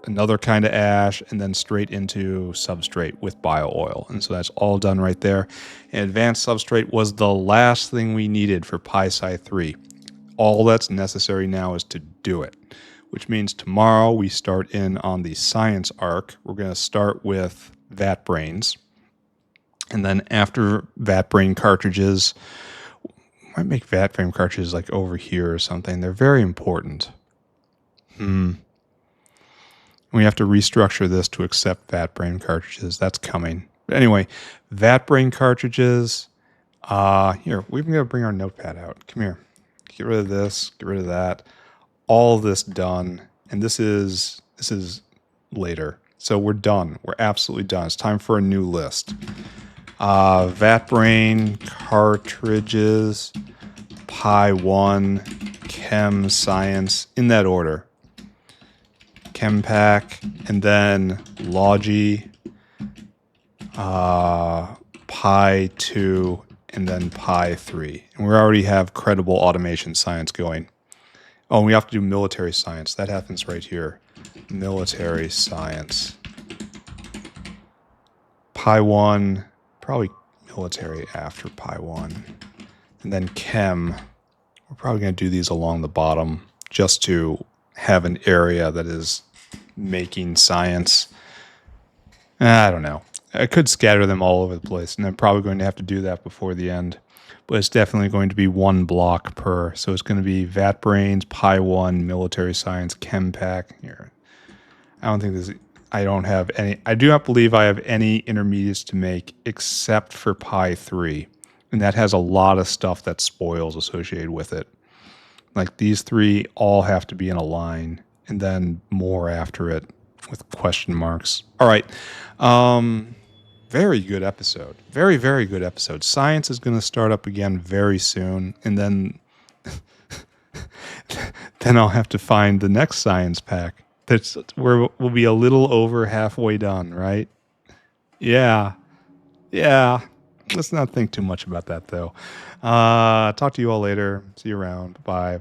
another kind of ash, and then straight into substrate with bio oil. And so that's all done right there. And advanced substrate was the last thing we needed for PySci 3. All that's necessary now is to do it, which means tomorrow we start in on the science arc. We're going to start with vat brains. And then after vat brain cartridges, might make vat brain cartridges like over here or something. They're very important. We have to restructure this to accept vat brain cartridges. That's coming. But anyway, vat brain cartridges. Here, we're going to bring our notepad out. Come here. Get rid of this. Get rid of that. All of this done. And this is later. So we're done. We're absolutely done. It's time for a new list. Vat brain cartridges. Pi 1, Chem Science, in that order. Chem Pack, and then Logi, Pi 2, and then Pi 3. And we already have credible automation science going. Oh, and we have to do military science. That happens right here. Military science. Pi 1, probably military after Pi 1. And then Chem. We're probably going to do these along the bottom just to have an area that is making science. I don't know. I could scatter them all over the place, and I'm probably going to have to do that before the end. But it's definitely going to be one block per. So it's going to be Vat Brains, Pi 1, Military Science, Chem Pack. Here. I don't have any. I do not believe I have any intermediates to make except for Pi 3. And that has a lot of stuff that spoils associated with it. Like these three all have to be in a line, and then more after it with question marks. All right. Very good episode. Very, very good episode. Science is going to start up again very soon, and then I'll have to find the next science pack. That's where we'll be a little over halfway done, right? Yeah. Let's not think too much about that, though. Talk to you all later. See you around. Bye.